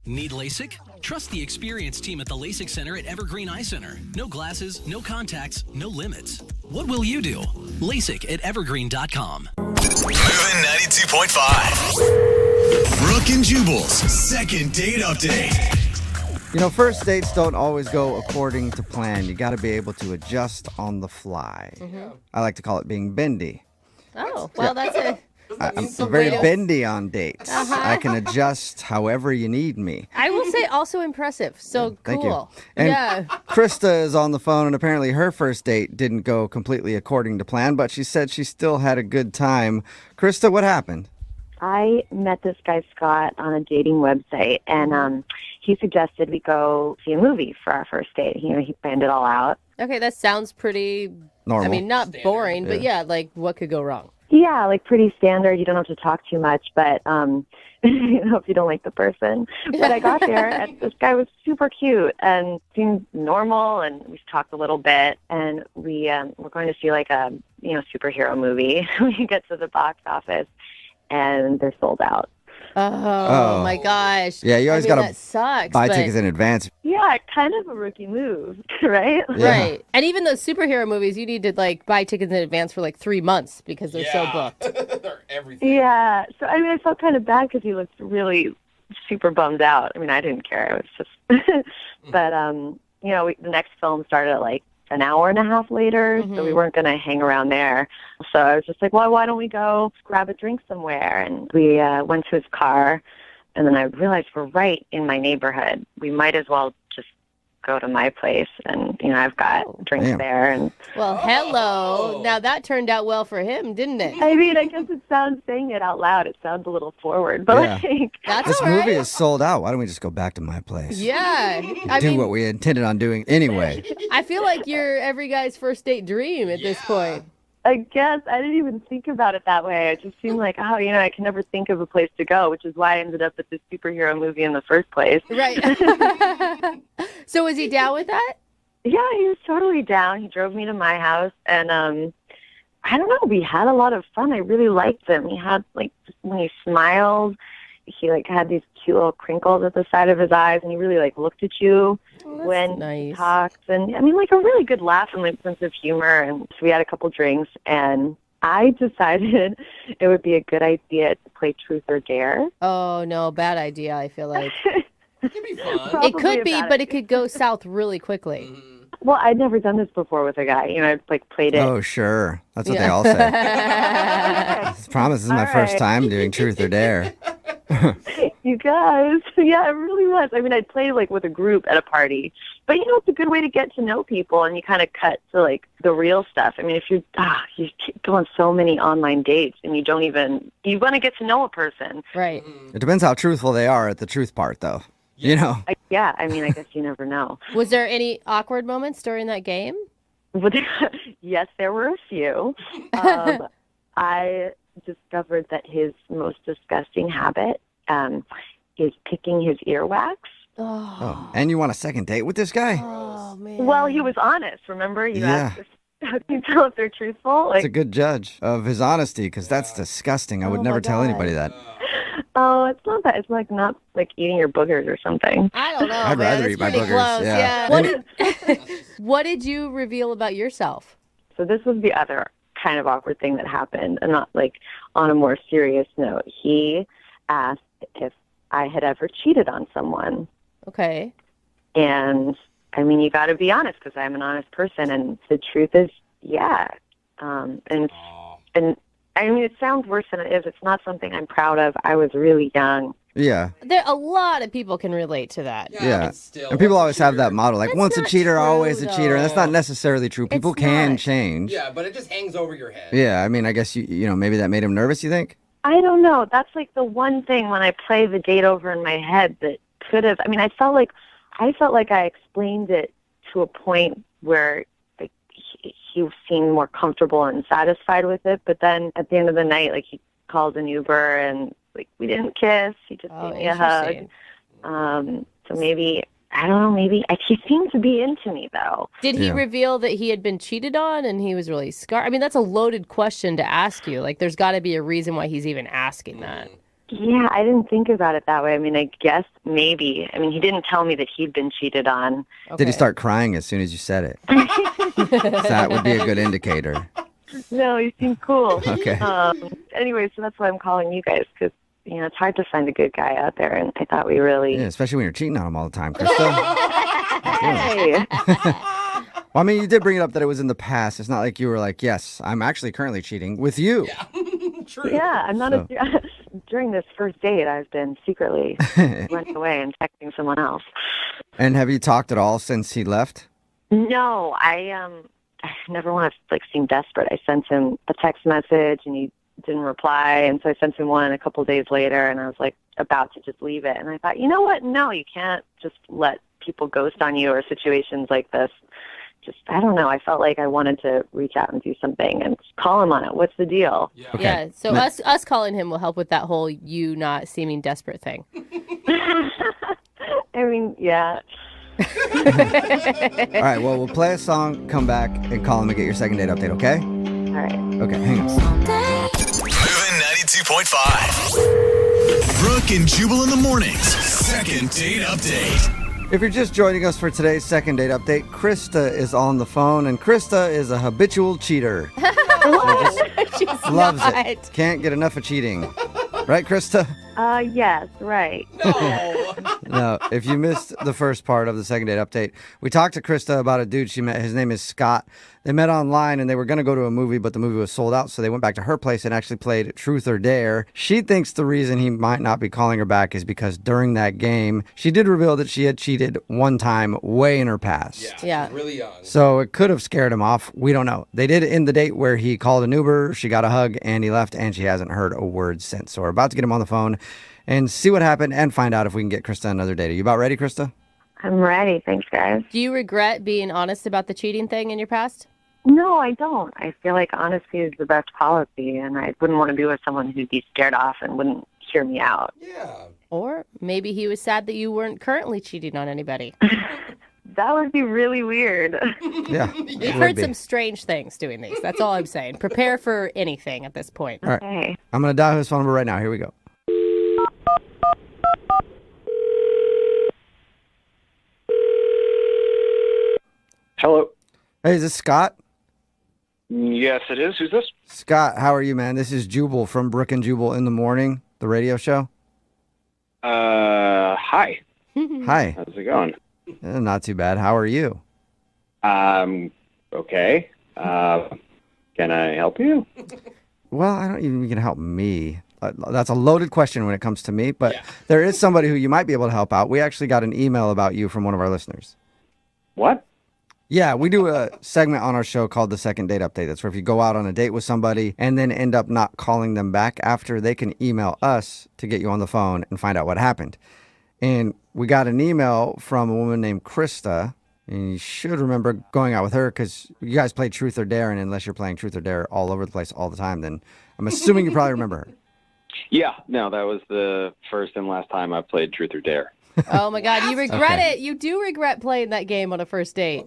Need LASIK? Trust the experienced team at the LASIK Center at Evergreen Eye Center. No glasses, no contacts, no limits. What will you do? LASIK at evergreen.com. Moving 92.5. Brooke and Jubal's second date update. You know, first dates don't always go according to plan. You got to be able to adjust on the fly. Mm-hmm. I like to call it being bendy. Oh, well, that's it. I'm very bendy on dates. I can adjust however you need me. I will say also impressive. So Thank cool. you. And yeah. Krista is on the phone, and apparently her first date didn't go completely according to plan, but she said she still had a good time. Krista, what happened? I met this guy, Scott, on a dating website, and he suggested we go see a movie for our first date. You know, he planned it all out. Okay, that sounds pretty Normal. I mean, not boring, but yeah, like what could go wrong? Yeah, like pretty standard. You don't have to talk too much, but you know, if you don't like the person. But I got there, and this guy was super cute and seemed normal, and we talked a little bit, and we're going to see like a superhero movie. We get to the box office, and they're sold out. Oh my gosh. Yeah, you always got to buy tickets in advance. Yeah, kind of a rookie move, right? Yeah. Right. And even those superhero movies, you need to like buy tickets in advance for like 3 months because they're so booked. They're everything. Yeah. So, I mean, I felt kind of bad because he looked really super bummed out. I mean, I didn't care. It was just, but, you know, the next film started at like an hour and a half later, so we weren't going to hang around there. So I was just like, well, why don't we go grab a drink somewhere? And we went to his car, and then I realized we're right in my neighborhood. We might as well just go to my place, and, you know, I've got drinks there. And well, hello. Now that turned out well for him, didn't it? I mean, I guess it sounds, saying it out loud, it sounds a little forward, but like... That's This all right. movie is sold out. Why don't we just go back to my place? Yeah. Do what we intended on doing anyway. I feel like you're every guy's first date dream at this point. I guess I didn't even think about it that way. It just seemed like, oh, you know, I can never think of a place to go, which is why I ended up at this superhero movie in the first place. Right. So was he down with that? Yeah, he was totally down. He drove me to my house, and I don't know, we had a lot of fun. I really liked him. He had, like, when he smiled, he, like, had these cute little crinkles at the side of his eyes, and he really, like, looked at you when he talked. And, I mean, like, a really good laugh and, like, sense of humor. And so we had a couple drinks, and I decided it would be a good idea to play Truth or Dare. Oh, no, bad idea, I feel like. It could be fun. Probably It could be, but idea. it could go south really quickly. Well, I'd never done this before with a guy. You know, I'd, like, played it. Oh, sure. That's what they all say. I promise this is my first time doing Truth or Dare. You guys. Yeah, it really was. I mean, I'd play, like, with a group at a party. But, you know, it's a good way to get to know people, and you kind of cut to, like, the real stuff. I mean, if you go on so many online dates, and you want to get to know a person. Right. It depends how truthful they are at the truth part, though. You know? Yeah, I mean, I guess you never know. Was there any awkward moments during that game? Yes, there were a few. I discovered that his most disgusting habit is picking his earwax. Oh, and you want a second date with this guy? Oh, man. Well, he was honest, remember? You asked us, how can you tell if they're truthful? It's a good judge of his honesty, because that's disgusting. I would never tell anybody that. Oh, it's not that. It's like not like eating your boogers or something. I don't know. I'd man. rather That's eat my pretty boogers, Close. yeah. What did you reveal about yourself? So this was the other kind of awkward thing that happened, and not like on a more serious note. He asked if I had ever cheated on someone. Okay. And I mean, you got to be honest, because I'm an honest person, and the truth is, yeah. And I mean, it sounds worse than it is. It's not something I'm proud of. I was really young. Yeah. A lot of people can relate to that. Yeah. But still, And people always have that motto, like, That's once a not cheater, true, always a cheater. And that's not though. necessarily true. People It's can not. change. Yeah, but it just hangs over your head. Yeah, I mean, I guess, you know, maybe that made him nervous, you think? I don't know. That's like the one thing when I play the date over in my head that could have. I mean, I felt like I explained it to a point where like he seemed more comfortable and satisfied with it. But then at the end of the night, like he called an Uber and like we didn't kiss. He just gave me a hug. So maybe. I don't know, maybe he seemed to be into me, though. Did he reveal that he had been cheated on and he was really scarred? I mean, that's a loaded question to ask you. Like, there's got to be a reason why he's even asking that. Yeah, I didn't think about it that way. I mean, I guess maybe. I mean, he didn't tell me that he'd been cheated on. Did he Okay. start crying as soon as you said it? That would be a good indicator. No, he seemed cool. Okay. Anyway, so that's why I'm calling you guys, because, it's hard to find a good guy out there, and I thought we really... Yeah, especially when you're cheating on him all the time, Krista. Hey. Well, I mean, you did bring it up that it was in the past. It's not like you were like, yes, I'm actually currently cheating with you. True. Yeah, I'm not So- during this first date, I've been secretly running away and texting someone else. And have you talked at all since he left? No, I never want to seem desperate. I sent him a text message and he didn't reply, and so I sent him one a couple days later, and I was about to just leave it, and I thought, you know what? No, you can't just let people ghost on you or situations like this. Just, I don't know. I felt like I wanted to reach out and do something and call him on it. What's the deal? Yeah. Okay. Yeah, so us calling him will help with that whole you not seeming desperate thing. I mean, yeah. All right, well, we'll play a song, come back, and call him and get your second date update, okay? All right. Okay, hang on. Moving 92.5. Brooke and Jubal in the mornings. Second date update. If you're just joining us for today's second date update, Krista is on the phone, and Krista is a habitual cheater. She's Loves not. it. Can't get enough of cheating. Right, Krista? Yes, right. No. No, if you missed the first part of the second date update, we talked to Krista about a dude she met. His name is Scott. They met online and they were going to go to a movie, but the movie was sold out. So they went back to her place and actually played Truth or Dare. She thinks the reason he might not be calling her back is because during that game, she did reveal that she had cheated one time way in her past. Yeah. Really young. So it could have scared him off. We don't know. They did end the date where he called an Uber, she got a hug, and he left, and she hasn't heard a word since. So we're about to get him on the phone and see what happened and find out if we can get Krista another date. Are you about ready, Krista? I'm ready. Thanks, guys. Do you regret being honest about the cheating thing in your past? No, I don't. I feel like honesty is the best policy, and I wouldn't want to be with someone who'd be scared off and wouldn't hear me out. Yeah. Or maybe he was sad that you weren't currently cheating on anybody. That would be really weird. Yeah. We've heard some strange things doing these. That's all I'm saying. Prepare for anything at this point. All right. Okay. I'm going to dial his phone number right now. Here we go. Hello. Hey, is this Scott? Yes, it is. Who's this? Scott, how are you, man? This is Jubal from Brooke and Jubal in the Morning, the radio show. Hi. Hi. How's it going? Not too bad. How are you? Okay. Can I help you? Well, I don't even think you can help me. That's a loaded question when it comes to me, but there is somebody who you might be able to help out. We actually got an email about you from one of our listeners. What? Yeah, we do a segment on our show called the Second Date Update. That's where if you go out on a date with somebody and then end up not calling them back after, they can email us to get you on the phone and find out what happened. And we got an email from a woman named Krista, and you should remember going out with her because you guys play Truth or Dare, and unless you're playing Truth or Dare all over the place all the time, then I'm assuming you probably remember her. Yeah, no, that was the first and last time I played Truth or Dare. Oh my God, you regret Okay. it. You do regret playing that game on a first date.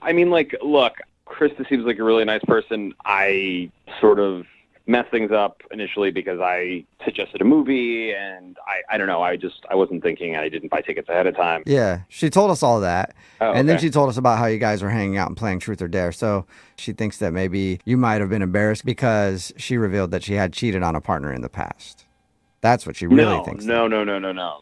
I mean, look, Krista seems like a really nice person. I sort of messed things up initially because I suggested a movie, and I don't know. I wasn't thinking. I didn't buy tickets ahead of time. Yeah, she told us all that. Oh, And then okay. she told us about how you guys were hanging out and playing Truth or Dare. So she thinks that maybe you might have been embarrassed because she revealed that she had cheated on a partner in the past. That's what she really thinks. No.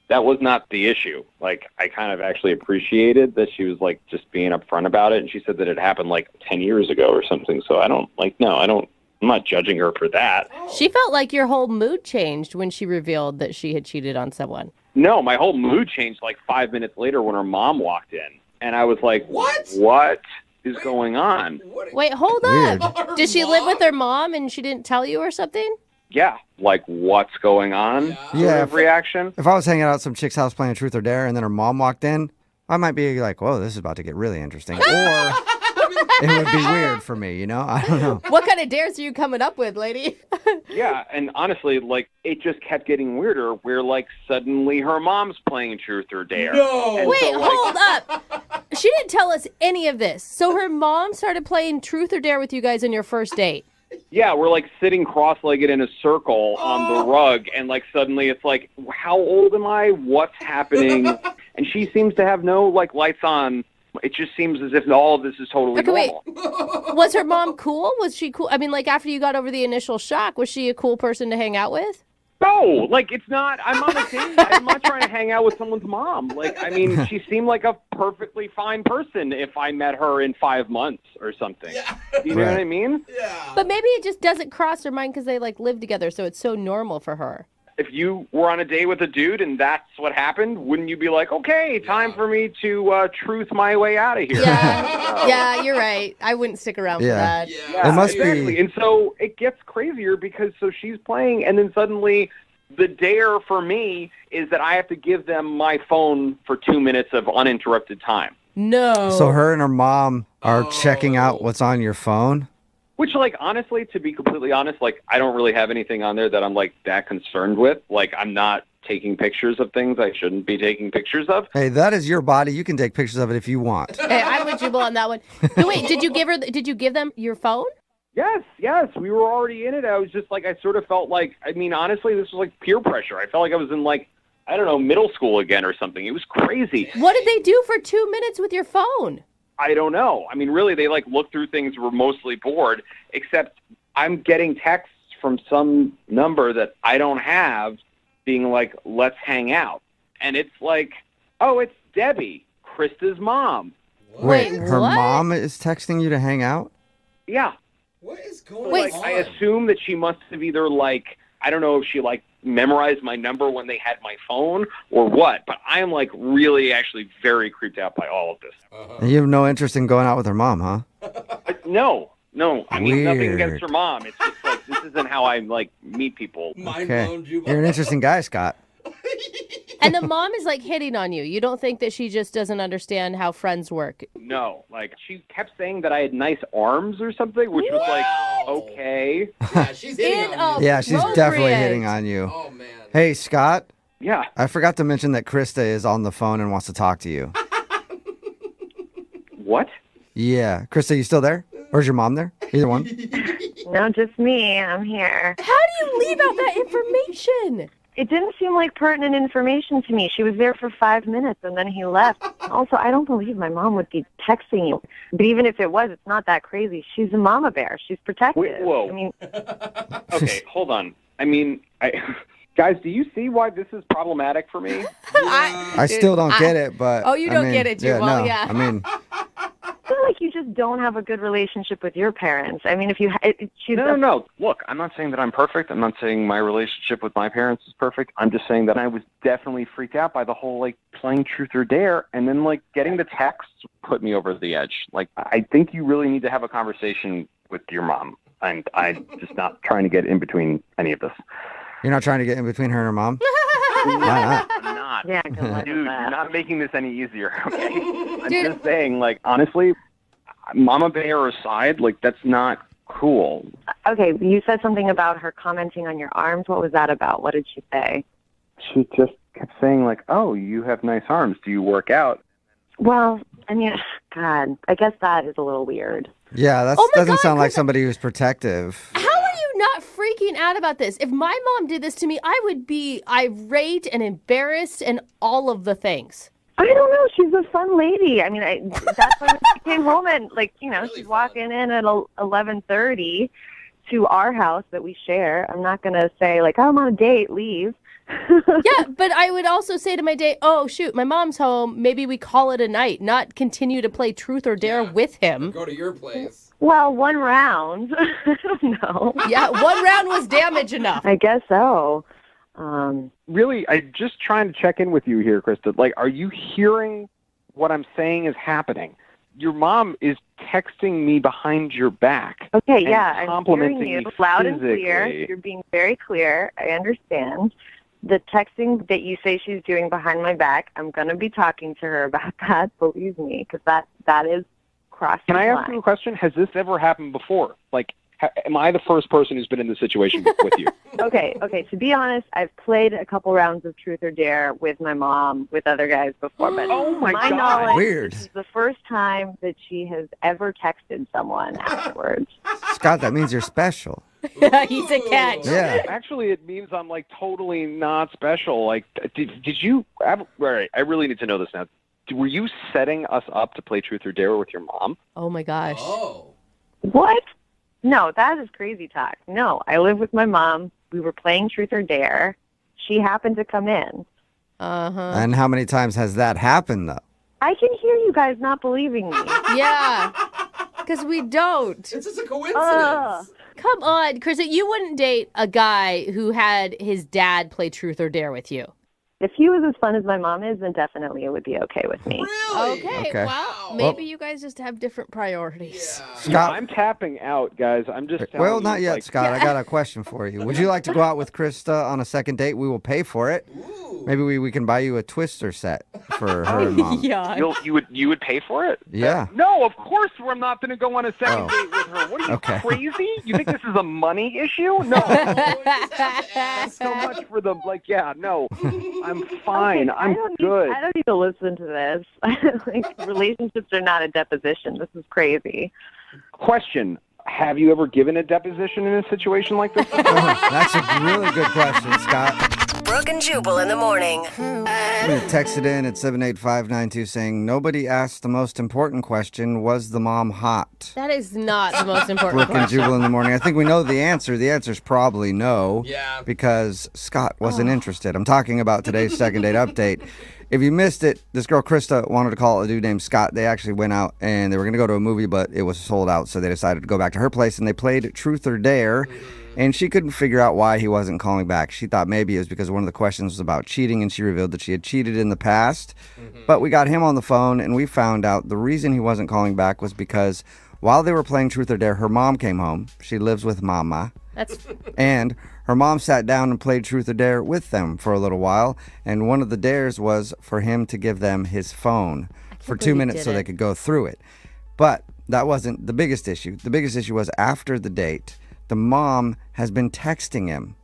That was not the issue. Like, I kind of actually appreciated that she was, just being upfront about it, and she said that it happened, 10 years ago or something. So I'm not judging her for that. She felt like your whole mood changed when she revealed that she had cheated on someone. No, my whole mood changed 5 minutes later when her mom walked in, and I was like, What? What is going on? Wait, hold Weird. up. Did she live with her mom and she didn't tell you or something? Yeah, what's going on? Yeah, Sort of reaction. If I was hanging out at some chick's house playing Truth or Dare and then her mom walked in, I might be like, whoa, this is about to get really interesting. Or it would be weird for me, I don't know. What kind of dares are you coming up with, lady? Yeah, and honestly, it just kept getting weirder where, suddenly her mom's playing Truth or Dare. No. And Wait, so, hold up. She didn't tell us any of this. So her mom started playing Truth or Dare with you guys on your first date. Yeah, we're like sitting cross-legged in a circle on the rug, and like suddenly it's like, how old am I? What's happening? And she seems to have no like lights on. It just seems as if all of this is totally normal. Wait. Was her mom cool? Was she cool? I mean, like after you got over the initial shock, was she a cool person to hang out with? No, like it's not. I'm on a date. I'm not trying to hang out with someone's mom. Like, I mean, she seemed like a perfectly fine person if I met her in 5 months or something. Yeah. You know what I mean? Yeah. But maybe it just doesn't cross her mind because they like live together, so it's so normal for her. If you were on a date with a dude and that's what happened, wouldn't you be like, okay, time for me to truth my way out of here? Yeah, yeah, you're right. I wouldn't stick around for that. Yeah. It must exactly. be. And so it gets crazier because so she's playing, and then suddenly the dare for me is that I have to give them my phone for 2 minutes of uninterrupted time. No. So her and her mom are checking out what's on your phone? Which, like, honestly, to be completely honest, like, I don't really have anything on there that I'm, like, that concerned with. Like, I'm not taking pictures of things I shouldn't be taking pictures of. Hey, that is your body. You can take pictures of it if you want. Hey, I'm with Jubal on that one. No, wait, did you give them your phone? Yes. We were already in it. I was just, like, I sort of felt like, I mean, honestly, this was, like, peer pressure. I felt like I was in, like, I don't know, middle school again or something. It was crazy. What did they do for 2 minutes with your phone? I don't know. I mean, really, they like looked through things, were mostly bored, except I'm getting texts from some number that I don't have being like, let's hang out. And it's like, oh, it's Debbie, Krista's mom. Wait, Wait, her what? mom is texting you to hang out? Yeah. What is going Wait, on? Like, I assume that she must have either like, I don't know if she like memorized my number when they had my phone or what, but I'm like really actually very creeped out by all of this. And you have no interest in going out with her mom, huh? No. I mean, nothing Weird. against her mom. It's just like, this isn't how I like meet people. Mind Okay. blown, Jubal. You're an interesting guy, Scott. And the mom is like hitting on you. You don't think that she just doesn't understand how friends work? No, like she kept saying that I had nice arms or something, which was like, Wow. okay. Yeah, she's hitting on you. Yeah, she's definitely Appropriate. hitting on you. Oh, man. Hey, Scott, Yeah. I forgot to mention that Krista is on the phone and wants to talk to you. What? Yeah. Krista, you still there? Or is your mom there? Either one? No, just me. I'm here. How do you leave out that information? It didn't seem like pertinent information to me. She was there for 5 minutes and then he left. Also, I don't believe my mom would be texting you. But even if it was, it's not that crazy. She's a mama bear. She's protective. Wait, whoa. I mean, Okay, hold on. I mean, guys, do you see why this is problematic for me? I still don't get it, but. Oh, you I don't mean, get it, Jubal, yeah. I mean, I feel like you just don't have a good relationship with your parents. I mean, if you, she's No. Look, I'm not saying that I'm perfect. I'm not saying my relationship with my parents is perfect. I'm just saying that I was definitely freaked out by the whole, like, playing truth or dare, and then, like, getting the texts put me over the edge. Like, I think you really need to have a conversation with your mom, and I'm just not trying to get in between any of this. you're not trying to get in between her and her mom? Why not? I'm not. Yeah, good luck Dude, with you're that. not making this any easier, okay? I'm Dude. just saying, like, honestly, Mama Bear aside, like, that's not cool. Okay, you said something about her commenting on your arms. What was that about? What did she say? She just kept saying, like, oh, you have nice arms. Do you work out? Well, I mean, God, I guess that is a little weird. Yeah, that Oh my doesn't God, sound like Krista. somebody who's protective. How are you not freaking out about this? If my mom did this to me, I would be irate and embarrassed and all of the things. I don't know. She's a fun lady. I mean, that's when she came home and, like, you know, Really she's fun. walking in at 11:30 to our house that we share. I'm not going to say, like, oh, I'm on a date, leave. Yeah, but I would also say to my date, oh, shoot, my mom's home. Maybe we call it a night, not continue to play truth or dare Yeah. with him. Go to your place. Well, one round. I don't know. Yeah, one round was damage enough. I guess so. Really, I'm just trying to check in with you here, Krista. Like, are you hearing what I'm saying is happening? Your mom is texting me behind your back. Okay, and yeah, I'm complimenting hearing you me loud and clear. physically. You're being very clear. I understand. The texting that you say she's doing behind my back, I'm going to be talking to her about that, believe me, because that is crossing Can I the ask line. you a question? Has this ever happened before? Like, Am I the first person who's been in this situation with you? Okay. To be honest, I've played a couple rounds of Truth or Dare with my mom, with other guys before, but Oh my God. knowledge, Weird. this is the first time that she has ever texted someone afterwards. Scott, that means you're special. He's a catch. Yeah. Actually, it means I'm like totally not special. Like, did you? All right, I really need to know this now. Were you setting us up to play Truth or Dare with your mom? Oh my gosh. Oh. What? No, that is crazy talk. No, I live with my mom. We were playing Truth or Dare. She happened to come in. And how many times has that happened, though? I can hear you guys not believing me. Yeah. Because we don't. It's just a coincidence. Come on, Chris. You wouldn't date a guy who had his dad play Truth or Dare with you. If he was as fun as my mom is, then definitely it would be okay with me. Really? Okay. Well, maybe you guys just have different priorities. Yeah. Scott, I'm tapping out, guys. I'm just telling well, you, not yet, like, Scott. I got a question for you. Would you like to go out with Krista on a second date? We will pay for it. Ooh. Maybe we can buy you a Twister set for her and mom. Yeah. You would pay for it? Yeah. No, of course we're not going to go on a second Oh. date with her. What are you, Okay. crazy? You think this is a money issue? No. Thanks so much for the, no. I'm fine. I I'm don't good. I don't need to listen to this. Like, relationships are not a deposition. This is crazy. Question. Have you ever given a deposition in a situation like this? That's a really good question, Scott. Brooke and Jubal in the morning. We texted in at 78592 saying, nobody asked the most important question, was the mom hot? That is not the most important Brooke and question. Jubal in the morning. I think we know the answer. The answer is probably no. Yeah. Because Scott wasn't interested. I'm talking about today's second date update. If you missed it, this girl Krista wanted to call a dude named Scott. They actually went out and they were going to go to a movie, but it was sold out. So they decided to go back to her place and they played Truth or Dare. And she couldn't figure out why he wasn't calling back. She thought maybe it was because one of the questions was about cheating, and she revealed that she had cheated in the past. But we got him on the phone, and we found out the reason he wasn't calling back was because while they were playing Truth or Dare, her mom came home. She lives with Mama. That's And her mom sat down and played Truth or Dare with them for a little while. And one of the dares was for him to give them his phone for 2 believe he minutes did so it. they could go through it. But that wasn't the biggest issue. The biggest issue was after the date, the mom has been texting him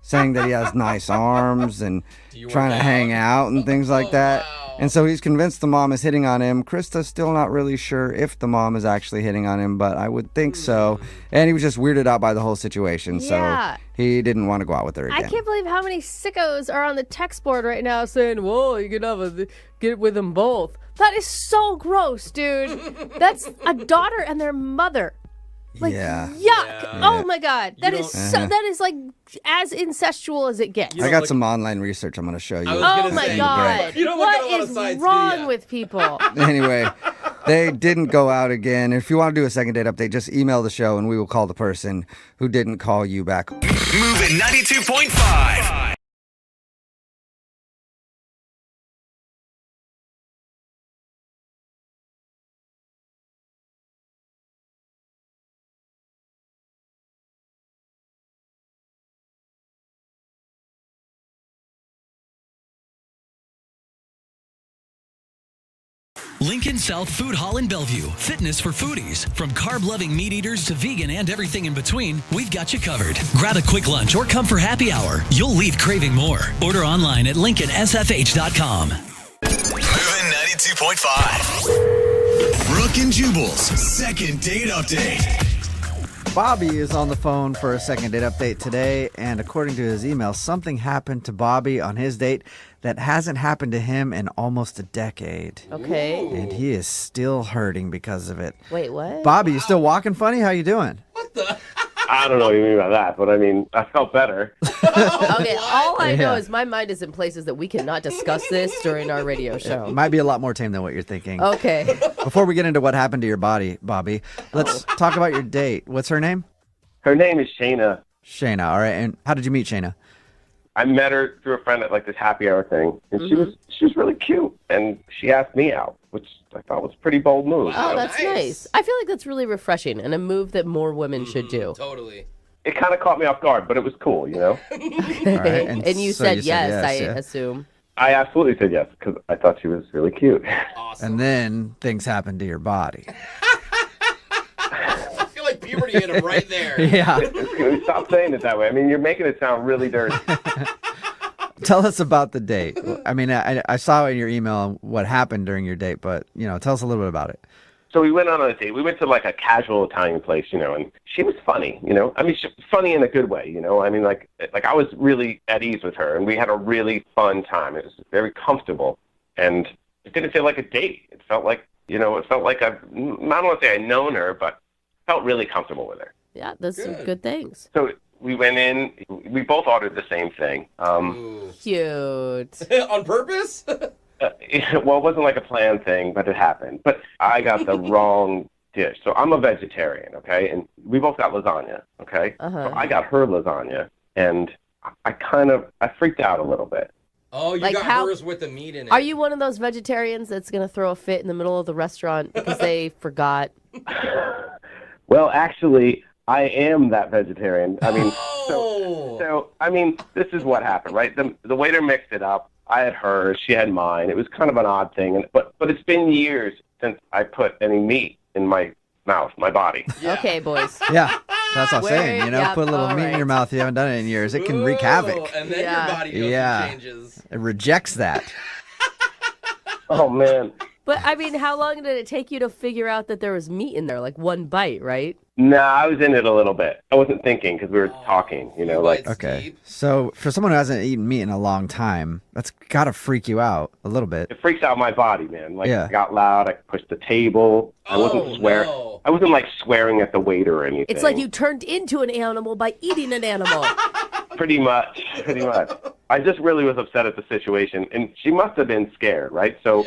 saying that he has nice arms and you trying to work hang out and things like that. wow. And so he's convinced the mom is hitting on him. Krista's still not really sure if the mom is actually hitting on him, but I would think so. And he was just weirded out by the whole situation, Yeah. so he didn't want to go out with her again. I can't believe how many sickos are on the text board right now saying, "Whoa, you can get with them both." That is so gross, dude. That's a daughter and their mother. Like, Yeah. yuck! Oh my god, that is don't- that is like as incestual as it gets. I got some online research I'm going to show you. I was Oh gonna my say, god, you don't look at a what lot of is sites, do wrong ya? with people? Anyway, they didn't go out again. If you want to do a second date update, just email the show and we will call the person who didn't call you back. Moving 92.5. Lincoln South Food Hall in Bellevue. Fitness for foodies. From carb-loving meat eaters to vegan and everything in between, we've got you covered. Grab a quick lunch or come for happy hour. You'll leave craving more. Order online at lincolnsfh.com. Moving 92.5. Brooke and Jubal's second date update. Bobby is on the phone for a second date update today, and according to his email, something happened to Bobby on his date that hasn't happened to him in almost a decade. Okay. And he is still hurting because of it. Wait, what? Bobby, you still walking funny? How you doing? What the? I don't know what you mean by that, but I mean, I felt better. Okay, all I know Yeah. is my mind is in places that we cannot discuss this during our radio show. It might be a lot more tame than what you're thinking. Okay. Before we get into what happened to your body, Bobby, let's talk about your date. What's her name? Her name is Shayna. Shayna. All right. And how did you meet Shayna? I met her through a friend at like this happy hour thing, and she was really cute, and she asked me out, which I thought was a pretty bold move. Oh, you know? that's nice. I feel like that's really refreshing and a move that more women should do. Totally. It kind of caught me off guard, but it was cool, you know. All right. And you so said yes, I yeah. assume. I absolutely said yes because I thought she was really cute. Awesome. And then things happened to your body. I feel like Puberty hit him right there. Yeah. Stop saying it that way. I mean, you're making it sound really dirty. Tell us about the date. I mean, I saw in your email what happened during your date, but, tell us a little bit about it. So we went on a date. We went to like a casual Italian place, and she was funny, I mean, she was funny in a good way, I mean, like I was really at ease with her, and we had a really fun time. It was very comfortable, and it didn't feel like a date. It felt like, I don't want to say I'd known her, but felt really comfortable with her. Yeah, those are good things. So we went in. We both ordered the same thing. Cute. On purpose? Well, it wasn't like a planned thing, but it happened. But I got the wrong dish. So I'm a vegetarian, okay? And we both got lasagna, okay? So I got her lasagna, and I freaked out a little bit. Oh, you got hers with the meat in it. Are you one of those vegetarians that's going to throw a fit in the middle of the restaurant because they forgot? Well, actually, I am that vegetarian. I mean, so I mean, this is what happened, right? The waiter mixed it up. I had hers, she had mine. It was kind of an odd thing, but it's been years since I put any meat in my mouth, my body. Yeah. Okay, boys. Yeah, that's what I'm saying. Put a little meat in your mouth. You haven't done it in years. It can wreak havoc. And then your body goes and changes. It rejects that. Oh, man. But, I mean, how long did it take you to figure out that there was meat in there? Like one bite, right? No, I was in it a little bit. I wasn't thinking because we were talking, like. Okay. So for someone who hasn't eaten meat in a long time, that's got to freak you out a little bit. It freaks out my body, man. Like, I got loud. I pushed the table. I wasn't swearing. No. I wasn't, like, swearing at the waiter or anything. It's like you turned into an animal by eating an animal. Pretty much. I just really was upset at the situation, and she must have been scared, right? So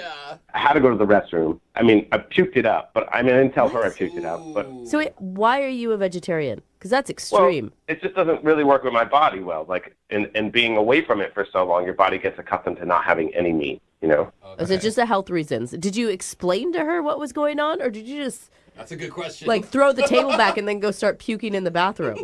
I had to go to the restroom. I mean, I puked it up, but I didn't tell her I puked it up. But So wait, why are you a vegetarian? Because that's extreme. Well, it just doesn't really work with my body well. Like, and being away from it for so long, your body gets accustomed to not having any meat, Okay. Is it just the health reasons? Did you explain to her what was going on, or did you just... That's a good question. Like, throw the table back and then go start puking in the bathroom?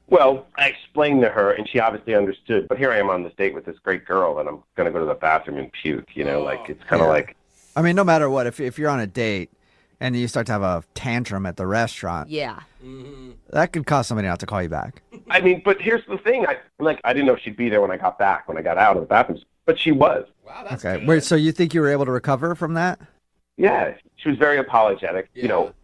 Well, I explained to her, and she obviously understood. But here I am on this date with this great girl, and I'm going to go to the bathroom and puke, like, it's kind of like... I mean, no matter what, if you're on a date and you start to have a tantrum at the restaurant, that could cause somebody not to call you back. I mean, but here's the thing. I didn't know she'd be there when I got out of the bathroom, but she was. Wow, that's okay. good. Wait, so you think you were able to recover from that? Yeah, she was very apologetic.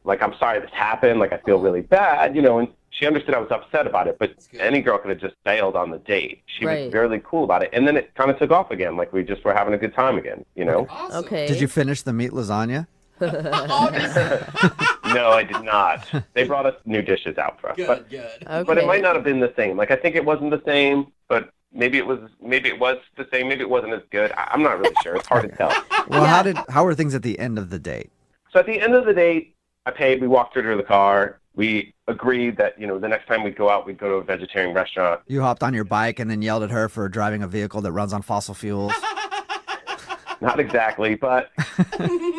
Like, I'm sorry this happened. Like, I feel really bad, and she understood I was upset about it. But any girl could have just bailed on the date. She was really cool about it. And then it kind of took off again. Like, we just were having a good time again, Awesome. Okay. Did you finish the meat lasagna? No, I did not. They brought us new dishes out for us. Good. Okay. But it might not have been the same. Like, I think it wasn't the same, but maybe it was the same. Maybe it wasn't as good. I'm not really sure. It's hard to tell. Well, how were things at the end of the date? So at the end of the date, I paid. We walked her to the car. We agreed that, the next time we'd go out, we'd go to a vegetarian restaurant. You hopped on your bike and then yelled at her for driving a vehicle that runs on fossil fuels. Not exactly, but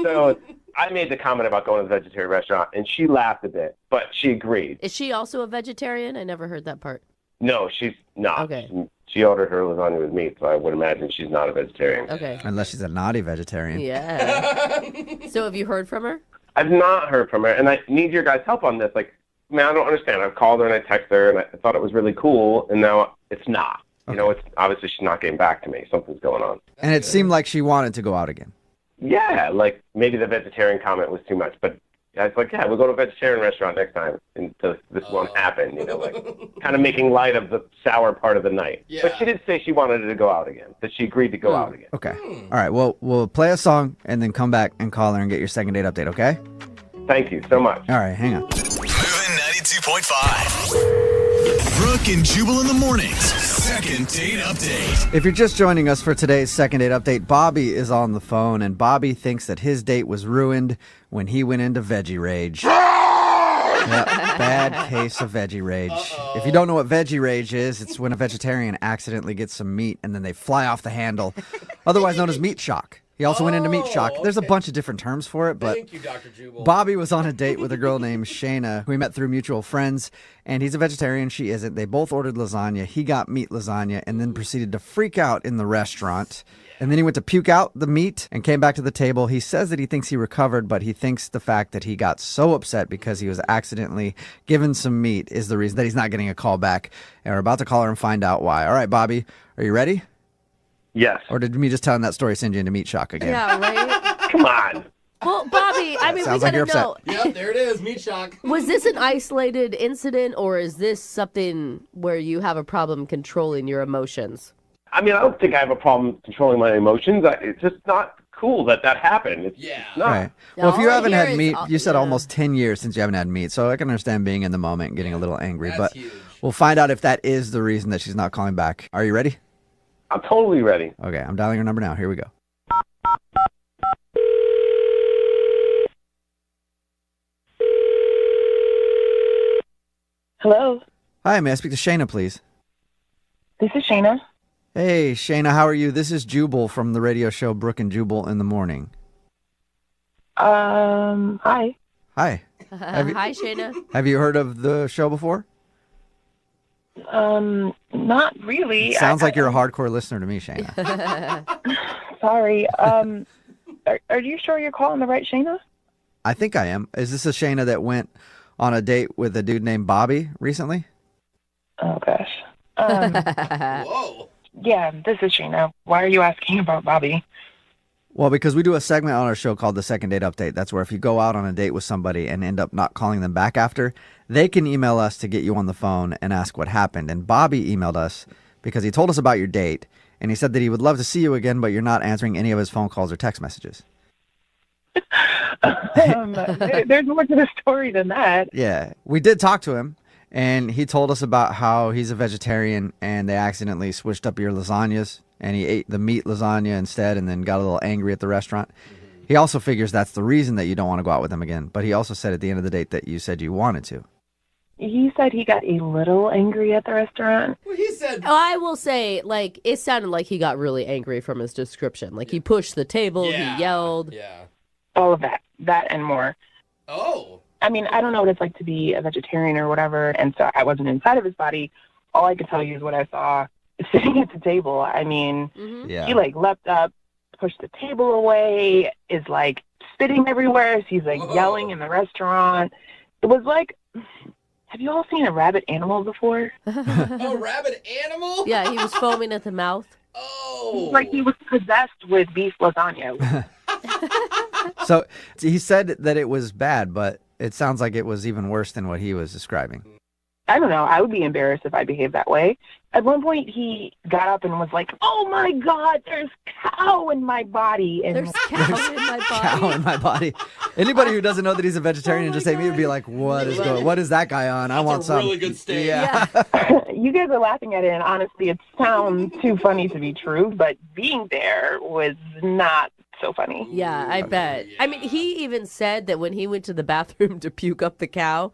so I made the comment about going to the vegetarian restaurant, and she laughed a bit, but she agreed. Is she also a vegetarian? I never heard that part. No, she's not. Okay. She ordered her lasagna with meat, so I would imagine she's not a vegetarian. Okay. Unless she's a naughty vegetarian. Yeah. So have you heard from her? I've not heard from her, and I need your guys' help on this. Like, man, I don't understand. I've called her and I texted her, and I thought it was really cool, and now it's not. It's obviously she's not getting back to me. Something's going on. And it seemed like she wanted to go out again. Yeah, like maybe the vegetarian comment was too much, but I was like, we'll go to a vegetarian restaurant next time, and this won't happen. Like kind of making light of the sour part of the night. Yeah. But she did say she wanted to go out again. That she agreed to go out again. Okay. All right. Well, we'll play a song and then come back and call her and get your second date update. Okay. Thank you so much. All right. Hang on. Moving 92.5. Brooke and Jubal in the mornings. Second date update. If you're just joining us for today's second date update, Bobby is on the phone, and Bobby thinks that his date was ruined when he went into veggie rage. Yep, bad case of veggie rage. If you don't know what veggie rage is, it's when a vegetarian accidentally gets some meat and then they fly off the handle, otherwise known as meat shock. He also went into meat shock. There's a bunch of different terms for it, but Thank you, Dr. Jubal. Bobby was on a date with a girl named Shayna, who he met through mutual friends, and he's a vegetarian, she isn't. They both ordered lasagna. He got meat lasagna and then proceeded to freak out in the restaurant. And then he went to puke out the meat and came back to the table. He says that he thinks he recovered, but he thinks the fact that he got so upset because he was accidentally given some meat is the reason that he's not getting a call back. And we're about to call her and find out why. All right, Bobby, are you ready? Yes. Or did me just telling that story send you into meat shock again? Yeah, right? Come on. Well, Bobby, I mean, we sounds like gotta you're upset. know. Yep, there it is. Meat shock. Was this an isolated incident, or is this something where you have a problem controlling your emotions? I mean, I don't think I have a problem controlling my emotions. It's just not cool that happened. It's not. Right. Well, if you All I haven't hear had is meat, you said yeah. almost 10 years since you haven't had meat. So I can understand being in the moment and getting a little angry. That's But huge. we'll find out if that is the reason that she's not calling back. Are you ready? I'm totally ready. Okay, I'm dialing her number now. Here we go. Hello, Hi, may I speak to Shayna, please? this is Shayna. Hey, Shayna, how are you? This is Jubal from the radio show Brooke and Jubal in the Morning. Hi. Hi. Hi, Shayna. Have you heard of the show before? Not really. Sounds like you're a hardcore listener to me, Shayna. Sorry. Are you sure you're calling the right Shayna? I think I am. Is this a Shayna that went on a date with a dude named Bobby recently? Oh gosh. Whoa. Yeah, this is Shayna. Why are you asking about Bobby? Well, because we do a segment on our show called the Second Date Update. That's where if you go out on a date with somebody and end up not calling them back after, they can email us to get you on the phone and ask what happened. And Bobby emailed us because he told us about your date, and he said that he would love to see you again, but you're not answering any of his phone calls or text messages. There's more to the story than that. Yeah, we did talk to him, and he told us about how he's a vegetarian, and they accidentally switched up your lasagnas, and he ate the meat lasagna instead and then got a little angry at the restaurant. He also figures that's the reason that you don't want to go out with him again, but he also said at the end of the date that you said you wanted to. He said he got a little angry at the restaurant. Well, he said. I will say, like, it sounded like he got really angry from his description. Like, he pushed the table, Yeah. he yelled. Yeah. All of that and more. Oh. I mean, I don't know what it's like to be a vegetarian or whatever, and so I wasn't inside of his body. All I could tell you is what I saw sitting at the table. I mean, Yeah. he like leapt up, pushed the table away, is like spitting everywhere. So he's like Whoa. yelling in the restaurant. It was like, have you all seen a rabid animal before? Oh, rabid animal? Yeah, he was foaming at the mouth. Oh. Like he was possessed with beef lasagna. So he said that it was bad, but it sounds like it was even worse than what he was describing. I don't know. I would be embarrassed if I behaved that way. At one point, he got up and was like, "Oh my God, there's cow in my body." And There's cow in my body. Cow in my body. Anybody who doesn't know that he's a vegetarian and just ate meat would be like, what is that guy on? I want a some. really good steak. Yeah. you guys are laughing at it, and honestly, it sounds too funny to be true, but being there was not so funny. Yeah, I bet. I mean, he even said that when he went to the bathroom to puke up the cow,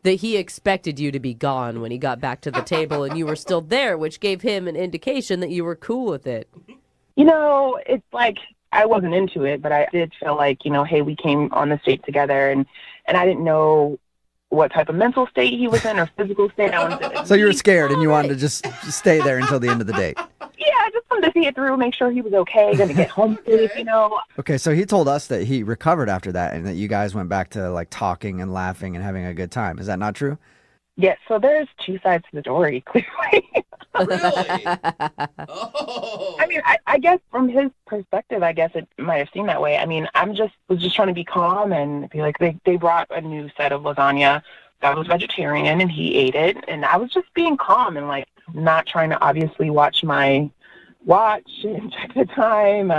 that he expected you to be gone when he got back to the table and you were still there, which gave him an indication that you were cool with it. You know, it's like I wasn't into it, but I did feel like, you know, hey, we came on this date together, and I didn't know what type of mental state he was in or physical state. I wanted to So you were scared and you wanted to just stay there until the end of the date. Yeah, I just wanted to see it through, make sure he was okay, going to get home safe, you know. Okay, so he told us that he recovered after that and that you guys went back to like talking and laughing and having a good time. Is that not true? Yeah, so there's two sides to the story, clearly. Really? Oh. I mean, I guess from his perspective, I guess it might have seemed that way. I mean, was just trying to be calm and be like, they brought a new set of lasagna that was vegetarian and he ate it. And I was just being calm and like not trying to obviously watch my watch and check the time.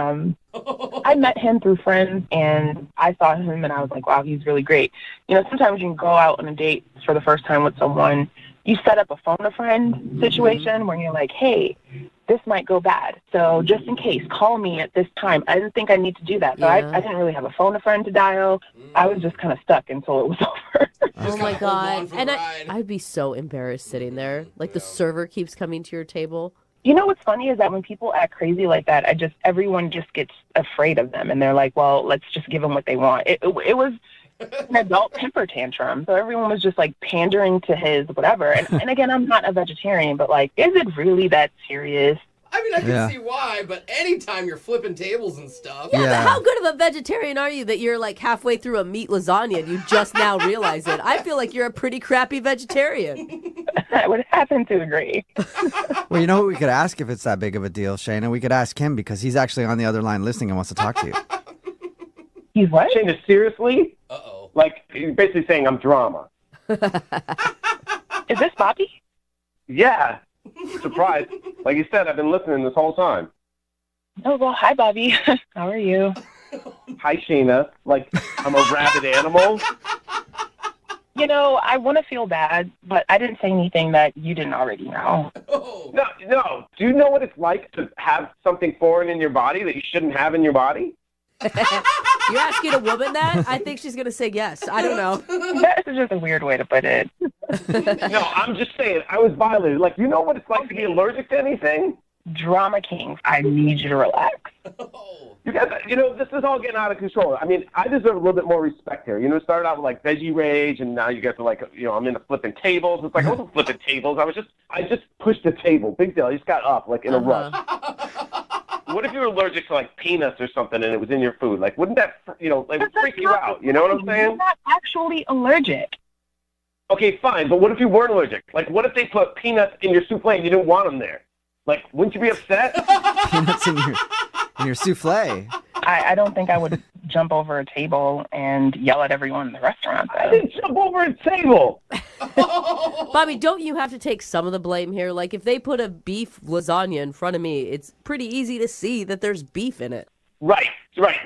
I met him through friends and I saw him and I was like, wow, he's really great. You know, sometimes you can go out on a date for the first time with someone. You set up a phone a friend situation where you're like, hey, this might go bad. So just in case, call me at this time. I didn't think I need to do that. So I didn't really have a phone a friend to dial. I was just kind of stuck until it was over. Oh my God. And ride. I'd be so embarrassed sitting there. Like the server keeps coming to your table. You know what's funny is that when people act crazy like that, everyone just gets afraid of them. And they're like, well, let's just give them what they want. It was an adult temper tantrum. So everyone was just like pandering to his whatever. And again, I'm not a vegetarian, but like, is it really that serious? I mean, I can Yeah. see why, but anytime you're flipping tables and stuff. Yeah, Yeah. but how good of a vegetarian are you that you're like halfway through a meat lasagna and you just now realize it? I feel like you're a pretty crappy vegetarian. I would happen to agree. Well, you know what we could ask if it's that big of a deal, Shayna? We could ask him because he's actually on the other line listening and wants to talk to you. He's what? Shayna, seriously? Uh-oh. Like, you're basically saying I'm drama. Is this Bobby? Yeah. Surprised. Like you said, I've been listening this whole time. Oh, well, hi, Bobby. How are you? Hi, Shayna. Like, I'm a rabid animal. You know, I want to feel bad, but I didn't say anything that you didn't already know. Oh. No. Do you know what it's like to have something foreign in your body that you shouldn't have in your body? You're asking a woman that? I think she's going to say yes. I don't know. That is just a weird way to put it. No, I'm just saying, I was violated. Like, you know what it's like to be allergic to anything? Drama Kings, I need you to relax. Oh. You guys, this is all getting out of control. I mean, I deserve a little bit more respect here. It started out with like veggie rage, and now you guys are like, I'm into flipping tables. It's like, I wasn't flipping tables. I just pushed the table. Big deal. I just got up like in a rush. What if you were allergic to like peanuts or something and it was in your food? Like, wouldn't that, freak you out? You know what I'm saying? I'm not actually allergic. Okay, fine. But what if you weren't allergic? Like, what if they put peanuts in your souffle and you didn't want them there? Like, wouldn't you be upset? Peanuts in your souffle. I don't think I would jump over a table and yell at everyone in the restaurant. I didn't jump over a table. Bobby, don't you have to take some of the blame here? Like, if they put a beef lasagna in front of me, it's pretty easy to see that there's beef in it. Right.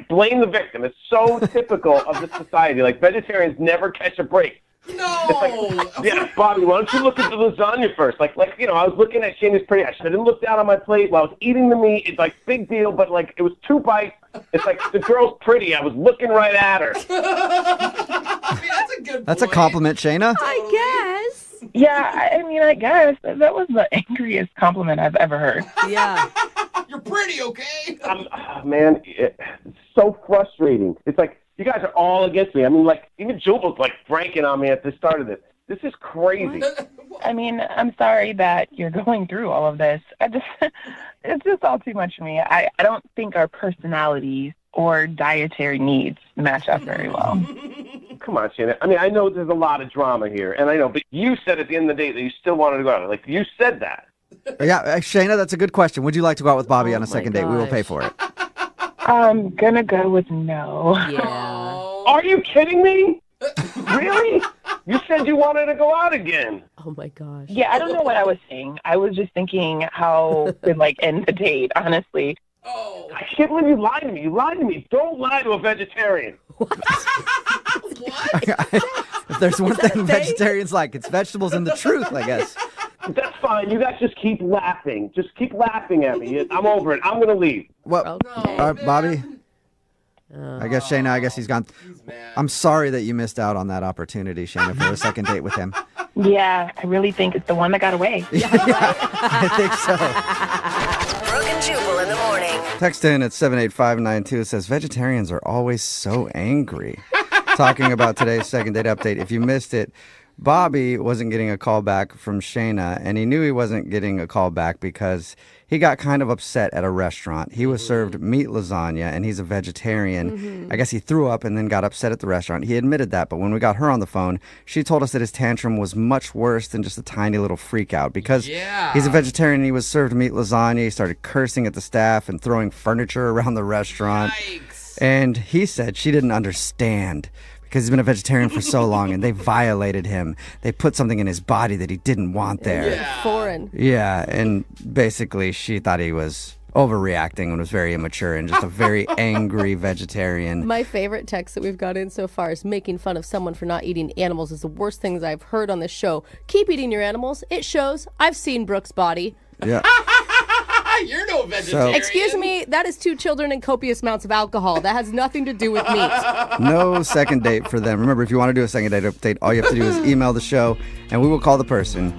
Blame the victim. It's so typical of this society. Like, vegetarians never catch a break. No. Yeah, Bobby, why don't you look at the lasagna first? I was looking at Shayna's pretty. I didn't look down on my plate while I was eating the meat. It's like big deal, but like it was 2 bites. It's like the girl's pretty. I was looking right at her. I mean, that's a good That's a point. compliment, Shayna. I guess. Yeah, I mean, I guess that was the angriest compliment I've ever heard. Yeah. You're pretty, okay? Man, it's so frustrating. It's like you guys are all against me. I mean, like even Jubal's like pranking on me at the start of this. This is crazy. I mean, I'm sorry that you're going through all of this. It's just all too much for me. I don't think our personalities or dietary needs match up very well. Come on, Shannon. I mean, I know there's a lot of drama here, and I know, but you said at the end of the day that you still wanted to go out. Like, you said that. Yeah, Shayna, that's a good question. Would you like to go out with Bobby on a my second date? We will pay for it. I'm gonna go with no. Yeah. Are you kidding me? Really? You said you wanted to go out again. Oh, my gosh. Yeah, I don't know what I was saying. I was just thinking how to, end the date, honestly. Oh. I can't believe you lied to me. You lied to me. Don't lie to a vegetarian. What? If there's one thing vegetarians like, it's vegetables and the truth, I guess. That's fine. You guys just keep laughing. Just keep laughing at me. I'm over it. I'm going to leave. Well, Okay. all right, Bobby. I guess Shayna, he's gone. He's mad. I'm sorry that you missed out on that opportunity, Shayna, for a second date with him. Yeah, I really think it's the one that got away. I think so. Brooke and Jubal in the morning. Text in at 78592. It says, vegetarians are always so angry. Talking about today's second date update. If you missed it, Bobby wasn't getting a call back from Shayna, and he knew he wasn't getting a call back because he got kind of upset at a restaurant. He was served meat lasagna, and he's a vegetarian. I guess he threw up and then got upset at the restaurant. He admitted that, but when we got her on the phone, she told us that his tantrum was much worse than just a tiny little freak out because he's a vegetarian and he was served meat lasagna. He started cursing at the staff and throwing furniture around the restaurant. Yikes. And he said she didn't understand because he's been a vegetarian for so long and they violated him. They put something in his body that he didn't want there. Yeah. Foreign. Yeah, and basically she thought he was overreacting and was very immature and just a very angry vegetarian. My favorite text that we've got in so far is making fun of someone for not eating animals is the worst things I've heard on this show. Keep eating your animals. It shows. I've seen Brooke's body. Yeah. You're no vegetarian. Excuse me, that is 2 children and copious amounts of alcohol. That has nothing to do with meat. No second date for them. Remember, if you want to do a second date update, all you have to do is email the show and we will call the person.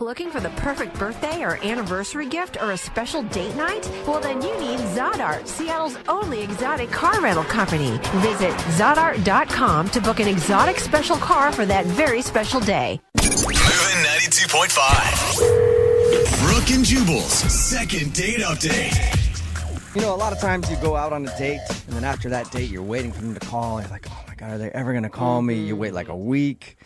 Looking for the perfect birthday or anniversary gift or a special date night? Well, then you need Zodart, Seattle's only exotic car rental company. Visit Zodart.com to book an exotic special car for that very special day. Moving 92.5. Brooke and Jubal's second date update. You know, a lot of times you go out on a date, and then after that date, you're waiting for them to call. You're like, oh my God, are they ever going to call me? You wait like a week,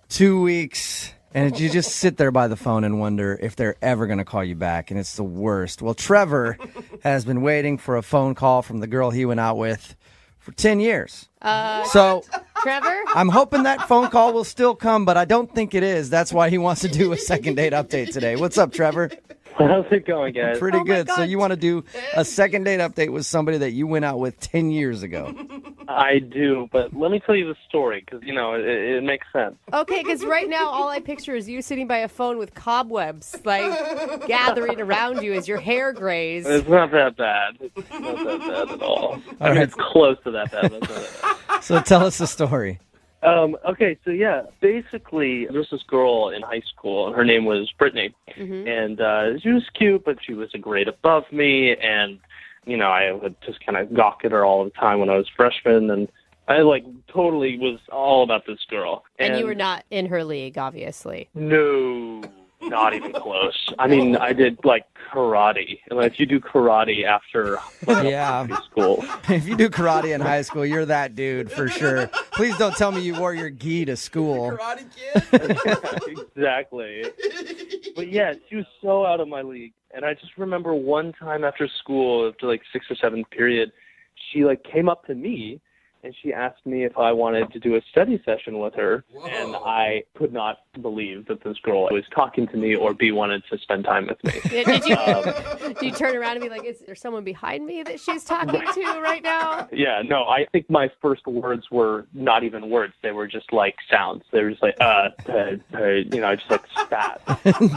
2 weeks, and you just sit there by the phone and wonder if they're ever going to call you back, and it's the worst. Well, Trevor has been waiting for a phone call from the girl he went out with for 10 years. So, Trevor? I'm hoping that phone call will still come, but I don't think it is. That's why he wants to do a second date update today. What's up, Trevor? How's it going, guys? Pretty good. So you want to do a second date update with somebody that you went out with 10 years ago. I do, but let me tell you the story because, it makes sense. Okay, because right now all I picture is you sitting by a phone with cobwebs, like, gathering around you as your hair grays. It's not that bad. It's not that bad at all. I mean, it's close to that bad. But it's not that bad. So tell us the story. Okay, so yeah, basically, there was this girl in high school, and her name was Brittany, and she was cute, but she was a grade above me, and, I would just kind of gawk at her all the time when I was a freshman, and I, totally was all about this girl. And you were not in her league, obviously. No, not even close. I mean, I did, karate, and if you do karate after high school. If you do karate in high school, you're that dude for sure. Please don't tell me you wore your gi to school. Karate Kid? Exactly. But yeah, she was so out of my league. And I just remember one time after school, after 6th or 7th period, she came up to me and she asked me if I wanted to do a study session with her. Whoa. And I could not believe that this girl was talking to me or wanted to spend time with me. Did you turn around and be like, is there someone behind me that she's talking to right now? Yeah, no, I think my first words were not even words. They were just sounds. They were just just spat.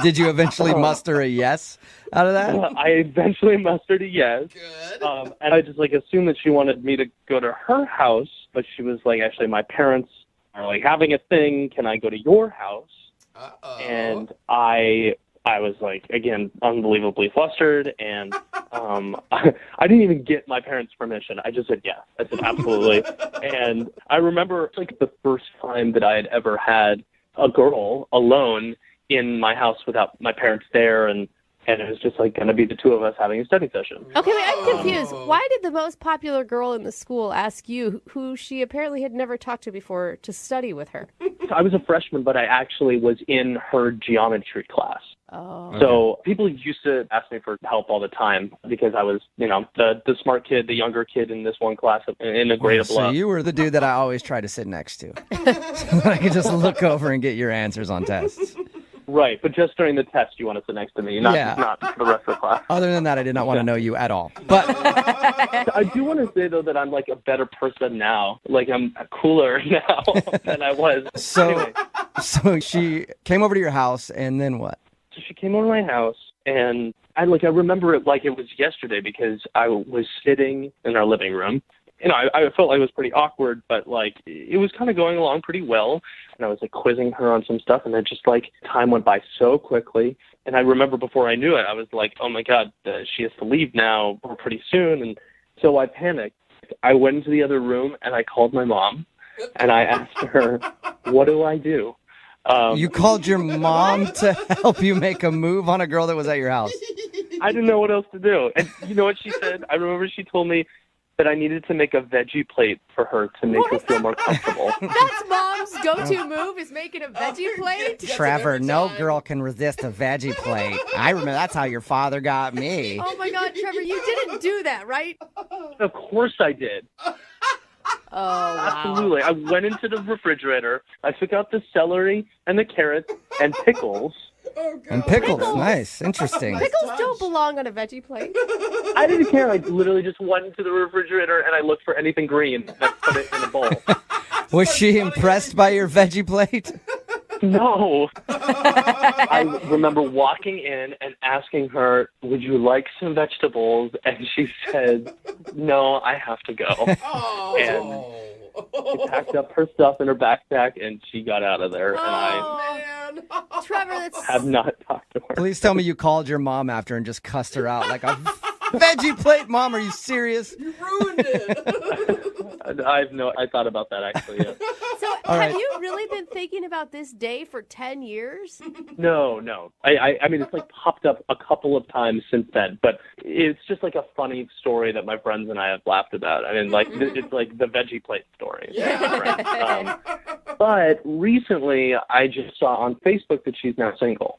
Did you eventually muster a yes out of that? I eventually mustered a yes. Good. And I just assumed that she wanted me to go to her house, but she was actually, my parents are having a thing. Can I go to your house? Uh-oh. And I was again, unbelievably flustered, and I didn't even get my parents' permission. I just said yes. I said absolutely. And I remember the first time that I had ever had a girl alone in my house without my parents there, and it was just going to be the two of us having a study session. Okay, wait, I'm confused. Why did the most popular girl in the school ask you, who she apparently had never talked to before, to study with her? I was a freshman, but I actually was in her geometry class. Oh. So people used to ask me for help all the time because I was, the smart kid, the younger kid in this one class in a grade above. So you were the dude that I always try to sit next to. So that I could just look over and get your answers on tests. Right, but just during the test you want to sit next to me, not for the rest of the class. Other than that, I did not want to know you at all. But I do want to say, though, that I'm a better person now. I'm cooler now than I was. So she came over to your house, and then what? So she came over to my house, and I remember it like it was yesterday because I was sitting in our living room. I felt like it was pretty awkward, but it was kind of going along pretty well. And I was quizzing her on some stuff, and then just time went by so quickly. And I remember before I knew it, I was like, oh my God, she has to leave now or pretty soon. And so I panicked. I went into the other room and I called my mom and I asked her, what do I do? You called your mom to help you make a move on a girl that was at your house. I didn't know what else to do. And you know what she said? I remember she told me that I needed to make a veggie plate for her to make her feel more comfortable. That's mom's go-to move, is making a veggie plate? Trevor, no girl can resist a veggie plate. I remember that's how your father got me. Oh my God, Trevor, you didn't do that, right? Of course I did. Oh, wow. Absolutely. I went into the refrigerator. I took out the celery and the carrots and pickles. Oh, and pickles, nice, interesting. Pickles don't belong on a veggie plate. I didn't care. I literally just went into the refrigerator and I looked for anything green and put it in a bowl. Was she impressed by your veggie plate? No. I remember walking in and asking her, would you like some vegetables? And she said, no, I have to go. Oh. And she packed up her stuff in her backpack and she got out of there. Oh, man. Trevor, that's... Have not talked to her. Please tell me you called your mom after and just cussed her out like a veggie plate. Mom, are you serious? You ruined it. I thought about that actually. Yeah. So have you really been thinking about this day for 10 years? No. I mean, it's like popped up a couple of times since then, but it's just like a funny story that my friends and I have laughed about. I mean, like it's like the veggie plate story. Yeah. But recently, I just saw on Facebook that she's now single.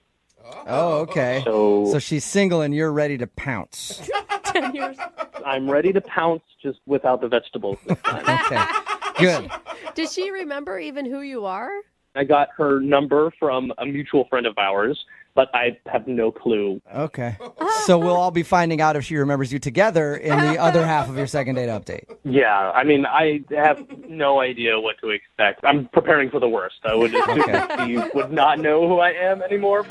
Oh, okay. So she's single and you're ready to pounce. 10 years. I'm ready to pounce, just without the vegetables this time. Okay, good. Does she remember even who you are? I got her number from a mutual friend of ours, but I have no clue. Okay. So we'll all be finding out if she remembers you together in the other half of your second date update. Yeah, I mean, I have no idea what to expect. I'm preparing for the worst. I would assume that she would not know who I am anymore.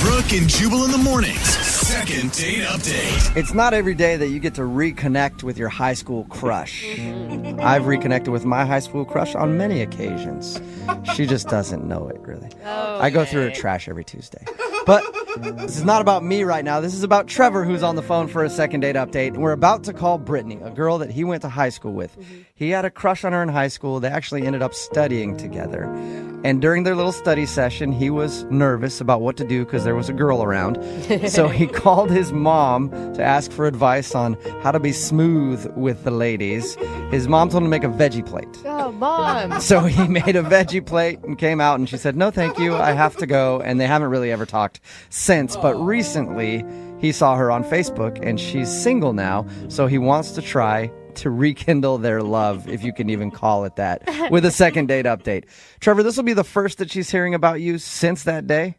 Brooke and Jubal in the mornings. Second date update. It's not every day that you get to reconnect with your high school crush. I've reconnected with my high school crush on many occasions. She just doesn't know it, really. I go through her trash every Tuesday. But this is not about me right now. This is about Trevor, who's on the phone for a second date update. We're about to call Brittany, a girl that he went to high school with. He had a crush on her in high school. They actually ended up studying together. And during their little study session, he was nervous about what to do because there was a girl around. So he called his mom to ask for advice on how to be smooth with the ladies. His mom told him to make a veggie plate. Oh, Mom. So he made a veggie plate and came out, and she said, "No, thank you. I have to go." And they haven't really ever talked since. But recently, he saw her on Facebook, and she's single now. So he wants to try to rekindle their love, if you can even call it that, with a second date update. Trevor, this will be the first that she's hearing about you since that day?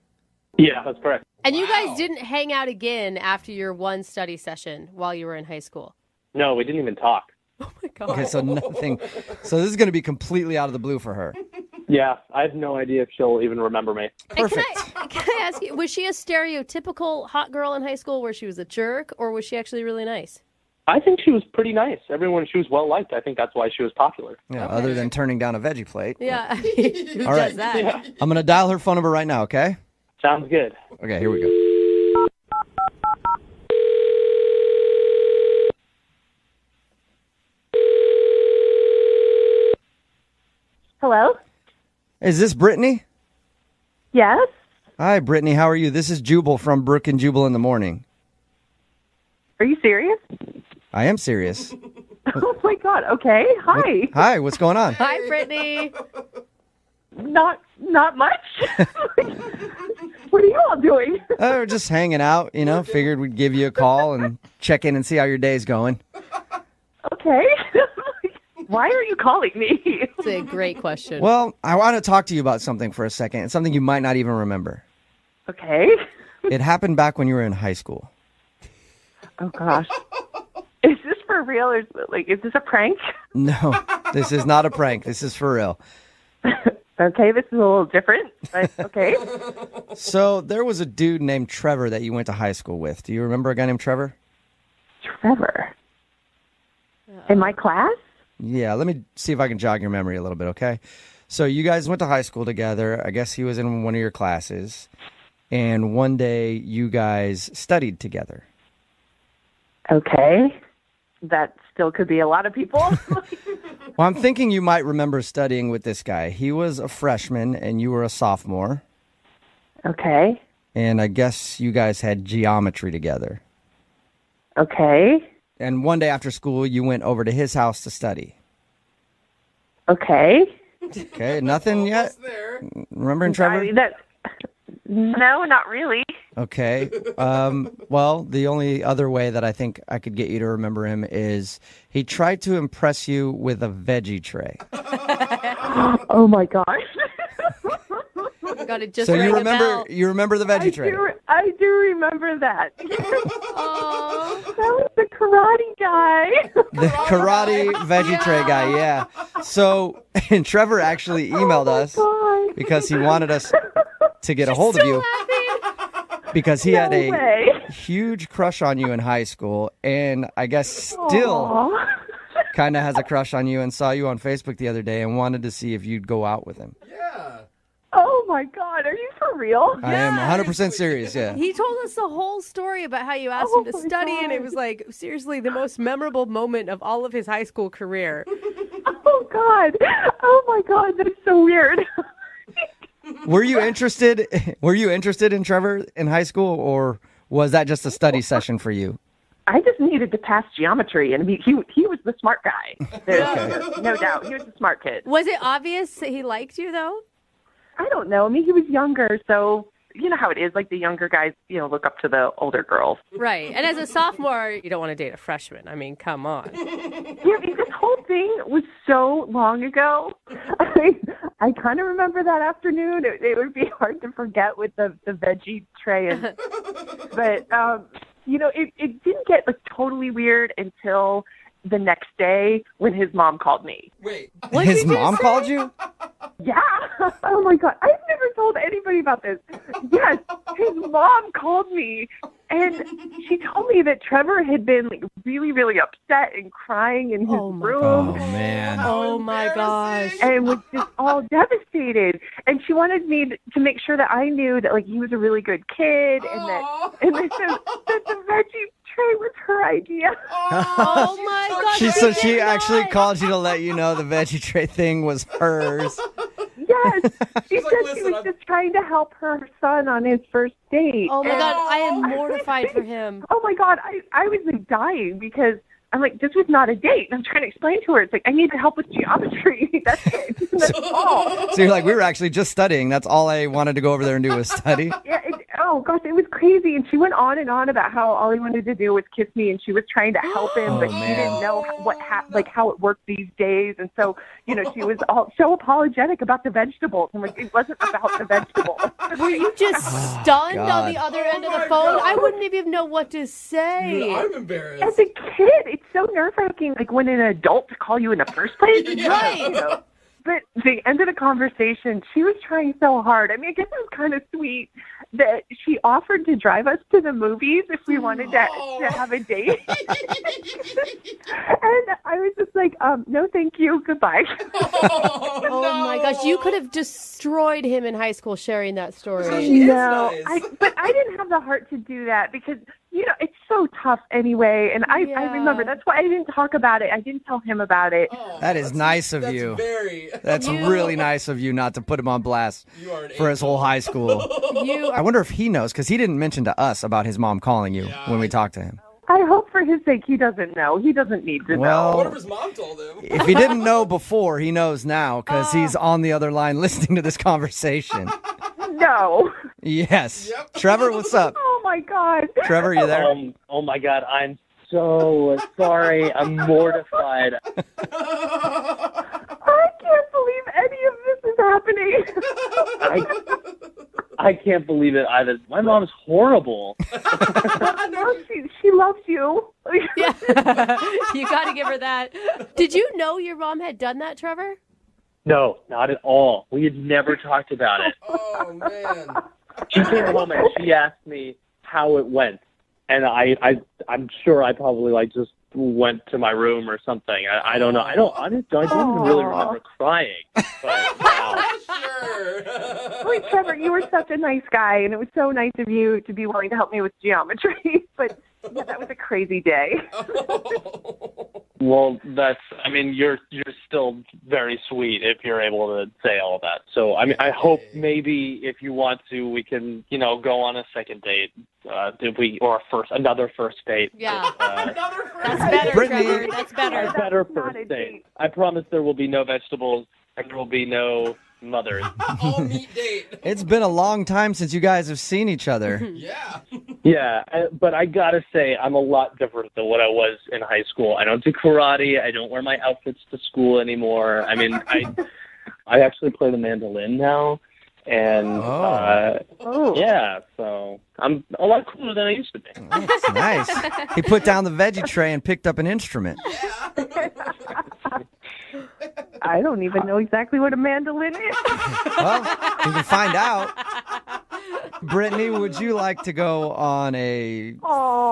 Yeah, that's correct. And you guys didn't hang out again after your one study session while you were in high school? No, we didn't even talk. Oh, my God. Okay, so nothing. So this is going to be completely out of the blue for her. Yeah, I have no idea if she'll even remember me. Perfect. Can I ask you, was she a stereotypical hot girl in high school where she was a jerk, or was she actually really nice? I think she was pretty nice. She was well-liked. I think that's why she was popular. Yeah, other than turning down a veggie plate. Yeah, who All right. does that? Yeah. I'm going to dial her phone number right now, okay? Sounds good. Okay, here we go. Hello? Is this Brittany? Yes? Hi, Brittany. How are you? This is Jubal from Brooke and Jubal in the Morning. Are you serious? I am serious. Oh, my God. Okay. Hi. Hi, what's going on? Hi, Brittany. Not much. What are you all doing? We're just hanging out, figured we'd give you a call and check in and see how your day's going. Okay. Why are you calling me? It's a great question. Well, I want to talk to you about something for a second. It's something you might not even remember. Okay. It happened back when you were in high school. Oh, gosh. Is this for real, or is this a prank? No, this is not a prank. This is for real. Okay, this is a little different, but okay. So there was a dude named Trevor that you went to high school with. Do you remember a guy named Trevor? Trevor? In my class? Yeah, let me see if I can jog your memory a little bit, okay? So you guys went to high school together. I guess he was in one of your classes. And one day you guys studied together. Okay. That still could be a lot of people. Well, I'm thinking you might remember studying with this guy. He was a freshman and you were a sophomore. Okay. And I guess you guys had geometry together. Okay. And one day after school, you went over to his house to study. Okay. Okay, nothing yet? There. Remembering Trevor? No, not really. Okay. Well, the only other way that I think I could get you to remember him is he tried to impress you with a veggie tray. Oh, my gosh. Got it just So rang you a remember bell. you remember the veggie tray? I do remember that. Oh, That was the karate guy. The karate veggie tray guy, yeah. So, and Trevor actually emailed us God. because he wanted us to get a hold of you because he had a way. huge crush on you in high school, and I guess still Aw. kind of has a crush on you and saw you on Facebook the other day and wanted to see if you'd go out with him. Yeah. Oh my God, are you for real? I am 100% serious, yeah. He told us the whole story about how you asked him to study, and it was like, seriously, the most memorable moment of all of his high school career. Oh, God. Oh, my God, that's so weird. Were you interested in Trevor in high school, or was that just a study session for you? I just needed to pass geometry, and he was the smart guy. There's no doubt. He was a smart kid. Was it obvious that he liked you, though? I don't know. I mean, he was younger, so you know how it is. Like the younger guys, look up to the older girls. Right. And as a sophomore, you don't want to date a freshman. I mean, come on. Yeah, this whole thing was so long ago. I kind of remember that afternoon. It would be hard to forget with the veggie tray. But, it didn't get like totally weird until the next day when his mom called me. Wait. His mom called you? Yeah. Oh, my God. I've never told anybody about this. Yes. His mom called me, and she told me that Trevor had been like really, really upset and crying in his room. Oh, man. Oh, my gosh. And was just all devastated. And she wanted me to make sure that I knew that like he was a really good kid and that the veggie tray was her idea. Oh, my gosh. So she actually called you to let you know the veggie tray thing was hers. Yes. She said she was just trying to help her son on his first date. Oh, my God. I am mortified for him. Oh, my God. I was like dying because I'm like, this was not a date. And I'm trying to explain to her. It's like, I need help with geometry. That's it. That's all. So you're like, we were actually just studying. That's all I wanted to go over there and do was study. Yeah. Oh, gosh, it was crazy. And she went on and on about how all he wanted to do was kiss me, and she was trying to help him, but she didn't know how it worked these days. And so, she was so apologetic about the vegetables. I'm like, it wasn't about the vegetables. Were you just stunned on God. the other end of the phone? I wouldn't even know what to say. Dude, I'm embarrassed. As a kid, it's so nerve-wracking, like when an adult to call you in the first place. Right. But the end of the conversation, she was trying so hard. I mean, I guess it was kind of sweet that she offered to drive us to the movies if we wanted to have a date. And I was just like, no, thank you. Goodbye. Oh, my gosh. You could have destroyed him in high school sharing that story. No, nice. but I didn't have the heart to do that because, it's so tough anyway. And I remember that's why I didn't talk about it. I didn't tell him about it. That is nice of you. That's You- really nice of you not to put him on blast for his whole high school. I wonder if he knows, because he didn't mention to us about his mom calling you when we talked to him. I hope for his sake he doesn't know. He doesn't need to know. What if his mom told him? If he didn't know before, he knows now, because he's on the other line listening to this conversation. No. Yes. Trevor, what's up? Oh, my God. Trevor, you there? Oh my God, I'm so sorry. I'm mortified. I can't believe any of this is happening. I can't believe it either. My mom's horrible. No, she loves you. Yeah. You got to give her that. Did you know your mom had done that, Trevor? No, not at all. We had never talked about it. Oh, man. She came home and she asked me how it went, and I'm sure I probably just went to my room or something. I don't know. I don't even really remember crying. But wow. Sure. Wait, Trevor, you were such a nice guy, and it was so nice of you to be willing to help me with geometry. But yeah, that was a crazy day. Well, you're still very sweet if you're able to say all that. So, I hope maybe if you want to, we can, go on a second date, another first date. Yeah. Another That's better, Brittany. Trevor. That's better. A better first date. I promise there will be no vegetables and there will be no mothers. all meat date. It's been a long time since you guys have seen each other. Yeah. Yeah, but I gotta say, I'm a lot different than what I was in high school. I don't do karate. I don't wear my outfits to school anymore. I mean, I actually play the mandolin now, and yeah, so I'm a lot cooler than I used to be. That's nice. He put down the veggie tray and picked up an instrument. I don't even know exactly what a mandolin is. Well, you can find out. Brittany, would you like to go on a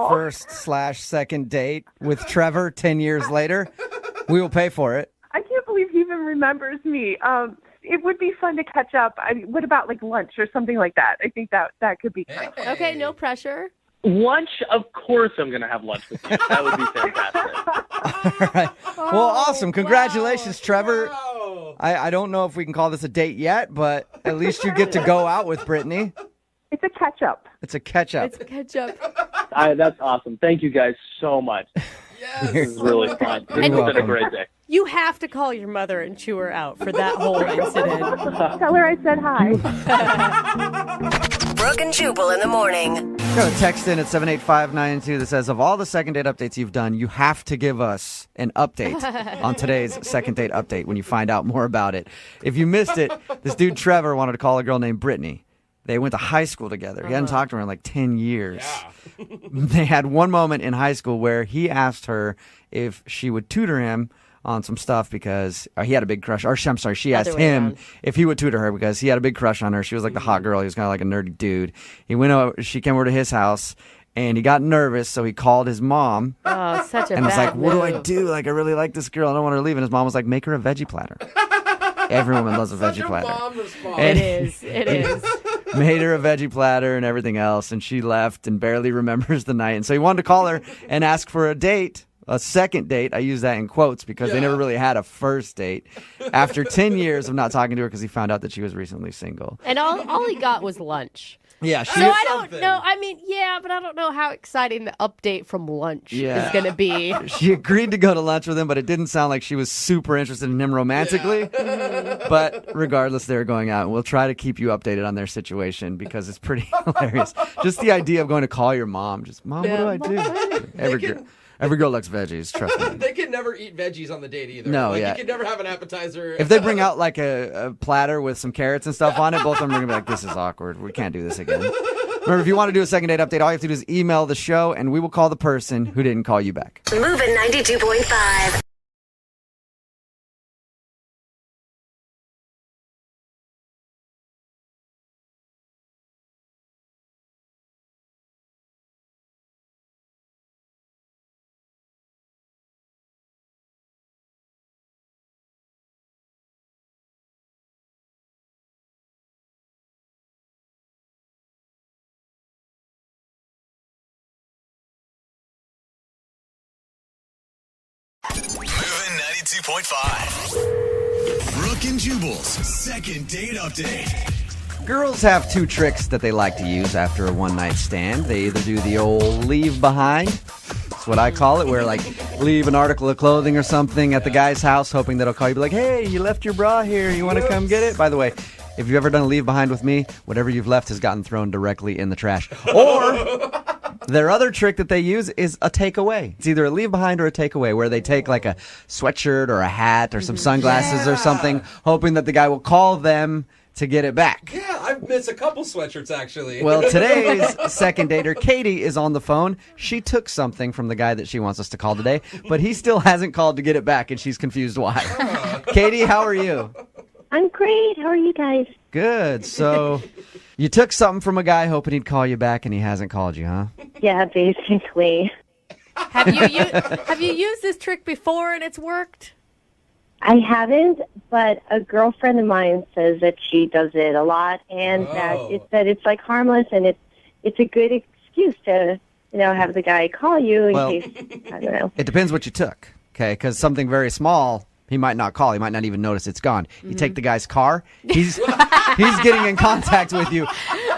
first/second date with Trevor 10 years later? We will pay for it. I can't believe he even remembers me. it would be fun to catch up. I mean, what about like lunch or something like that? I think that could be kind of fun. Okay, no pressure. Lunch, of course I'm going to have lunch with you. That would be fantastic. All right. Well, awesome. Congratulations, Trevor. Wow. I don't know if we can call this a date yet, but at least you get to go out with Brittany. It's a catch up. It's a catch-up. It's ketchup. That's awesome. Thank you guys so much. Yes. This is really fun. This has been a welcome. great day. You have to call your mother and chew her out for that whole incident. Tell her I said hi. Brooke and Jubal in the morning. Got a text in at 78592 that says, of all the second date updates you've done, you have to give us an update on today's second date update when you find out more about it. If you missed it, this dude Trevor wanted to call a girl named Brittany. They went to high school together. He hadn't talked to her in like 10 years. Yeah. They had one moment in high school where he asked her if she would tutor him on some stuff because he had a big crush. Or I'm sorry, she asked Other way him around. if he would tutor her because he had a big crush on her. She was like the hot girl. He was kind of like a nerdy dude. He went over. She came over to his house, and he got nervous, so he called his mom Oh, such a and was bad like, "What do I move. do? Like, I really like this girl. I don't want her to leave." And his mom was like, "Make her a veggie platter." Every woman loves a Such veggie a platter. mom response. And- It is. It is. Made her a veggie platter and everything else, and she left and barely remembers the night. And so he wanted to call her and ask for a date, a second date. I use that in quotes because they never really had a first date. After 10 years of not talking to her because he found out that she was recently single. And all he got was lunch. Yeah, So I don't know. I mean, yeah, but I don't know how exciting the update from lunch Yeah. is going to be. She agreed to go to lunch with him, but it didn't sound like she was super interested in him romantically. But regardless, they're going out, and we'll try to keep you updated on their situation because it's pretty hilarious. Just the idea of going to call your mom. Just, Mom, what do I do? Every girl likes veggies, trust me. They can never eat veggies on the date either. No, like, yeah. You can never have an appetizer. If they bring out like a platter with some carrots and stuff on it, both of them are going to be like, this is awkward. We can't do this again. Remember, if you want to do a second date update, all you have to do is email the show, and we will call the person who didn't call you back. Moving 92.5. Moving 92.5. Brooke and Jubal's second date update. Girls have two tricks that they like to use after a one-night stand. They either do the old leave behind. That's what I call it, where like leave an article of clothing or something at the guy's house, hoping that he'll call you, be like, hey, you left your bra here. You want to come get it? By the way, if you've ever done a leave behind with me, whatever you've left has gotten thrown directly in the trash. Or their other trick that they use is a takeaway. It's either a leave behind or a takeaway, where they take like a sweatshirt or a hat or some sunglasses or something, hoping that the guy will call them to get it back. Yeah, I've missed a couple sweatshirts actually. Well, today's second dater, Katie, is on the phone. She took something from the guy that she wants us to call today, but he still hasn't called to get it back, and she's confused why. Katie, how are you? I'm great. How are you guys? Good. So you took something from a guy hoping he'd call you back, and he hasn't called you, huh? Yeah, basically. Have you used this trick before and it's worked? I haven't, but a girlfriend of mine says that she does it a lot, and that it's like harmless, and it's a good excuse to have the guy call you in case I don't know. It depends what you took, okay? Because something very small, he might not call. He might not even notice it's gone. You take the guy's car, he's getting in contact with you.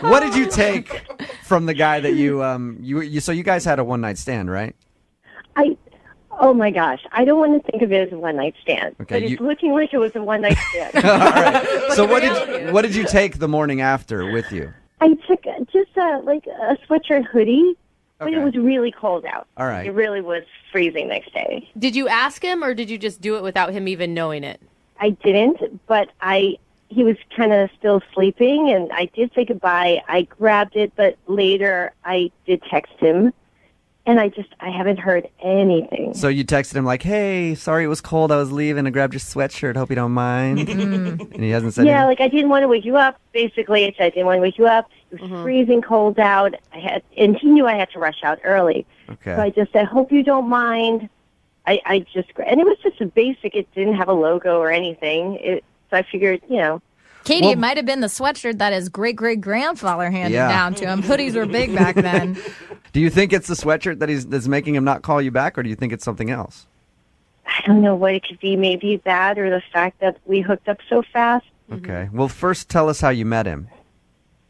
What did you take from the guy that you so you guys had a one-night stand, right? Oh my gosh, I don't want to think of it as a one-night stand, Okay, but it's looking like it was a one-night stand. All right. So what did you take the morning after with you? I took just like a sweatshirt hoodie, but Okay. it was really cold out. All right. It really was freezing next day. Did you ask him, or did you just do it without him even knowing it? I didn't, but he was kind of still sleeping, and I did say goodbye. I grabbed it, but later I did text him, and I haven't heard anything. So you texted him like, hey, sorry it was cold. I was leaving. I grabbed your sweatshirt. Hope you don't mind. And he hasn't said anything. Like I didn't want to wake you up. Basically, I said I didn't want to wake you up. It was freezing cold out. And he knew I had to rush out early. Okay. So I just said, hope you don't mind. And it was just a basic. It didn't have a logo or anything. So I figured, Katie, it might have been the sweatshirt that his great-great-grandfather handed Yeah. down to him. Hoodies were big back then. Do you think it's the sweatshirt that's making him not call you back, or do you think it's something else? I don't know what it could be. Maybe that or the fact that we hooked up so fast. Okay. Well, first tell us how you met him.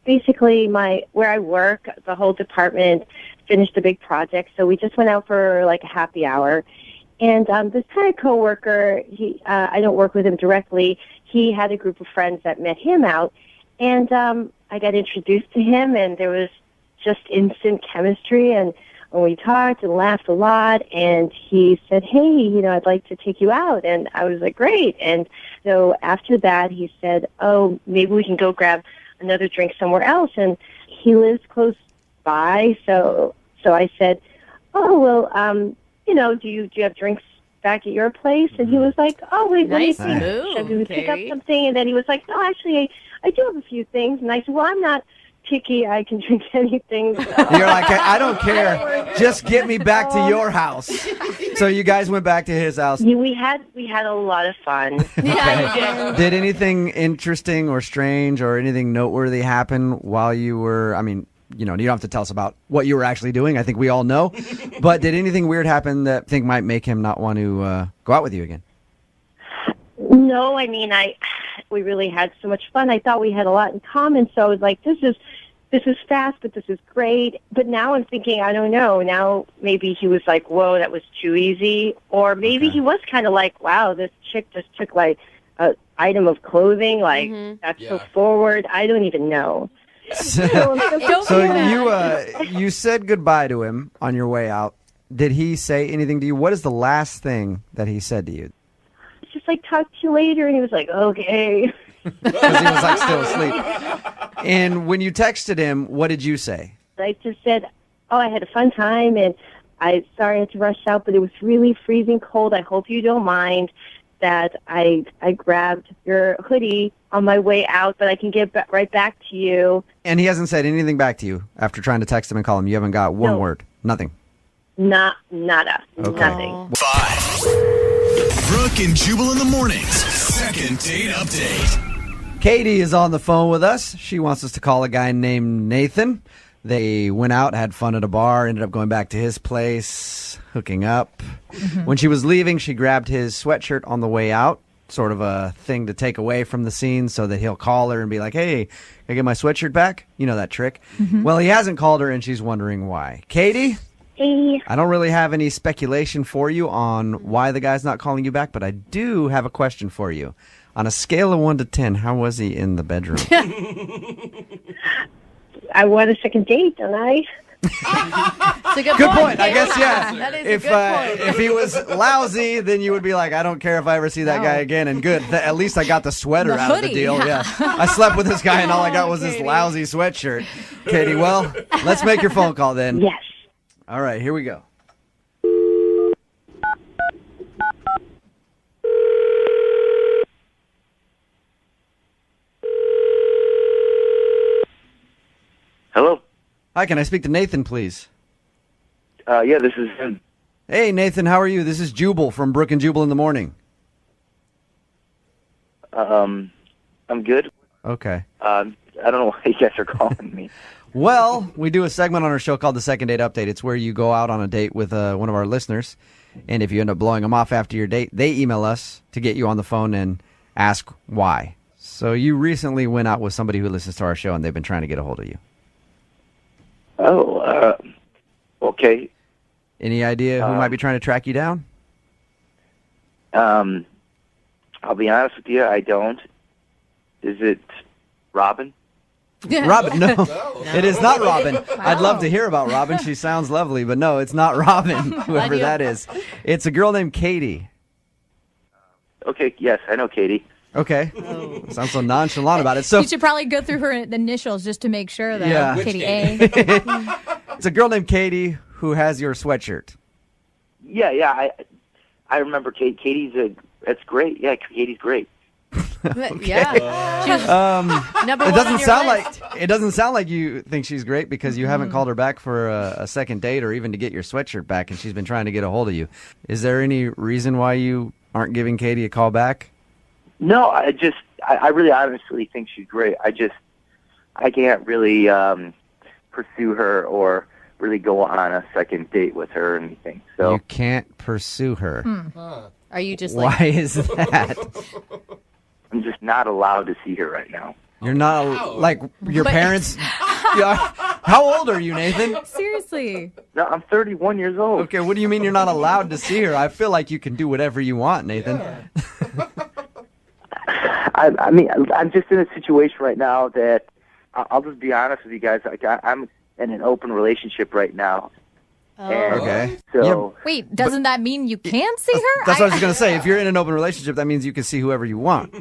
Basically, where I work, the whole department finished a big project, so we just went out for like a happy hour. And this kind of coworker, I don't work with him directly. He had a group of friends that met him out, and I got introduced to him, and there was just instant chemistry. And we talked and laughed a lot, and he said, "Hey, I'd like to take you out." And I was like, "Great." And so after that, he said, "Oh, maybe we can go grab another drink somewhere else." And he lives close by, so I said, "Oh, well, do you have drinks back at your place?" And he was like, "Oh, wait, Nice let me think. move, Should we pick up Carrie. something?" And then he was like, "No, actually, I do have a few things." And I said, "Well, I'm not picky. I can drink anything." You're like, I don't care. Just get me back to your house. So you guys went back to his house. We had a lot of fun. Okay. Did anything interesting or strange or anything noteworthy happen while you were, you don't have to tell us about what you were actually doing. I think we all know. But did anything weird happen that you think might make him not want to go out with you again? No, we really had so much fun. I thought we had a lot in common, so I was like, this is fast, but this is great. But now I'm thinking, I don't know. Now maybe he was like, whoa, that was too easy. Or maybe he was kind of like, wow, this chick just took like an item of clothing. Like, that's so forward. I don't even know. So you said goodbye to him on your way out. Did he say anything to you? What is the last thing that he said to you? Just like, talk to you later. And he was like, okay. Because he was like still asleep. And when you texted him, what did you say? I just said, oh, I had a fun time, and I had to rush out, but it was really freezing cold. I hope you don't mind that I grabbed your hoodie on my way out, but I can get right back to you. And he hasn't said anything back to you after trying to text him and call him. You haven't got one word. Nothing. Nada. Okay. Nothing. 5. Brooke and Jubal in the mornings. Second date update. Katie is on the phone with us. She wants us to call a guy named Nathan. They went out, had fun at a bar, ended up going back to his place, hooking up. When she was leaving, she grabbed his sweatshirt on the way out, sort of a thing to take away from the scene so that he'll call her and be like, hey, can I get my sweatshirt back? You know that trick. Well, he hasn't called her, and she's wondering why. Katie? Hey. I don't really have any speculation for you on why the guy's not calling you back, but I do have a question for you. On a scale of 1 to 10, how was he in the bedroom? I want a second date, don't I? It's a good point. I guess, yeah. That is If a good point. if he was lousy, then you would be like, I don't care if I ever see that guy again. And good, at least I got the sweater The out of the hoodie, deal. yeah. I slept with this guy, and all I got was this lousy sweatshirt. Katie, well, let's make your phone call then. Yes. All right, here we go. Hello. Hi, can I speak to Nathan, please? Yeah, this is him. Hey, Nathan, how are you? This is Jubal from Brooke and Jubal in the morning. I'm good. Okay. I don't know why you guys are calling me. Well, we do a segment on our show called the Second Date Update. It's where you go out on a date with one of our listeners, and if you end up blowing them off after your date, they email us to get you on the phone and ask why. So you recently went out with somebody who listens to our show, and they've been trying to get a hold of you. Oh, okay. Any idea who might be trying to track you down? I'll be honest with you, I don't. Is it Robin? Robin, no. It is not Robin. I'd love to hear about Robin. She sounds lovely, but no, it's not Robin, whoever that is. It's a girl named Katie. Okay, yes, I know Katie. Okay. Sounds so nonchalant about it. So You should probably go through her initials just to make sure that Yeah. Katie A. It's a girl named Katie who has your sweatshirt. Yeah, I remember Kate. That's great. Yeah, Katie's great. Yeah. Number It one doesn't on your sound list. like it doesn't sound like you think she's great because you haven't called her back for a second date or even to get your sweatshirt back, and she's been trying to get a hold of you. Is there any reason why you aren't giving Katie a call back? No, I really honestly think she's great. I can't really pursue her or really go on a second date with her or anything. So You can't pursue her. Are you just Why like... is that? I'm just not allowed to see her right now. You're not like your parents. Yeah. How old are you, Nathan? Seriously. No, I'm 31 years old. Okay, what do you mean you're not allowed to see her? I feel like you can do whatever you want, Nathan. I mean, I'm just in a situation right now that I'll just be honest with you guys. Like, I'm in an open relationship right now. And Okay. So Wait, doesn't that mean you can see her? That's what I was going to say. If you're in an open relationship, that means you can see whoever you want.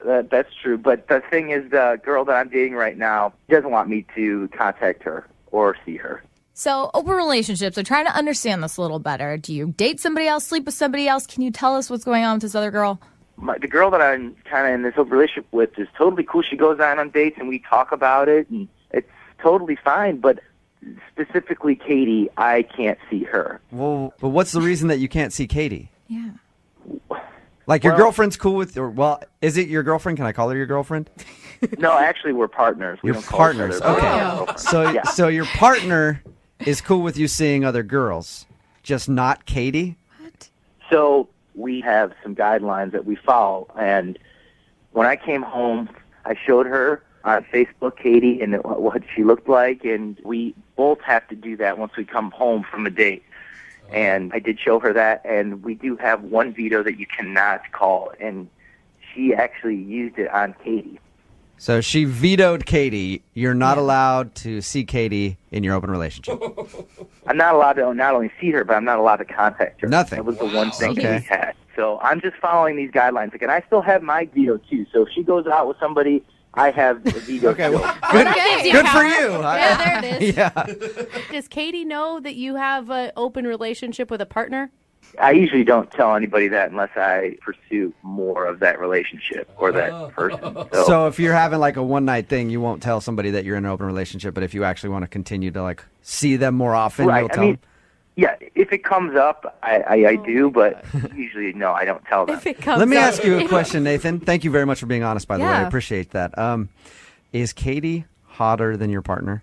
That's true. But the thing is, the girl that I'm dating right now doesn't want me to contact her or see her. So, open relationships, I'm trying to understand this a little better. Do you date somebody else, sleep with somebody else? Can you tell us what's going on with this other girl? The girl that I'm kind of in this open relationship with is totally cool. She goes on dates and we talk about it, and it's totally fine. But specifically Katie, I can't see her. Well, but what's the reason that you can't see Katie? Yeah. Like your girlfriend's cool with, is it your girlfriend? Can I call her your girlfriend? No, actually, we're partners. We You're don't call each partners. other Okay. girlfriend. So your partner is cool with you seeing other girls, just not Katie? So we have some guidelines that we follow. And when I came home, I showed her on Facebook Katie and what she looked like. And we both have to do that once we come home from a date. And I did show her that. And we do have one veto that you cannot call. And she actually used it on Katie. So she vetoed Katie. You're not allowed to see Katie in your open relationship. I'm not allowed to not only see her, but I'm not allowed to contact her. Nothing. That was the one thing that Okay. we had. So I'm just following these guidelines. Again, I still have my veto, too. So if she goes out with somebody, I have a veto. Okay, still. well, good for you. Yeah, there it is. Yeah. Does Katie know that you have an open relationship with a partner? I usually don't tell anybody that unless I pursue more of that relationship or that person. So if you're having like a one-night thing, you won't tell somebody that you're in an open relationship, but if you actually want to continue to like see them more often, Right, you'll I tell mean, them? yeah, if it comes up, I do, but usually, no, I don't tell them. Let me ask you a question, Nathan. Thank you very much for being honest, by the way. I Yeah. appreciate that. Is Katie hotter than your partner?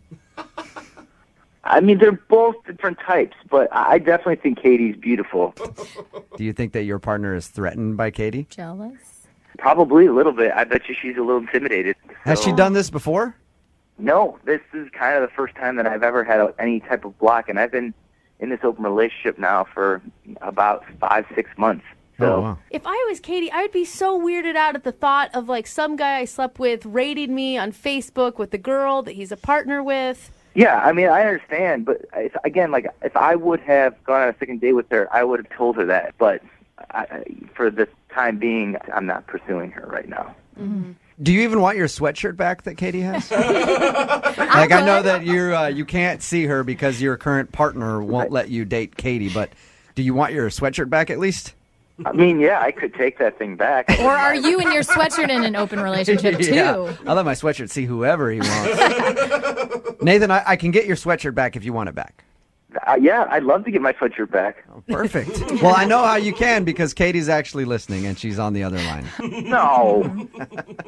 I mean, they're both different types, but I definitely think Katie's beautiful. Do you think that your partner is threatened by Katie? Jealous? Probably a little bit. I bet you she's a little intimidated. Has she So- done this before? No, this is kind of the first time that I've ever had any type of block, and I've been in this open relationship now for about 5-6 months. So If I was Katie, I would be so weirded out at the thought of like some guy I slept with rating me on Facebook with the girl that he's a partner with. yeah, I mean, I understand, but again, like if I would have gone on a second date with her, I would have told her that. But for the time being, I'm not pursuing her right now. Do you even want your sweatshirt back that Katie has? Like I know that you can't see her because your current partner won't let you date Katie, but do you want your sweatshirt back at least? I mean, yeah, I could take that thing back. Or are you and your sweatshirt in an open relationship too? Yeah. I let my sweatshirt see whoever he wants. Nathan, I can get your sweatshirt back if you want it back. Yeah, I'd love to get my sweatshirt back. Perfect. Well, I know how you can because Katie's actually listening and she's on the other line. No.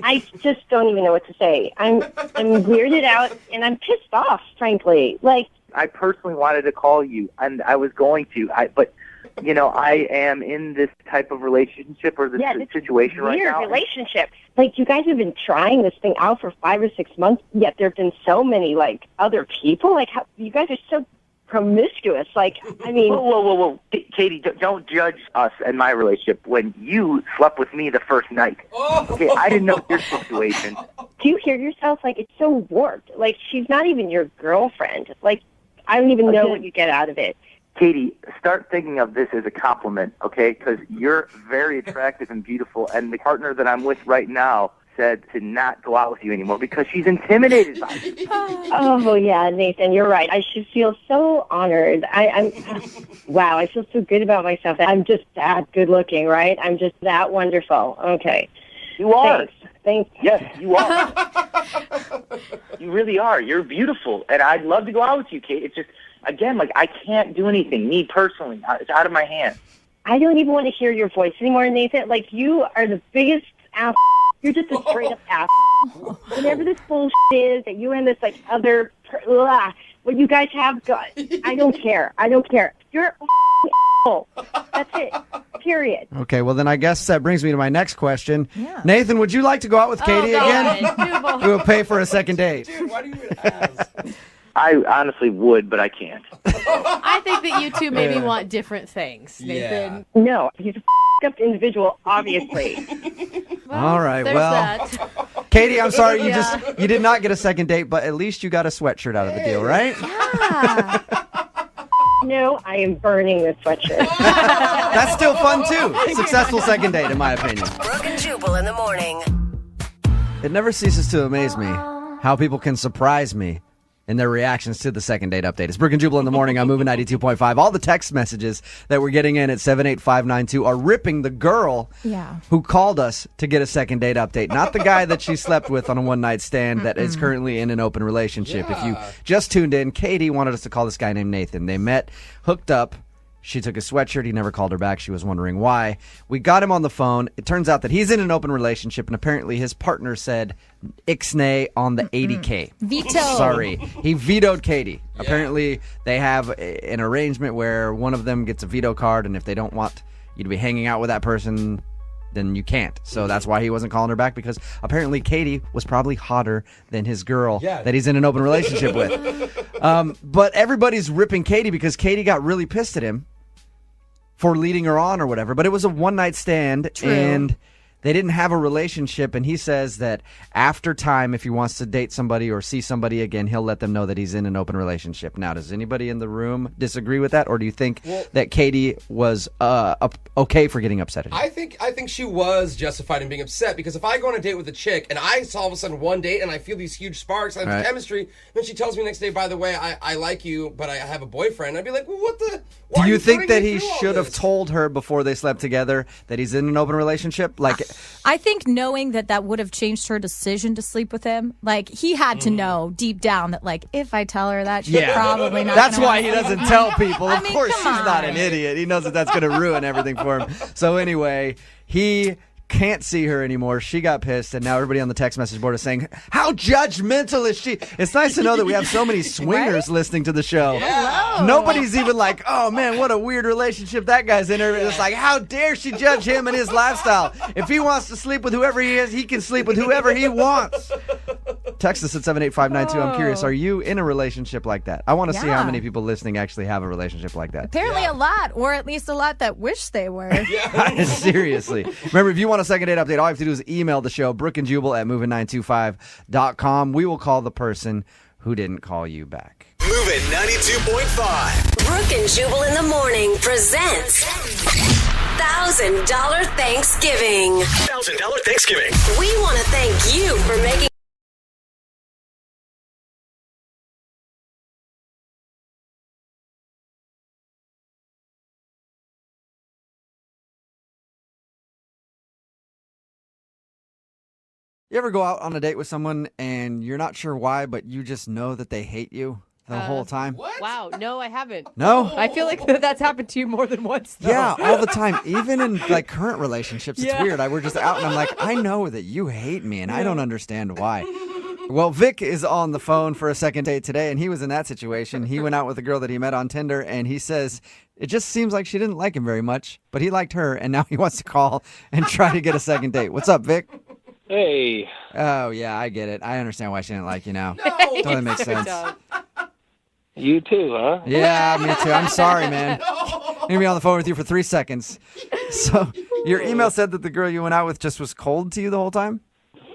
I just don't even know what to say. I'm weirded out and I'm pissed off, frankly. Like, I personally wanted to call you, and I was going to. But you know, I am in this type of relationship or this situation right weird now. relationship. Like, you guys have been trying this thing out for 5 or 6 months, yet there have been so many like other people. Like, how, you guys are so promiscuous. Like, I mean, Whoa. Katie, don't judge us and my relationship when you slept with me the first night. Okay, I didn't know your situation. do you hear yourself? Like, it's so warped. Like, she's not even your girlfriend. Like, I don't even know what you get out of it. Katie, start thinking of this as a compliment, okay? Because you're very attractive and beautiful, and the partner that I'm with right now said to not go out with you anymore because she's intimidated by you. Oh, yeah, Nathan, you're right. I should feel so honored. Wow, I feel so good about myself. I'm just that good looking, right? I'm just that wonderful. Okay. You are. Thanks. Yes, you are. You really are. You're beautiful, and I'd love to go out with you, Kate. It's just, again, like, I can't do anything, me personally. It's out of my hands. I don't even want to hear your voice anymore, Nathan. Like, you are the biggest ass You're just a straight up ass. Whatever this bullshit is that you and this like other, what you guys have got, I don't care. I don't care. You're a asshole. That's it. Period. Okay, well then I guess that brings me to my next question. Yeah. Nathan, would you like to go out with Katie again? We will pay for a second date. Dude, why do you even ask? I honestly would, but I can't. I think that you two maybe want different things, Nathan. No, he's a up individual, obviously. All right, there's well, that. Katie, I'm sorry you did not get a second date, but at least you got a sweatshirt out of the deal, right? Yeah. No, I am burning this sweatshirt. That's still fun too. Successful second date, in my opinion. Brooke and Jubal in the morning. It never ceases to amaze me how people can surprise me in their reactions to the second date update. It's Brooke and Jubal in the morning. I'm moving 92.5. All the text messages that we're getting in at 78592 are ripping the girl who called us to get a second date update, not the guy that she slept with on a one-night stand that is currently in an open relationship. If you just tuned in, Katie wanted us to call this guy named Nathan. They met, hooked up. She took his sweatshirt. He never called her back. She was wondering why. We got him on the phone. It turns out that he's in an open relationship, and apparently his partner said ixnay on the 80K. Veto. Sorry. He vetoed Katie. Yeah. Apparently they have an arrangement where one of them gets a veto card, and if they don't want you to be hanging out with that person, then you can't. So that's why he wasn't calling her back, because apparently Katie was probably hotter than his girl that he's in an open relationship with. But everybody's ripping Katie because Katie got really pissed at him for leading her on or whatever. But it was a one-night stand, and they didn't have a relationship, and he says that after time, if he wants to date somebody or see somebody again, he'll let them know that he's in an open relationship. Now, does anybody in the room disagree with that, or do you think that Katie was okay for getting upset at him? I think she was justified in being upset, because if I go on a date with a chick and I saw all of a sudden one date and I feel these huge sparks, I have chemistry, then she tells me the next day, by the way, I like you, but I have a boyfriend, I'd be like, well, what the... Do you think that he should have told her before they slept together that he's in an open relationship? Like, I think knowing that would have changed her decision to sleep with him. Like, he had to know deep down that, like, if I tell her that, she's probably not. That's why he doesn't tell people. I Of mean, course, she's come not on. an idiot. He knows that that's going to ruin everything for him. So anyway, he can't see her anymore. She got pissed, and now everybody on the text message board is saying, how judgmental is she? It's nice to know that we have so many swingers listening to the show. Hello. Nobody's even like, oh man, what a weird relationship that guy's in. It's like, how dare she judge him and his lifestyle? If he wants to sleep with whoever he is, he can sleep with whoever he wants. Text us at 78592. I'm curious, are you in a relationship like that? I want to see how many people listening actually have a relationship like that. Apparently a lot, or at least a lot that wish they were. Seriously. Remember, if you want a second date update, all you have to do is email the show, brookandjubal at moving925.com. We will call the person who didn't call you back. Moving 92.5. Brooke and Jubal in the morning presents $1,000 Thanksgiving. $1,000 Thanksgiving. We want to thank you for making You ever go out on a date with someone and you're not sure why, but you just know that they hate you the whole time? What? Wow, no, I haven't. No? I feel like that's happened to you more than once, though. Yeah, all the time. Even in like current relationships, it's weird. We're just out and I'm like, I know that you hate me and I don't understand why. Well, Vic is on the phone for a second date today, and he was in that situation. He went out with a girl that he met on Tinder, and he says it just seems like she didn't like him very much, but he liked her, and now he wants to call and try to get a second date. What's up, Vic? Hey. Oh, yeah, I get it. I understand why she didn't like you now. No, Totally makes sense. You too, huh? Yeah, me too. I'm sorry, man. I'm going to be on the phone with you for 3 seconds. So your email said that the girl you went out with just was cold to you the whole time?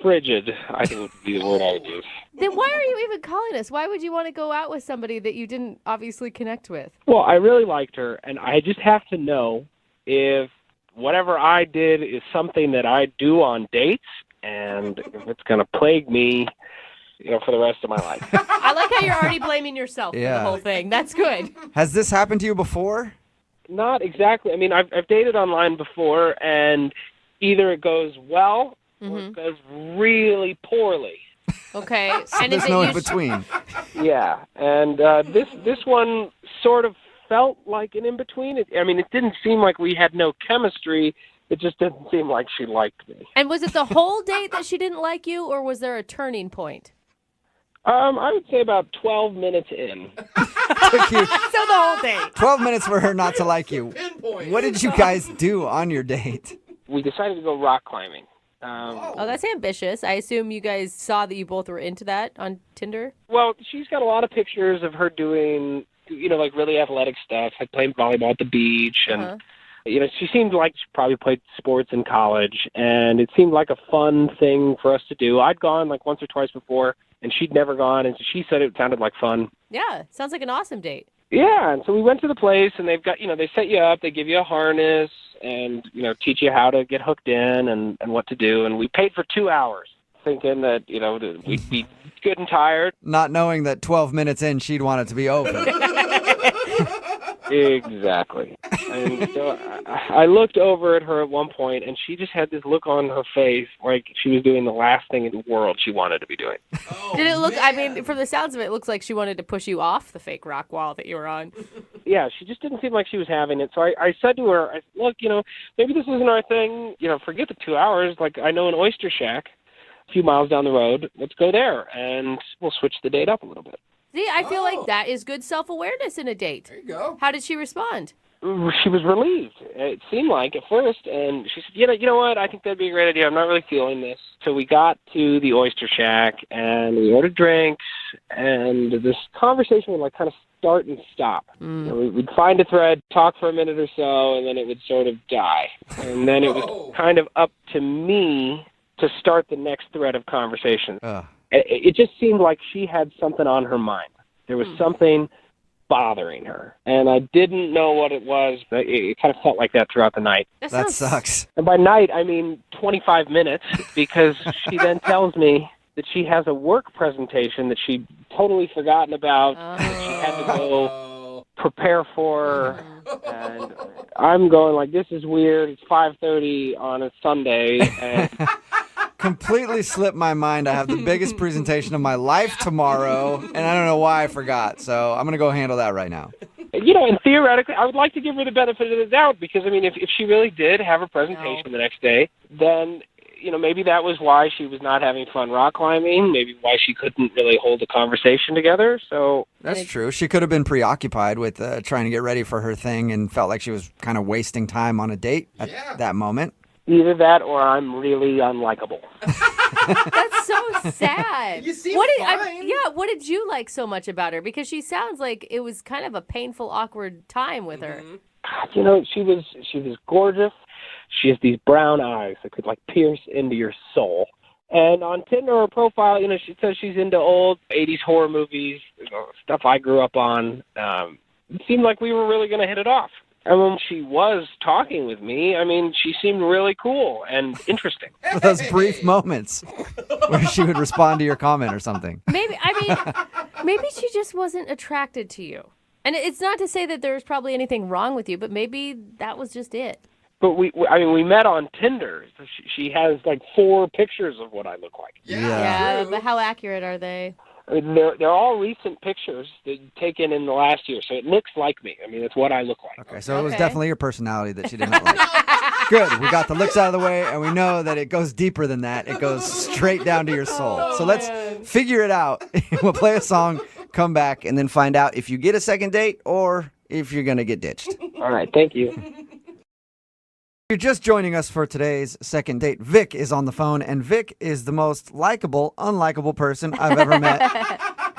Frigid, I think would be the word I would use. Then why are you even calling us? Why would you want to go out with somebody that you didn't obviously connect with? Well, I really liked her, and I just have to know if whatever I did is something that I do on dates, and if it's going to plague me, for the rest of my life. I like how you're already blaming yourself for the whole thing. That's good. Has this happened to you before? Not exactly. I mean, I've dated online before, and either it goes well or it goes really poorly. Okay. So and there's no in between. Yeah, and this one sort of felt like an in-between. It didn't seem like we had no chemistry, it just didn't seem like she liked me. And was it the whole date that she didn't like you, or was there a turning point? I would say about 12 minutes in. Took you So the whole date. 12 minutes for her not to like you. Pinpoint. What did you guys do on your date? We decided to go rock climbing. Oh, that's ambitious. I assume you guys saw that you both were into that on Tinder? Well, she's got a lot of pictures of her doing, like really athletic stuff, like playing volleyball at the beach. And, she seemed like she probably played sports in college. And it seemed like a fun thing for us to do. I'd gone like once or twice before, and she'd never gone. And she said it sounded like fun. Yeah, sounds like an awesome date. Yeah, and so we went to the place, and they've got, they set you up, they give you a harness, and, teach you how to get hooked in and what to do. And we paid for 2 hours, thinking that, we'd be good and tired. Not knowing that 12 minutes in, she'd want it to be over. Exactly. And so I looked over at her at one point, and she just had this look on her face like she was doing the last thing in the world she wanted to be doing. Did it look, I mean, from the sounds of it, it looks like she wanted to push you off the fake rock wall that you were on. Yeah, she just didn't seem like she was having it. So I said to her, look, maybe this isn't our thing. Forget the 2 hours. Like, I know an oyster shack a few miles down the road. Let's go there, and we'll switch the date up a little bit. See, I feel like that is good self-awareness in a date. There you go. How did she respond? She was relieved, it seemed like, at first, and she said, you know what, I think that'd be a great idea. I'm not really feeling this. So we got to the oyster shack, and we ordered drinks, and this conversation would, kind of start and stop. We'd find a thread, talk for a minute or so, and then it would sort of die. And then it was kind of up to me to start the next thread of conversation. It just seemed like she had something on her mind. There was something bothering her, and I didn't know what it was, but it kind of felt like that throughout the night. That sucks. And by night, I mean 25 minutes, because she then tells me that she has a work presentation that she'd totally forgotten about, that she had to go prepare for, and I'm going like, this is weird. It's 5:30 on a Sunday, and... Completely slipped my mind. I have the biggest presentation of my life tomorrow, and I don't know why I forgot. So I'm going to go handle that right now. And theoretically, I would like to give her the benefit of the doubt, because, I mean, if she really did have a presentation the next day, then, maybe that was why she was not having fun rock climbing, maybe why she couldn't really hold a conversation together. So that's true. She could have been preoccupied with trying to get ready for her thing and felt like she was kind of wasting time on a date at that moment. Either that or I'm really unlikable. That's so sad. You seem fine. What did you like so much about her? Because she sounds like it was kind of a painful, awkward time with her. She was gorgeous. She has these brown eyes that could pierce into your soul. And on Tinder, her profile, she says she's into old 80s horror movies, stuff I grew up on. It seemed like we were really going to hit it off. And when she was talking with me, I mean, she seemed really cool and interesting. For those brief moments where she would respond to your comment or something. Maybe she just wasn't attracted to you. And it's not to say that there's probably anything wrong with you, but maybe that was just it. But we met on Tinder. So she has 4 pictures of what I look like. Yeah, but how accurate are they? I mean, they're all recent pictures taken in the last year, so it looks like me. I mean, it's what I look like. Okay, so it was definitely your personality that she didn't like. Good, we got the looks out of the way, and we know that it goes deeper than that. It goes straight down to your soul. So let's figure it out. We'll play a song, come back, and then find out if you get a second date or if you're going to get ditched. All right, thank you. You're just joining us for today's second date. Vic is on the phone, and Vic is the most likable, unlikable person I've ever met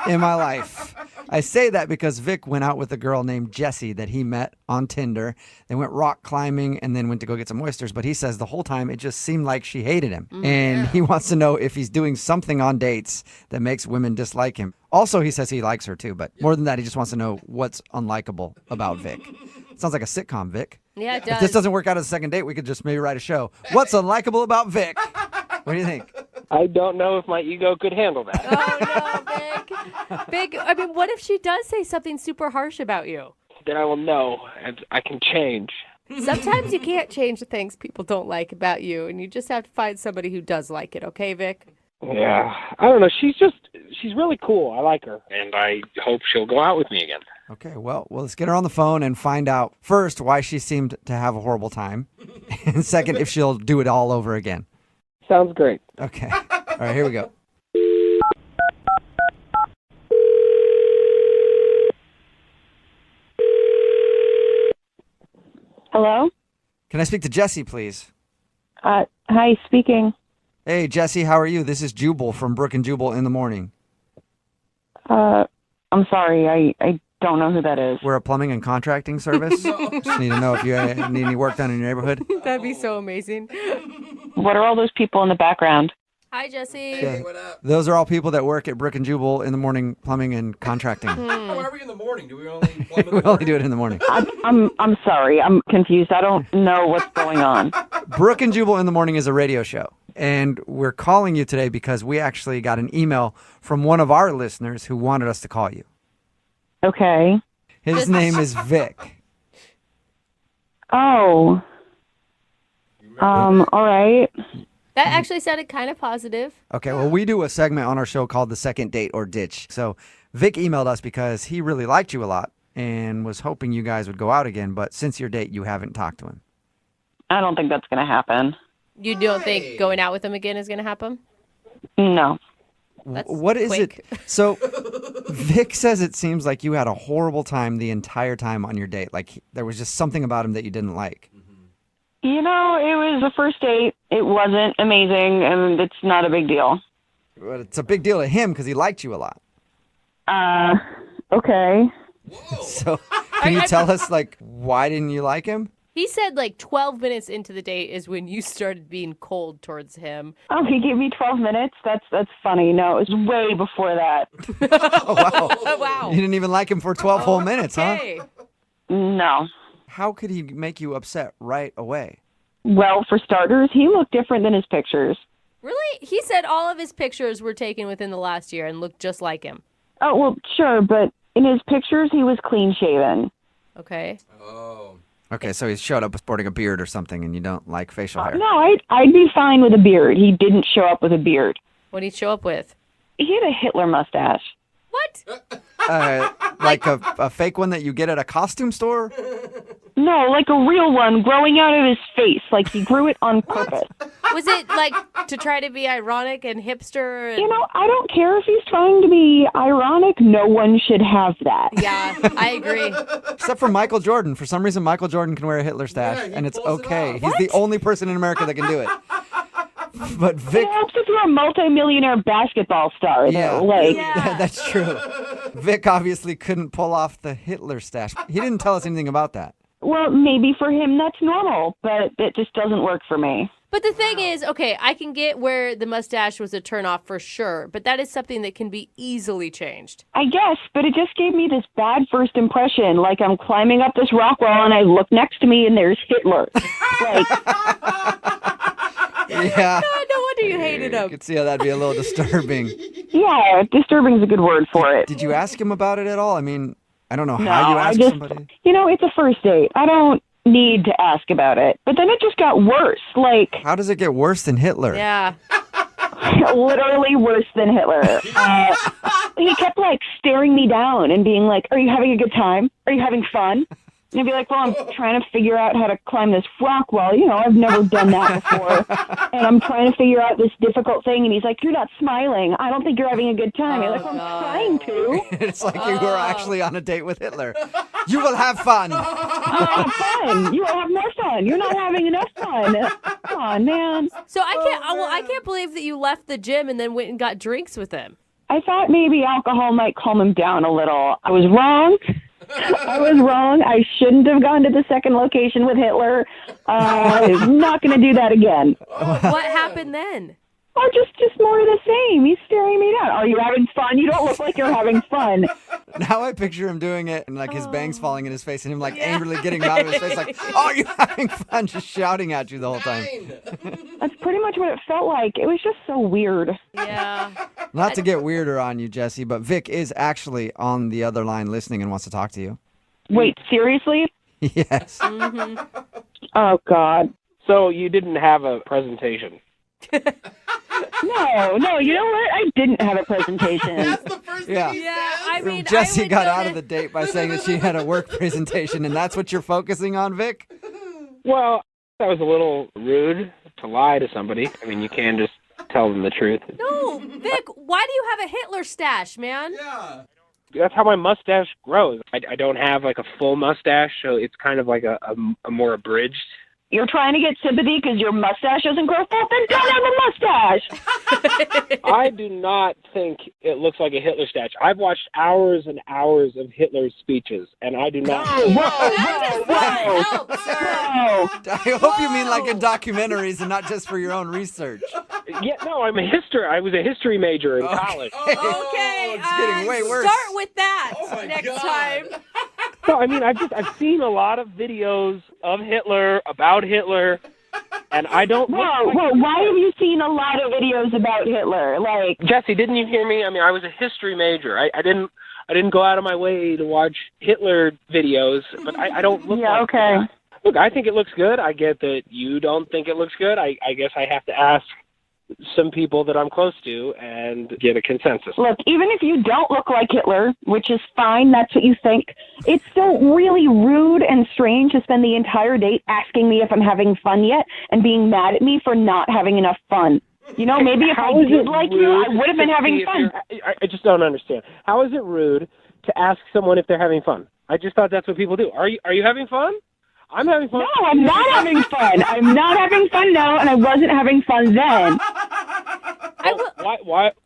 in my life. I say that because Vic went out with a girl named Jessie that he met on Tinder. They went rock climbing and then went to go get some oysters, but he says the whole time it just seemed like she hated him. And he wants to know if he's doing something on dates that makes women dislike him. Also, he says he likes her too, but more than that, he just wants to know what's unlikable about Vic. Sounds like a sitcom, Vic. Yeah, it does. If this doesn't work out as a second date, we could just maybe write a show. What's unlikable about Vic? What do you think? I don't know if my ego could handle that. Oh, no, Vic. Vic, I mean, what if she does say something super harsh about you? Then I will know, and I can change. Sometimes you can't change the things people don't like about you, and you just have to find somebody who does like it, okay, Vic? Yeah, I don't know. She's really cool. I like her, and I hope she'll go out with me again. Okay, well, let's get her on the phone and find out first why she seemed to have a horrible time, And second, if she'll do it all over again. Sounds great. Okay. All right, here we go. Hello? Can I speak to Jesse, please? Hi, speaking. Hey, Jesse, how are you? This is Jubal from Brooke and Jubal in the Morning. I'm sorry, I don't know who that is. We're a plumbing and contracting service. Just need to know if you need any work done in your neighborhood. That'd be so amazing. What are all those people in the background? Hi, Jesse. Yeah. Those are all people that work at Brooke and Jubal in the Morning, plumbing and contracting. Why are we in the morning? Do we only plumb in We the only do it in the morning. I'm sorry, I'm confused. I don't know what's going on. Brooke and Jubal in the Morning is a radio show. And we're calling you today because we actually got an email from one of our listeners who wanted us to call you. Okay. His name is Vic. Oh. All right. That actually sounded kind of positive. Okay, well, we do a segment on our show called The Second Date or Ditch. So Vic emailed us because he really liked you a lot and was hoping you guys would go out again. But since your date, you haven't talked to him. I don't think that's going to happen. You don't think going out with him again is going to happen? No. That's What is quick. it? So Vic says it seems like you had a horrible time the entire time on your date. Like there was just something about him that you didn't like. You know, it was a first date. It wasn't amazing, and it's not a big deal. But it's a big deal to him because he liked you a lot. Okay. So can you tell us, like, why didn't you like him? He said like 12 minutes into the date is when you started being cold towards him. Oh, he gave me 12 minutes? That's funny. No, it was way before that. Oh, wow. Wow. You didn't even like him for 12 whole minutes, huh? Okay. No. How could he make you upset right away? Well, for starters, he looked different than his pictures. Really? He said all of his pictures were taken within the last year and looked just like him. Oh, well, sure, but in his pictures, he was clean-shaven. Okay. Oh. Okay, so he showed up sporting a beard or something, and you don't like facial hair. No, I'd be fine with a beard. He didn't show up with a beard. What did he show up with? He had a Hitler mustache. What? Like a fake one that you get at a costume store? No, like a real one growing out of his face. Like he grew it on purpose. Was it like to try to be ironic and hipster? And... You know, I don't care if he's trying to be ironic. No one should have that. Yeah, I agree. Except for Michael Jordan. For some reason, Michael Jordan can wear a Hitler stash, Yeah, he and it's pulls it okay. off. He's the only person in America that can do it. But Vic... It helps if you're a multimillionaire basketball star, Yeah, though. Like, that's true. Vic obviously couldn't pull off the Hitler stash. He didn't tell us anything about that. well, maybe for him that's normal, but it just doesn't work for me. But the thing is, okay, I can get where the mustache was a turnoff for sure, but that is something that can be easily changed. I guess, but it just gave me this bad first impression. Like I'm climbing up this rock wall and I look next to me and there's Hitler. Like, Yeah. God, no wonder you hated I him. could see how that'd be a little disturbing. yeah, disturbing is a good word for it. Did you ask him about it at all? I mean, I don't know No, how you I ask just, somebody. you know, it's a first date. I don't need to ask about it. But then it just got worse. Like, How does it get worse than Hitler? Yeah. literally worse than Hitler. He kept, like, staring me down and being like, are you having a good time? Are you having fun? And I'd be like, well, I'm trying to figure out how to climb this rock wall. You know, I've never done that before. And I'm trying to figure out this difficult thing. And he's like, you're not smiling. I don't think you're having a good time. I'm like, well, I'm trying to. It's like you were actually on a date with Hitler. You will have fun. I'll have fun. You will have more fun. You're not having enough fun. Come on, man. So I can't believe that you left the gym and then went and got drinks with him. I thought maybe alcohol might calm him down a little. I was wrong. I shouldn't have gone to the second location with Hitler. I'm not going to do that again. What happened then? Oh, just more of the same. He's staring me down. Are you having fun? You don't look like you're having fun. Now I picture him doing it and like his bangs falling in his face and him like angrily getting them out of his face like, oh, you're having fun, just shouting at you the whole time. That's pretty much what it felt like. It was just so weird. Yeah. Not to get weirder on you, Jesse, but Vic is actually on the other line listening and wants to talk to you. Wait, seriously? Yes. Mm-hmm. Oh, God. So you didn't have a presentation? No, you know what? I didn't have a presentation. That's the first thing Yeah. he Yeah, says. I mean, Jesse I would got know out that- of the date by saying that she had a work presentation, and that's what you're focusing on, Vic? Well, That was a little rude to lie to somebody. I mean, you can just tell them the truth. No, Vic, why do you have a Hitler stash, man? Yeah. That's how my mustache grows. I don't have like a full mustache, so it's kind of like a more abridged. You're trying to get sympathy because your mustache doesn't grow full? Then don't have a mustache! I do not think it looks like a Hitler stash. I've watched hours and hours of Hitler's speeches, and I do not. I hope you mean like in documentaries and not just for your own research. Yeah, no, I was a history major in college. Okay, it's getting way worse. Start with that next time. No, I mean, I've seen a lot of videos of Hitler, about Hitler, and I don't... Whoa, why have you seen a lot of videos about Hitler? Like, Jesse, didn't you hear me? I mean, I was a history major. I didn't go out of my way to watch Hitler videos, but I don't look like... okay. Look, I think it looks good. I get that you don't think it looks good. I guess I have to ask some people that I'm close to and get a consensus. Look, even if you don't look like Hitler, which is fine, that's what you think, it's still really rude and strange to spend the entire date asking me if I'm having fun yet and being mad at me for not having enough fun. You know, maybe if I did like you, I would have been having fun. I just don't understand. How is it rude to ask someone if they're having fun? I just thought that's what people do. Are you having fun? I'm having fun. No, I'm not having fun. I'm not having fun now, and I wasn't having fun then.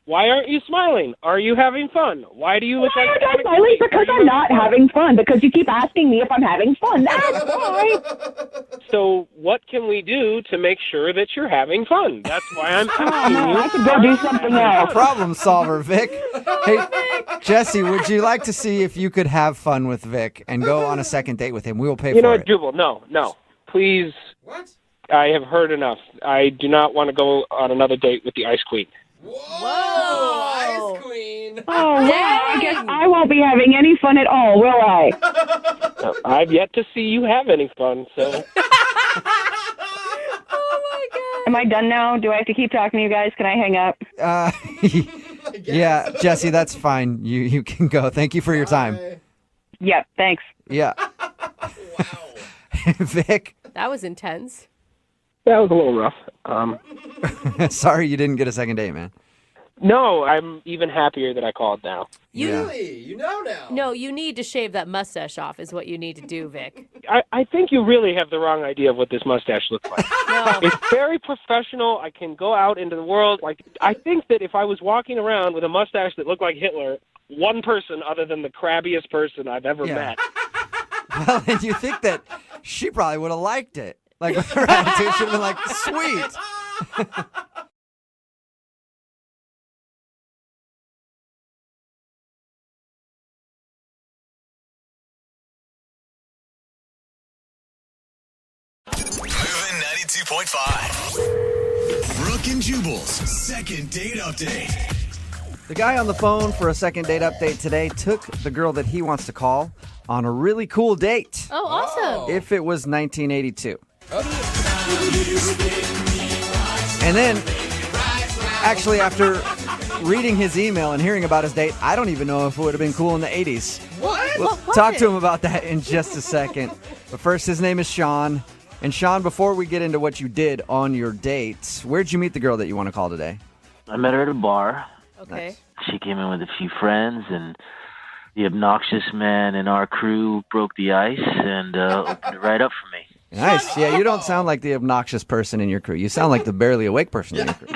Why aren't you smiling? Are you having fun? Why do you look like... I'm smiling because I'm not having fun, because you keep asking me if I'm having fun. That's why. So what can we do to make sure that you're having fun? That's why I'm asking you. I could go do something else. Problem solver, Vic. Hey, Jesse, would you like to see if you could have fun with Vic and go on a second date with him? We will pay for it. You know what, Jubal? No. Please. What? I have heard enough. I do not want to go on another date with the Ice Queen. Whoa! Ice Queen! Oh, well, I guess I won't be having any fun at all, will I? I've yet to see you have any fun, so... Am I done now? Do I have to keep talking to you guys? Can I hang up? Yeah, Jesse, that's fine. You can go. Thank you for your time. Yep, thanks. Yeah. Vic? That was intense. That was a little rough. Sorry you didn't get a second date, man. No, I'm even happier that I called now. Really? You know now. No, you need to shave that mustache off is what you need to do, Vic. I think you really have the wrong idea of what this mustache looks like. No. It's very professional. I can go out into the world. I think that if I was walking around with a mustache that looked like Hitler, one person other than the crabbiest person I've ever met. Well, and you think that she probably would have liked it. Like, with her attitude, she would have been like, sweet. Moving 92.5. Brooke and Jubal's second date update. The guy on the phone for a second date update today took the girl that he wants to call on a really cool date. Oh, awesome. If it was 1982. And then, actually, after reading his email and hearing about his date, I don't even know if it would have been cool in the 80s. What? We'll talk to him about that in just a second. But first, his name is Sean. And Sean, before we get into what you did on your date, where'd you meet the girl that you want to call today? I met her at a bar. Okay. She came in with a few friends, and the obnoxious man in our crew broke the ice and opened it right up for me. Nice. Yeah, you don't sound like the obnoxious person in your crew. You sound like the barely awake person in your crew.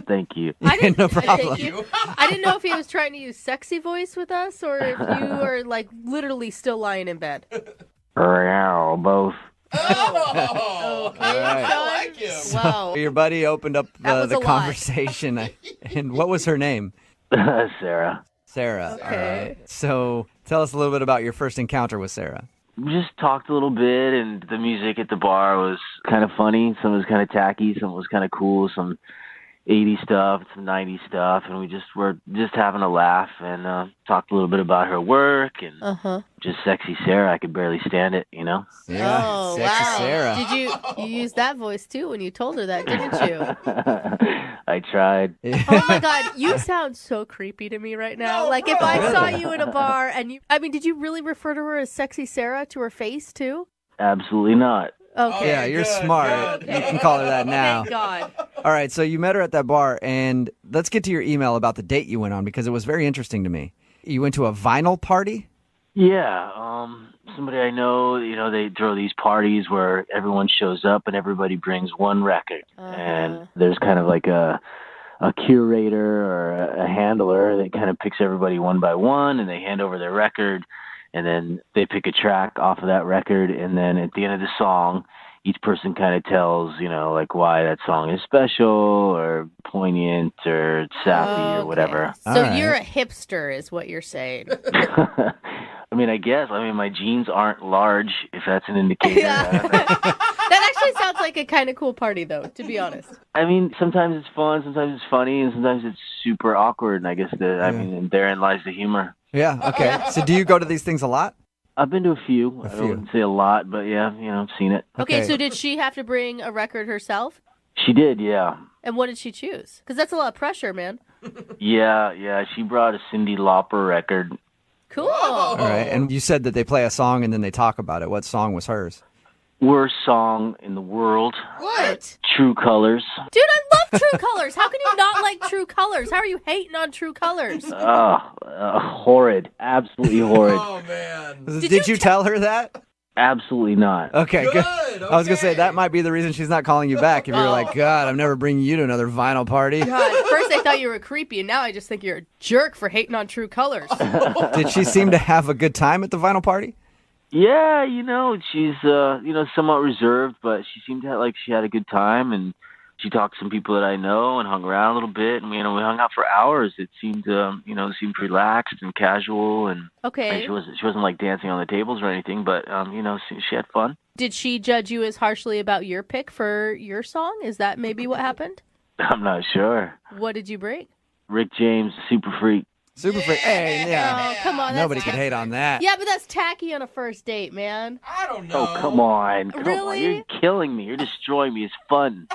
Thank you. No problem. Thank you. I didn't know if he was trying to use sexy voice with us or if you were like literally still lying in bed. Both. Oh, okay. Right. I like him. So your buddy opened up was the a lot. conversation. And what was her name? Sarah. Sarah. Okay. All right. So tell us a little bit about your first encounter with Sarah. We just talked a little bit, and the music at the bar was kind of funny. Some was kind of tacky. Some was kind of cool. Some 80s stuff, some 90s stuff, and we just were just having a laugh and talked a little bit about her work and just sexy Sarah. I could barely stand it, you know? Yeah, Oh, sexy wow. Sarah. Did you use that voice too when you told her that, didn't you? I tried. Oh my God, you sound so creepy to me right now. Like if I saw you in a bar and did you really refer to her as sexy Sarah to her face too? Absolutely not. Okay. Yeah, you're smart. You can call her that now. Thank God. All right, so you met her at that bar, and let's get to your email about the date you went on because it was very interesting to me. You went to a vinyl party? Yeah, somebody I know, they throw these parties where everyone shows up and everybody brings one record. And there's kind of like a curator or a handler that kind of picks everybody one by one, and they hand over their record, and then they pick a track off of that record, and then at the end of the song, each person kind of tells, like why that song is special or poignant or sappy or whatever. So you're a hipster is what you're saying. I mean, I guess. My jeans aren't large, if that's an indicator. That actually sounds like a kind of cool party, though, to be honest. I mean, sometimes it's fun, sometimes it's funny, and sometimes it's super awkward, and I guess and therein lies the humor. Yeah, okay. So do you go to these things a lot? I've been to a few. I wouldn't say a lot, but yeah, I've seen it. Okay, so did she have to bring a record herself? She did, yeah. And what did she choose? Because that's a lot of pressure, man. Yeah, she brought a Cyndi Lauper record. Cool. All right, and you said that they play a song and then they talk about it. What song was hers? Worst song in the world. What? True Colors. Dude, I love True Colors. How can you not like True Colors? How are you hating on True Colors? Horrid. Absolutely horrid. Oh, man. Did you tell her that? Absolutely not. Okay, good. I was going to say, that might be the reason she's not calling you back. If you're like, God, I'm never bringing you to another vinyl party. God, first I thought you were creepy, and now I just think you're a jerk for hating on True Colors. Did she seem to have a good time at the vinyl party? Yeah, she's, somewhat reserved, but she seemed to have, she had a good time, and she talked to some people that I know and hung around a little bit, and we hung out for hours. It seemed, seemed relaxed and casual, and okay. She wasn't dancing on the tables or anything, but she had fun. Did she judge you as harshly about your pick for your song? Is that maybe what happened? I'm not sure. What did you bring? Rick James, Super Freak. Super Freak. Hey, yeah. Oh, come on. Nobody could hate on that. Yeah, but that's tacky on a first date, man. I don't know. Oh, come on. Come Really? on. You're killing me. You're destroying me. It's fun.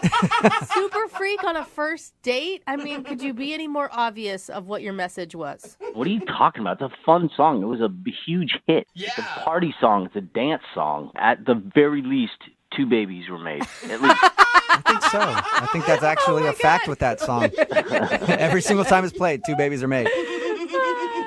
Super Freak on a first date? I mean, could you be any more obvious of what your message was? What are you talking about? It's a fun song. It was a huge hit. Yeah. It's a party song. It's a dance song. At the very least, 2 babies were made. At least. I think so. I think that's actually a fact with that song. Every single time it's played, 2 babies are made.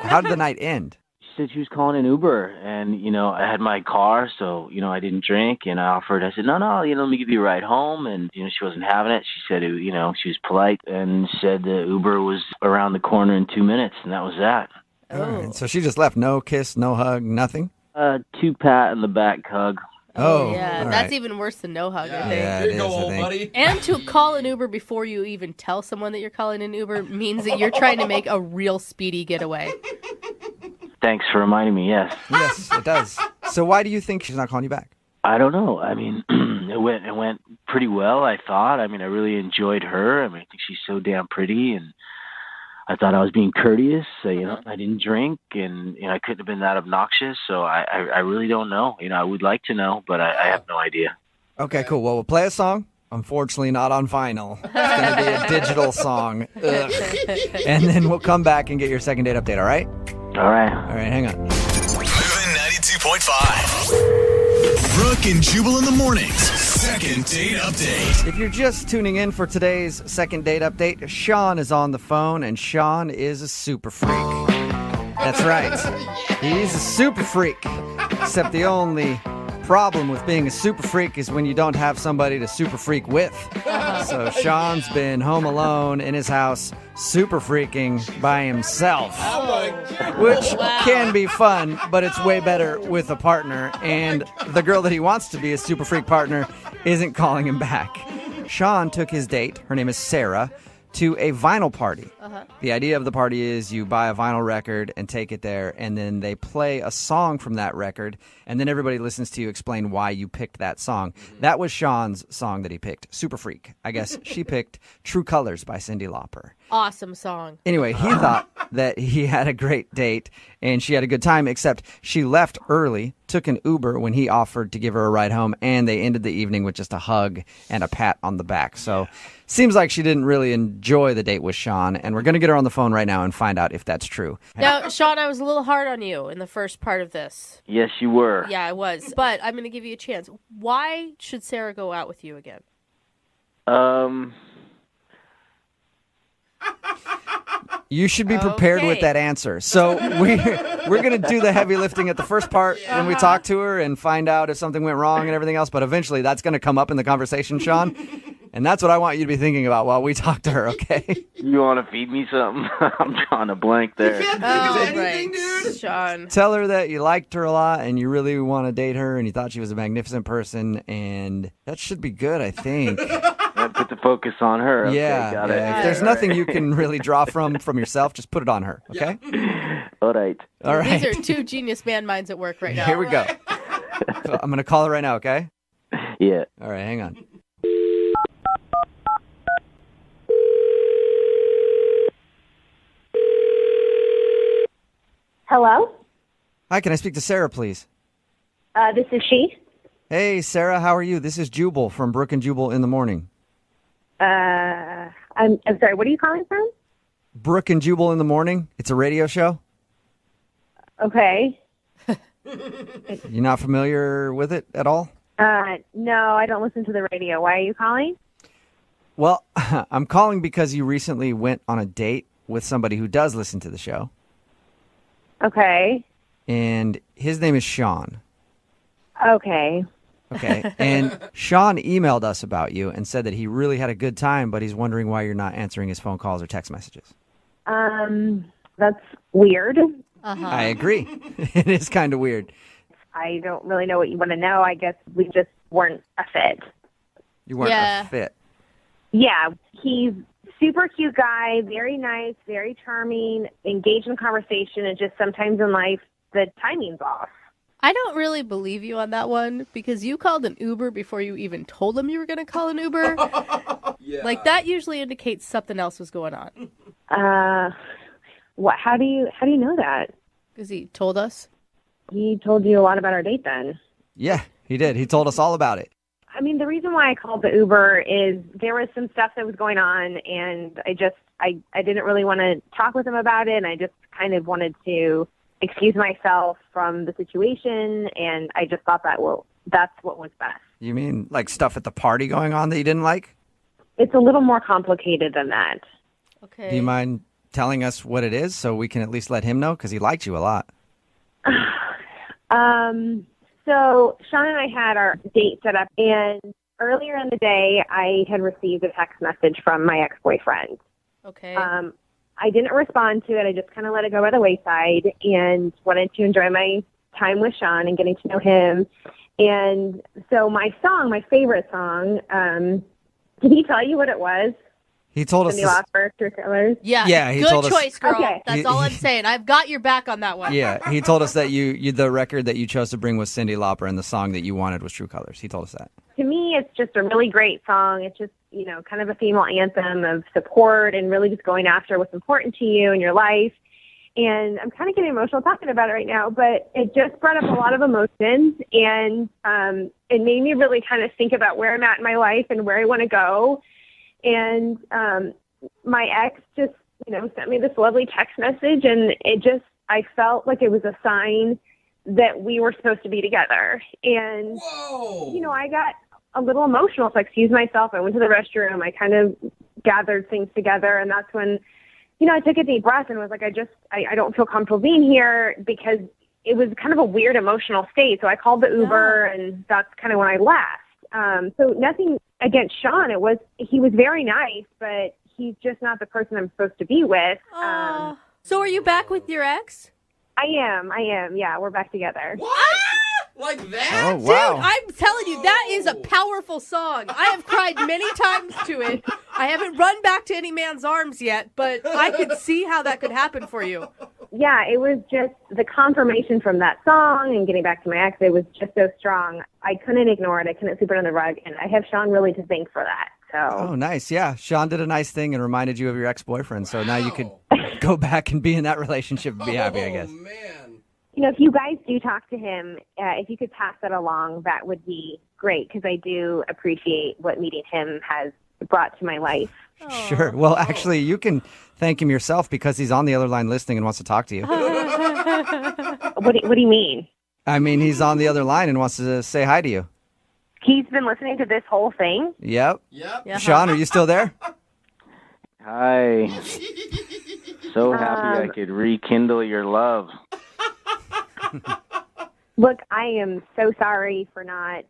How did the night end? She said she was calling an Uber, and, I had my car, so, I didn't drink, and I said, no, let me give you a ride home, and, she wasn't having it. She said, she was polite, and said the Uber was around the corner in 2 minutes, and that was that. All right. So she just left. No kiss, no hug, nothing? 2 pat in the back hug. Oh, yeah, all that's right. even worse than no hug, I think. Yeah, Here it you go, is, I old think. buddy. And to call an Uber before you even tell someone that you're calling an Uber means that you're trying to make a real speedy getaway. Thanks for reminding me, yes. Yes, it does. So why do you think she's not calling you back? I don't know. I mean, it went pretty well, I thought. I mean, I really enjoyed her. I mean, I think she's so damn pretty, and I thought I was being courteous. I didn't drink, and I couldn't have been that obnoxious, so I really don't know. I would like to know, but I have no idea. Okay, cool. Well, we'll play a song. Unfortunately, not on vinyl. It's going to be a digital song. Ugh. And then we'll come back and get your second date update, all right? All right. All right, hang on. Moving 92.5. Brooke and Jubal in the mornings. Second date update. If you're just tuning in for today's second date update, Sean is on the phone, and Sean is a super freak. That's right. He's a super freak. Except the only problem with being a super freak is when you don't have somebody to super freak with. So Sean's been home alone in his house, super freaking by himself. Oh, my God. Which can be fun, but it's way better with a partner. And the girl that he wants to be a super freak partner isn't calling him back. Sean took his date, her name is Sarah, to a vinyl party. The idea of the party is you buy a vinyl record and take it there, and then they play a song from that record, and then everybody listens to you explain why you picked that song. That was Sean's song that he picked, Super Freak. I guess she picked True Colors by Cyndi Lauper. Awesome song. Anyway, he thought that he had a great date and she had a good time, except she left early, took an Uber when he offered to give her a ride home, and they ended the evening with just a hug and a pat on the back. So seems like she didn't really enjoy the date with Sean, and we're going to get her on the phone right now and find out if that's true. Now, Sean, I was a little hard on you in the first part of this. Yes, you were. Yeah, I was. But I'm going to give you a chance. Why should Sarah go out with you again? You should be prepared with that answer. So we're going to do the heavy lifting at the first part when we talk to her and find out if something went wrong and everything else. But eventually that's going to come up in the conversation, Sean. And that's what I want you to be thinking about while we talk to her, okay? You want to feed me something? I'm drawing a blank there. Right, Sean. Tell her that you liked her a lot and you really want to date her and you thought she was a magnificent person. And that should be good, I think. Put the focus on her. Okay, Yeah. got it. If there's nothing you can really draw from yourself, just put it on her, okay? All right. All right. These are two genius man minds at work right now. Here we go. So I'm going to call her right now, okay? Yeah. All right, hang on. Hello? Hi, can I speak to Sarah, please? This is she. Hey, Sarah, how are you? This is Jubal from Brooke and Jubal in the Morning. I'm sorry, what are you calling from? Brooke and Jubal in the Morning. It's a radio show. Okay. You're not familiar with it at all? No, I don't listen to the radio. Why are you calling? Well, I'm calling because you recently went on a date with somebody who does listen to the show. Okay. And his name is Sean. Okay. Okay. And Sean emailed us about you and said that he really had a good time, but he's wondering why you're not answering his phone calls or text messages. That's weird. I agree. It is kind of weird. I don't really know what you want to know. I guess we just weren't a fit. You weren't a fit. Yeah, he's super cute guy, very nice, very charming, engaged in conversation, and just sometimes in life the timing's off. I don't really believe you on that one because you called an Uber before you even told him you were going to call an Uber. Like that usually indicates something else was going on. What? How do you know that? Because he told us. He told you a lot about our date then. Yeah, he did. He told us all about it. I mean, the reason why I called the Uber is there was some stuff that was going on, and I didn't really want to talk with him about it, and I just kind of wanted to excuse myself from the situation, and I just thought that, well, that's what was best. You mean like stuff at the party going on that you didn't like? It's a little more complicated than that. Okay. Do you mind telling us what it is so we can at least let him know? Because he liked you a lot. So Sean and I had our date set up, and earlier in the day, I had received a text message from my ex-boyfriend. Okay. I didn't respond to it. I just kind of let it go by the wayside and wanted to enjoy my time with Sean and getting to know him. And so my favorite song, did he tell you what it was? He told us. Cindy Lauper, True Colors? Yeah, he good told us. choice, girl. Okay. That's all I'm saying. I've got your back on that one. Yeah, he told us that you the record that you chose to bring was Cindy Lauper and the song that you wanted was True Colors. He told us that. To me, it's just a really great song. It's just, kind of a female anthem of support and really just going after what's important to you in your life. And I'm kind of getting emotional talking about it right now, but it just brought up a lot of emotions, and it made me really kind of think about where I'm at in my life and where I want to go. And my ex just, sent me this lovely text message, and I felt like it was a sign that we were supposed to be together. And, I got a little emotional, so I excused myself. I went to the restroom. I kind of gathered things together, and that's when, I took a deep breath and was like, I don't feel comfortable being here, because it was kind of a weird emotional state. So I called the Uber, and that's kind of when I left. So nothing against Sean. He was very nice, but he's just not the person I'm supposed to be with. So are you back with your ex? I am. Yeah, we're back together. What? Like that? Oh, wow. Dude, I'm telling you, that is a powerful song. I have cried many times to it. I haven't run back to any man's arms yet, but I could see how that could happen for you. Yeah, it was just the confirmation from that song and getting back to my ex. It was just so strong. I couldn't ignore it. I couldn't sweep it under the rug, and I have Sean really to thank for that. Oh, nice. Yeah. Sean did a nice thing and reminded you of your ex-boyfriend. So now you could go back and be in that relationship and be happy, I guess. You know, if you guys do talk to him, if you could pass that along, that would be great, because I do appreciate what meeting him has brought to my life. Sure. Well, actually, you can thank him yourself because he's on the other line listening and wants to talk to you. What do you mean? I mean, he's on the other line and wants to say hi to you. He's been listening to this whole thing? Yep. Sean, are you still there? Hi. So happy I could rekindle your love. Look, I am so sorry for not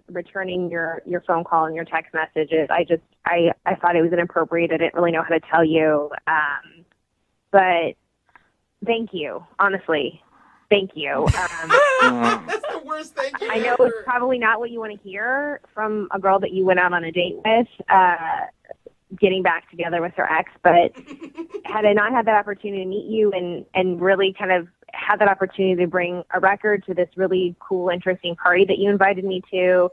returning your phone call and your text messages. I thought it was inappropriate. I didn't really know how to tell you. But thank you, honestly. Thank you. That's the worst thank you I know ever. it's probably not what you want to hear from a girl that you went out on a date with, getting back together with her ex, but had I not had that opportunity to meet you and really kind of had that opportunity to bring a record to this really cool, interesting party that you invited me to,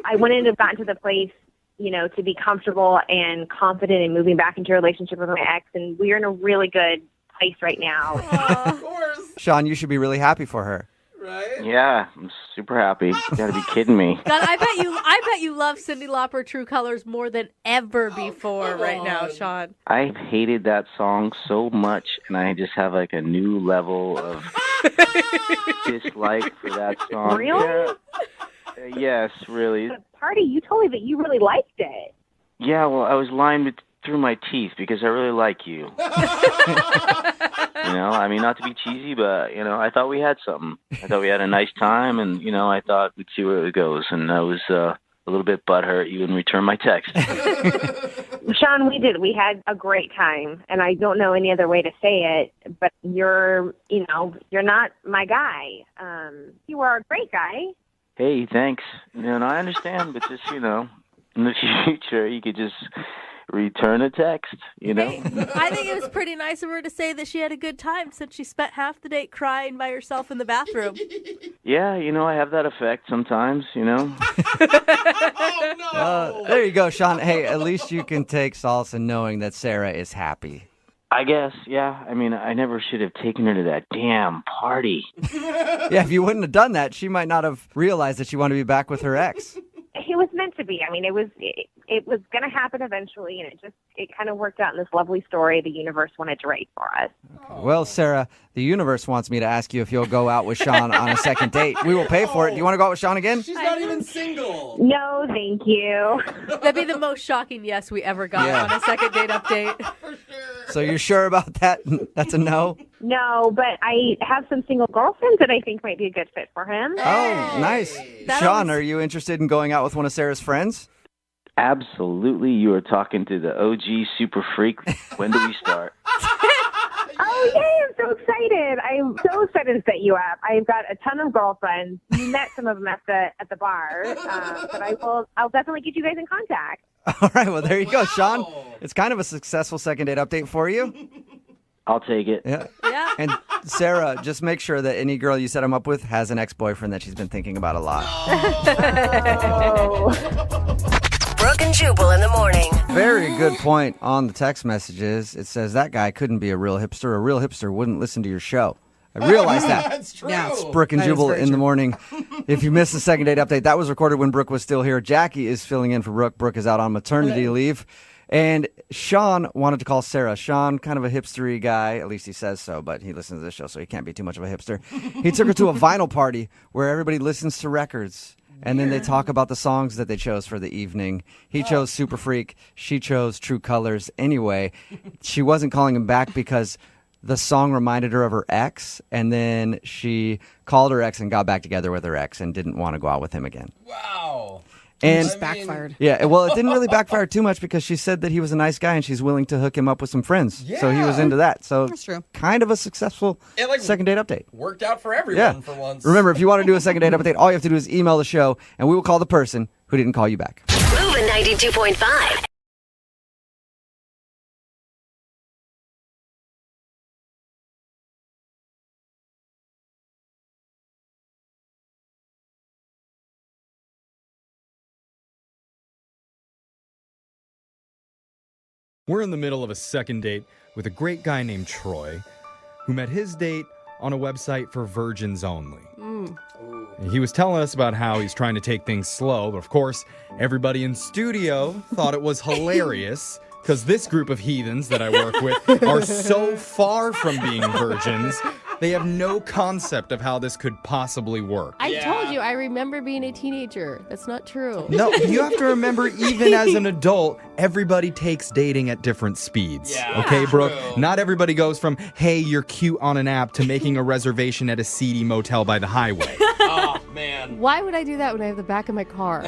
I wouldn't have gotten to the place, you know, to be comfortable and confident in moving back into a relationship with my ex, and we're in a really good place right now. Of course. Sean, you should be really happy for her. Right? Yeah, I'm super happy. You gotta be kidding me. God, I bet you love Cyndi Lauper True Colors more than ever before right now, Sean. I've hated that song so much, and I just have like a new level of dislike for that song. Really? Yeah. Yes, really. The party, you told me that you really liked it. Yeah, well, I was lying through my teeth because I really like you. You know, I mean, not to be cheesy, but, you know, I thought we had something. I thought we had a nice time, and, you know, I thought we'd see where it goes. And I was a little bit butthurt you didn't return my text. Sean, we did. We had a great time, and I don't know any other way to say it, but you're not my guy. You are a great guy. Hey, thanks. You know, I understand, but just, you know, in the future, you could just return a text, you know? I think it was pretty nice of her to say that she had a good time since she spent half the date crying by herself in the bathroom. Yeah, you know, I have that effect sometimes, you know? There you go, Sean. Hey, at least you can take solace in knowing that Sarah is happy. I guess, yeah. I mean, I never should have taken her to that damn party. Yeah, if you wouldn't have done that, she might not have realized that she wanted to be back with her ex. It was meant to be. I mean, it was going to happen eventually, and it kind of worked out in this lovely story the universe wanted to write for us. Well, Sarah, the universe wants me to ask you if you'll go out with Sean on a second date. We will pay for it. Do you want to go out with Sean again? She's not even single. No, thank you. That'd be the most shocking yes we ever got on a second date update. So you're sure about that? That's a no? No, but I have some single girlfriends that I think might be a good fit for him. Oh, nice. Sean, are you interested in going out with one of Sarah's friends? Absolutely. You are talking to the OG super freak. When do we start? Oh, yay, I'm so excited. I'm so excited to set you up. I've got a ton of girlfriends. You met some of them at the bar, but I'll definitely get you guys in contact. All right, well, there you go, Sean. It's kind of a successful second date update for you. I'll take it. Yeah. And Sarah, just make sure that any girl you set him up with has an ex-boyfriend that she's been thinking about a lot. Brooke and Jubal in the morning. Very good point on the text messages. It says that guy couldn't be a real hipster. A real hipster wouldn't listen to your show. I realize that. That's true. Yeah, it's Brooke and Jubal in the morning. If you missed the second date update, that was recorded when Brooke was still here. Jackie is filling in for Brooke. Brooke is out on maternity leave. And Sean wanted to call Sarah. Sean, kind of a hipstery guy. At least he says so, but he listens to this show, so he can't be too much of a hipster. He took her to a vinyl party where everybody listens to records. And then they talk about the songs that they chose for the evening. He chose Super Freak. She chose True Colors. Anyway, she wasn't calling him back because the song reminded her of her ex. And then she called her ex and got back together with her ex and didn't want to go out with him again. Wow. And Just backfired. Yeah, well, it didn't really backfire too much because she said that he was a nice guy and she's willing to hook him up with some friends. So he was into that. So That's true. Kind of a successful second date update. Worked out for everyone for once. Remember, if you want to do a second date update, all you have to do is email the show and we will call the person who didn't call you back. Moving 92.5. We're in the middle of a second date with a great guy named Troy, who met his date on a website for virgins only. He was telling us about how he's trying to take things slow, but of course, everybody in studio thought it was hilarious because this group of heathens that I work with are so far from being virgins, they have no concept of how this could possibly work. I told you, I remember being a teenager. That's not true. No, you have to remember, even as an adult, everybody takes dating at different speeds. Okay, Brooke? Not everybody goes from, hey, you're cute on an app, to making a reservation at a seedy motel by the highway. Oh, man. Why would I do that when I have the back of my car?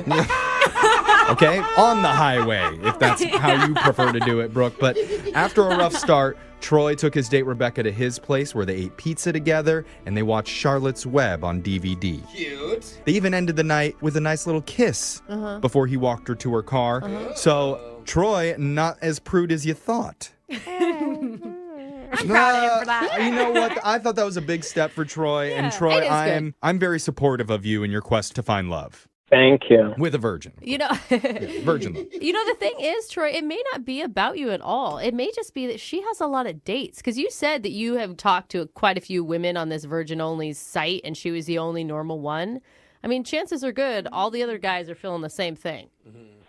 Okay, on the highway, if that's how you prefer to do it, Brooke. But after a rough start, Troy took his date Rebecca to his place where they ate pizza together and they watched Charlotte's Web on DVD. Cute. They even ended the night with a nice little kiss before he walked her to her car. So, Troy, not as prude as you thought. I'm proud of him for that. You know what? I thought that was a big step for Troy. And Troy, it is good. I'm very supportive of you in your quest to find love. Thank you. With a virgin. You know, Virgin love. you know, the thing is, Troy, it may not be about you at all. It may just be that she has a lot of dates. Because you said that you have talked to quite a few women on this virgin-only site, and she was the only normal one. I mean, chances are good all the other guys are feeling the same thing.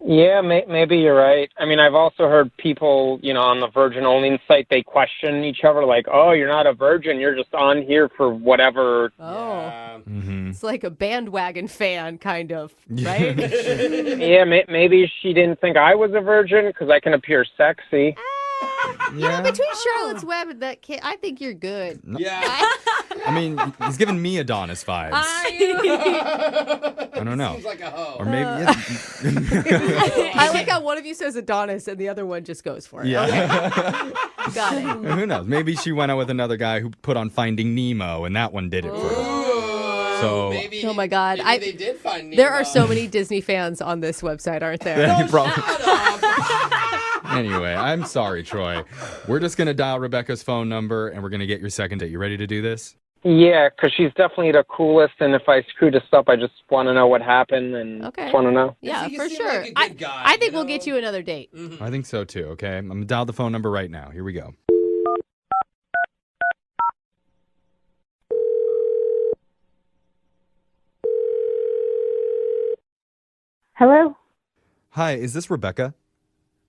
Yeah, maybe you're right. I mean, I've also heard people, on the virgin-only site, they question each other like, oh, you're not a virgin. You're just on here for whatever. Oh. It's like a bandwagon fan, kind of, right? Yeah, maybe she didn't think I was a virgin because I can appear sexy. Between Charlotte's Web and that kid, I think you're good. Yeah. I mean, he's giving me Adonis vibes. I don't know. Seems like a hoe. Or maybe. I like how one of you says Adonis and the other one just goes for it. Yeah. Okay. Got it. Who knows? Maybe she went out with another guy who put on Finding Nemo, and that one did it for her. So, maybe, oh my God! Maybe they did find Nemo. There are so many Disney fans on this website, aren't there? Anyway, I'm sorry, Troy. We're just going to dial Rebecca's phone number, and we're going to get your second date. You ready to do this? Yeah, because she's definitely the coolest, and if I screw this up, I just want to know what happened and just want to know. Yeah, He for seemed sure. like a good guy, I think we'll get you another date. I think so, too, okay? I'm going to dial the phone number right now. Here we go. Hello? Hi, is this Rebecca?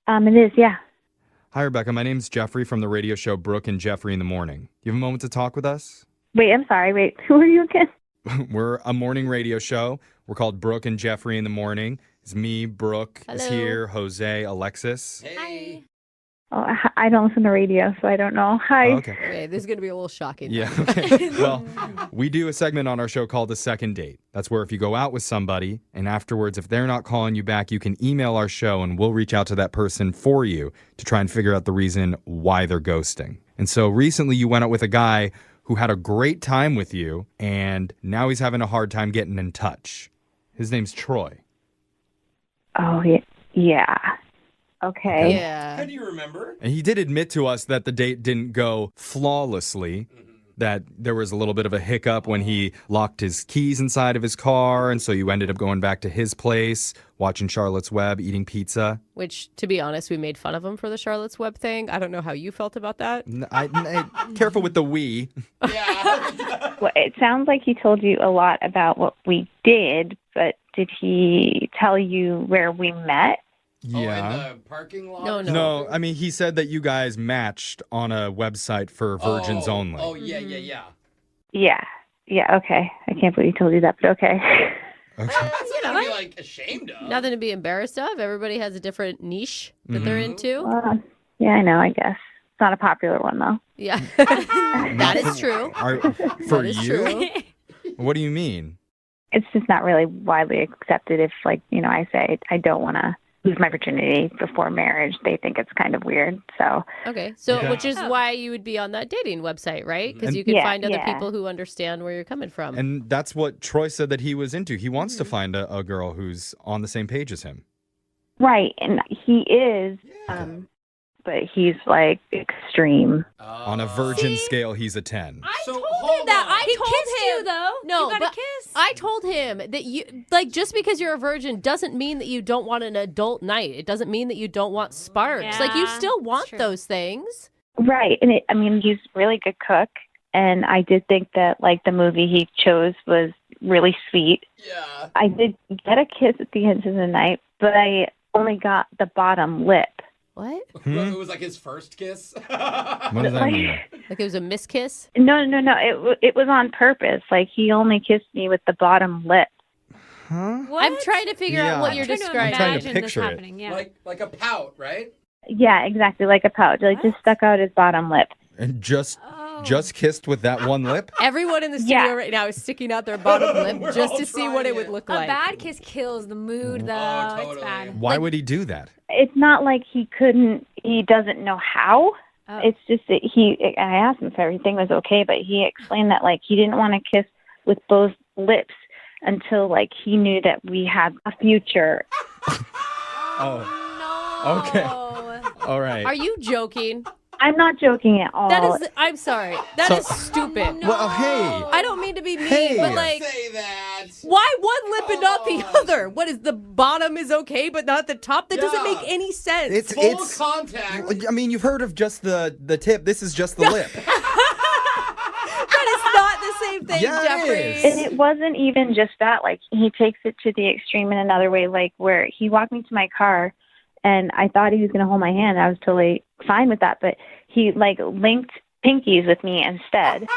It is, yeah. Hi, Rebecca. My name's Jeffrey from the radio show Brooke and Jeffrey in the Morning. You have a moment to talk with us? Wait, I'm sorry. Wait, who are you again? We're a morning radio show. We're called Brooke and Jeffrey in the Morning. It's me, Brooke is Hello. here, Jose, Alexis. Hey. Oh, I don't listen to radio, so I don't know. Hi. Oh, okay. Okay, this is going to be a little shocking. Yeah, okay. Well, we do a segment on our show called The Second Date. That's where if you go out with somebody and afterwards, if they're not calling you back, you can email our show and we'll reach out to that person for you to try and figure out the reason why they're ghosting. And so recently you went out with a guy who had a great time with you and now he's having a hard time getting in touch. His name's Troy. Oh, yeah. Okay. Yeah. How do you remember? And he did admit to us that the date didn't go flawlessly, that there was a little bit of a hiccup when he locked his keys inside of his car, and so you ended up going back to his place, watching Charlotte's Web, eating pizza. Which, to be honest, we made fun of him for the Charlotte's Web thing. I don't know how you felt about that. Careful with the we. Well, it sounds like he told you a lot about what we did, but did he tell you where we met? Yeah. In the parking lot? No, I mean, he said that you guys matched on a website for virgins only. Oh, yeah. Yeah, okay. I can't believe he told you that, but okay. That's nothing to be, like, ashamed of. Nothing to be embarrassed of. Everybody has a different niche that they're into. Yeah, I know, I guess. It's not a popular one, though. Yeah. That is true. For That is you? true. What do you mean? It's just not really widely accepted if, I say I don't want to lose my virginity before marriage. They think it's kind of weird, so. Okay, which is why you would be on that dating website, right? Because you can find other people who understand where you're coming from. And that's what Troy said that he was into. He wants to find a girl who's on the same page as him. Right, and he is, but he's, extreme. On a virgin scale, he's a 10. So, him that. I told kissed him you, though. No, You got a but kiss. I told him that you like just because you're a virgin doesn't mean that you don't want an adult night. It doesn't mean that you don't want sparks. Like you Yeah, still want it's true. those things. Right. And I mean, he's a really good cook. And I did think that, like, the movie he chose was really sweet. Yeah. I did get a kiss at the end of the night, but I only got the bottom lip. What? It was like his first kiss. What does that mean? Like it was a miskiss? No. It was on purpose. Like, he only kissed me with the bottom lip. Huh? What? I'm trying to figure out what you're I'm trying to describing. trying to imagine this picture it. happening. Yeah. like a pout, right? Yeah, exactly. Like a pouch. Like, just stuck out his bottom lip. And just kissed with that one lip? Everyone in the studio right now is sticking out their bottom lip just to see what it would look A like. bad kiss kills the mood, though. It's bad. Why would he do that? It's not like he doesn't know how. Oh. It's just that I asked him if everything was okay, but he explained that, like, he didn't want to kiss with both lips until, like, he knew that we had a future. Oh. Okay. All right. Are you joking? I'm not joking at all. That is, I'm sorry. That is stupid. Well, hey. I don't mean to be mean, Hey. but like, Say that. why one lip and not the other? What is the bottom is okay, but not the top? That doesn't make any sense. It's Full contact. I mean, you've heard of just the tip. This is just the lip. That is not the same thing, Yeah, it Jeffrey. is. And it wasn't even just that. Like, he takes it to the extreme in another way, like where he walked me to my car, and I thought he was going to hold my hand. I was totally fine with that, but he, like, linked pinkies with me instead.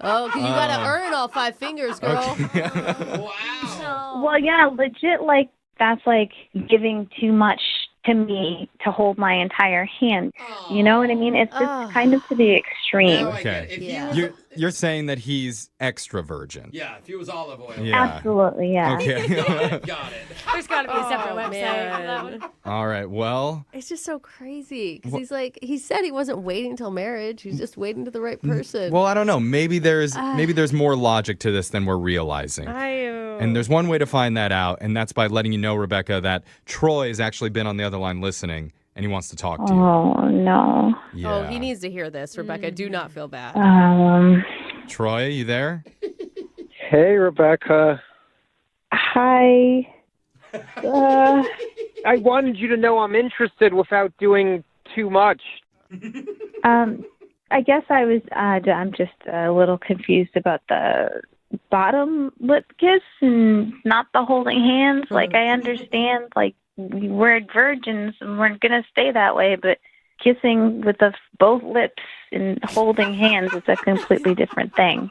Oh, because you got to earn all 5 fingers, girl. Wow. Well, yeah, legit, like, that's like giving too much to me to hold my entire hand. You know what I mean? It's just kind of to the extreme. Okay. If he was You're saying that he's extra virgin. Yeah, if he was olive oil. Yeah. Absolutely, yeah. Okay. Got it. There's got to be a separate website for that one. All right. Well, It's just so crazy because he's like, he said he wasn't waiting until marriage. He's just waiting to the right person. I don't know. Maybe there's more logic to this than we're realizing. And there's one way to find that out, and that's by letting you know, Rebecca, that Troy has actually been on the other line listening, and he wants to talk to you. Oh, no. Yeah. Oh, he needs to hear this, Rebecca. Do not feel bad. Troy, you there? Hey, Rebecca. Hi. I wanted you to know I'm interested without doing too much. I guess I'm just a little confused about the bottom lip kiss and not the holding hands. Like, I understand, like, we're virgins and we're going to stay that way, but kissing with both lips and holding hands is a completely different thing.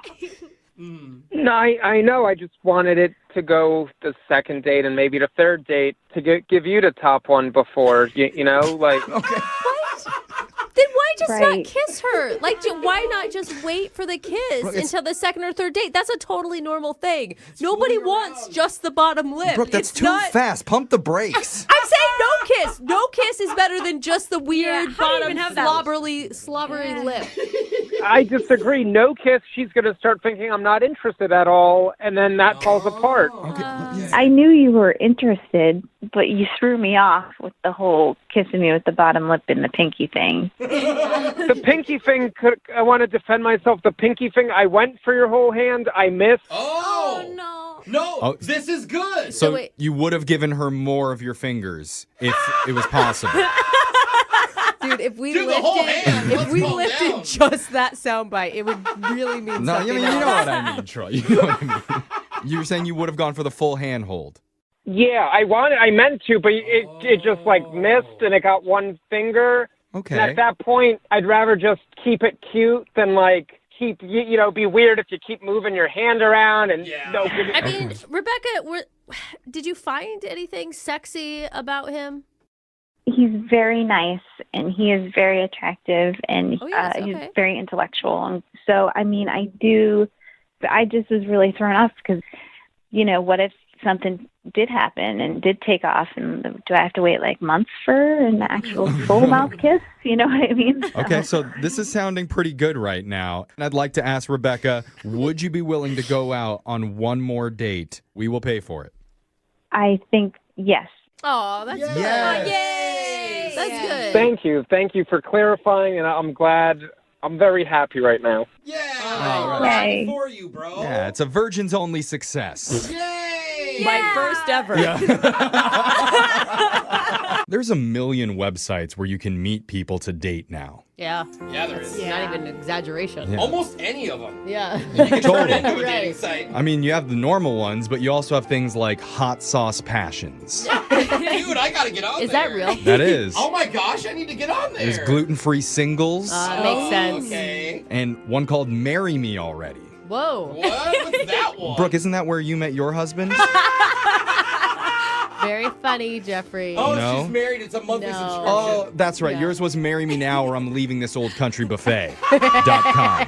No, I know. I just wanted it to go the second date and maybe the third date to give you the top one before, you know? Like, okay. Then why just not Right. kiss her? Like, why not just wait for the kiss until the second or third date? That's a totally normal thing. Nobody wants just the bottom lip. Brooke, that's It's too not... fast. Pump the brakes. I'm saying no kiss. No kiss is better than just the weird how do you even bottom have that? slobbery lip. I disagree. No kiss. She's going to start thinking I'm not interested at all, and then that falls apart. I knew you were interested, but you threw me off with the whole kissing me with the bottom lip and the pinky thing. The pinky thing, I want to defend myself. The pinky thing, I went for your whole hand. I missed. Oh, no. No, Oh. this is good. So you would have given her more of your fingers if it was possible. Dude, if we Do the whole hand. if Let's we calm lifted down. just that soundbite, it would really mean No, something you else. know what I mean, Troy. You know what I mean. You were saying you would have gone for the full handhold. Yeah, I meant to, but it just like missed, and it got one finger. Okay. And at that point, I'd rather just keep it cute than like keep be weird if you keep moving your hand around and no. I mean, Rebecca, did you find anything sexy about him? He's very nice, and he is very attractive, and he's okay. very intellectual. And so, I mean, I just was really thrown off because, what if something did happen and did take off, and do I have to wait like months for an actual full mouth kiss? You know what I mean? Okay, so this is sounding pretty good right now. And I'd like to ask Rebecca, would you be willing to go out on one more date? We will pay for it. I think yes. Oh, that's good. Yes. Yay! That's good. Thank you for clarifying, and I'm glad. I'm very happy right now. Yeah. Happy for you, bro. Yeah, it's a virgins only success. Yay! My first ever. There's a million websites where you can meet people to date now. Yeah. Yeah, there is. Not even an exaggeration. Yeah. Almost any of them. Yeah. You can turn Totally. into a dating site. I mean, you have the normal ones, but you also have things like Hot Sauce Passions. Dude, I gotta get on Is there. that real? That is. Oh my gosh, I need to get on there. There's gluten-free singles Makes sense. Okay. and one called Marry Me Already. Whoa. What? What's that one? Brooke, isn't that where you met your husband? Very funny, Jeffrey. Oh, No? she's married. It's a monthly subscription. Oh, that's right. Yeah. Yours was Marry Me Now or I'm Leaving This Old Country Buffet.com.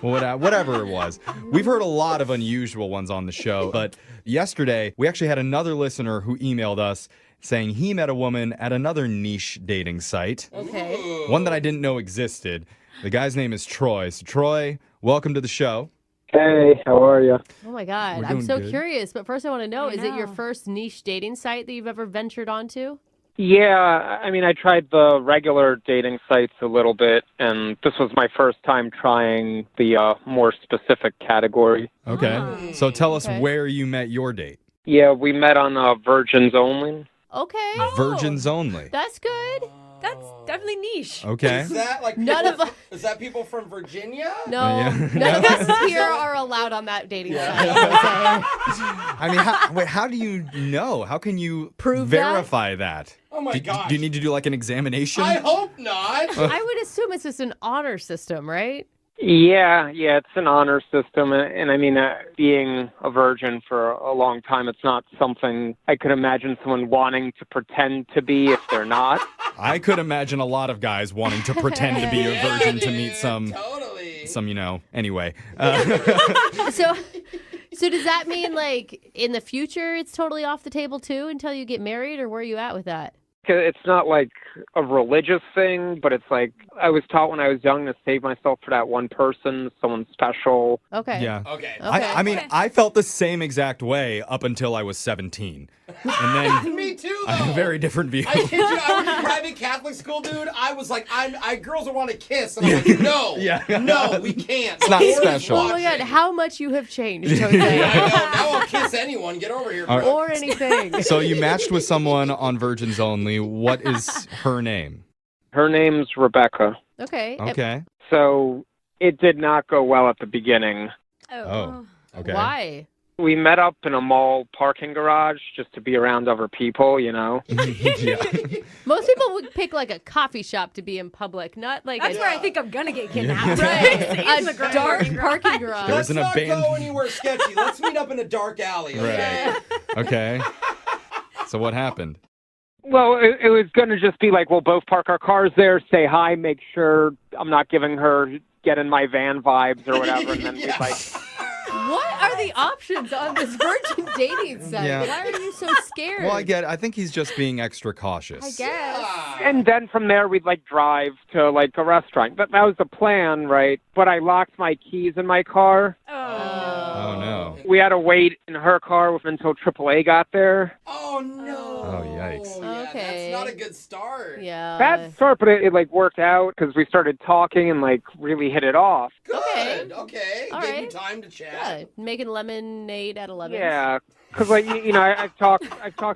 Whatever it was. We've heard a lot of unusual ones on the show, but yesterday we actually had another listener who emailed us saying he met a woman at another niche dating site. Okay. One that I didn't know existed. The guy's name is Troy. So Troy, welcome to the show. Hey, how are you? Oh my God. We're I'm doing so good. curious, but first I want to know, I is it your know. first niche dating site that you've ever ventured onto? Yeah, I mean, I tried the regular dating sites a little bit, and this was my first time trying the more specific category. Okay. So tell us Okay. where you met your date. Yeah, we met on Virgins Only. Okay. Virgins only. That's good. That's definitely niche. Okay. Is that like None people, of us. Is that people from Virginia? No, Yeah. none of us here are allowed on that dating site. I mean, how do you know? How can you Prove that? verify that? Oh my gosh. Do you need to do like an examination? I hope not. I would assume it's just an honor system, right? Yeah, it's an honor system, and I mean, being a virgin for a long time, it's not something I could imagine someone wanting to pretend to be if they're not. I could imagine a lot of guys wanting to pretend to be a virgin to meet some, anyway. So does that mean like in the future it's totally off the table too until you get married, or where are you at with that? It's not like a religious thing, but it's like I was taught when I was young to save myself for that one person, someone special. Okay. Yeah. Okay. I mean, I felt the same exact way up until I was 17. And then Me too, though. I have a very different view. I kid you, I was in private Catholic school, dude. I was like, girls will want to kiss. And I'm like, no. Yeah. No, we can't. It's not special. Oh my God, how much you have changed, Jose. Now I'll kiss anyone. Get over here, All bro. Or anything. So you matched with someone on Virgins Only. What is her name? Her name's Rebecca. Okay. Okay. So it did not go well at the beginning. Oh. Okay. Why? We met up in a mall parking garage just to be around other people, you know. Yeah. Most people would pick like a coffee shop to be in public, not like That's a, where I think I'm gonna get kidnapped. right, In the a garage. dark parking garage. There was Let's an not abandoned. go anywhere sketchy. Let's meet up in a dark alley, okay? Right. Okay. So what happened? Well, it was going to just be like, we'll both park our cars there, say hi, make sure I'm not giving her get in my van vibes or whatever, and then we'd like... What are the options on this virgin dating site? Yeah. Why are you so scared? Well, I get it. I think he's just being extra cautious. I guess. And then from there, we'd like drive to like a restaurant. But that was the plan, right? But I locked my keys in my car. Oh, no. We had to wait in her car until AAA got there. Oh, no. Oh, yikes. Yeah, Okay. that's not a good start. Yeah. Bad start, but it like worked out because we started talking and like really hit it off. Good. Okay. All Give right. you time to chat. Yeah, making lemonade at 11. Yeah, because like you know, I've talked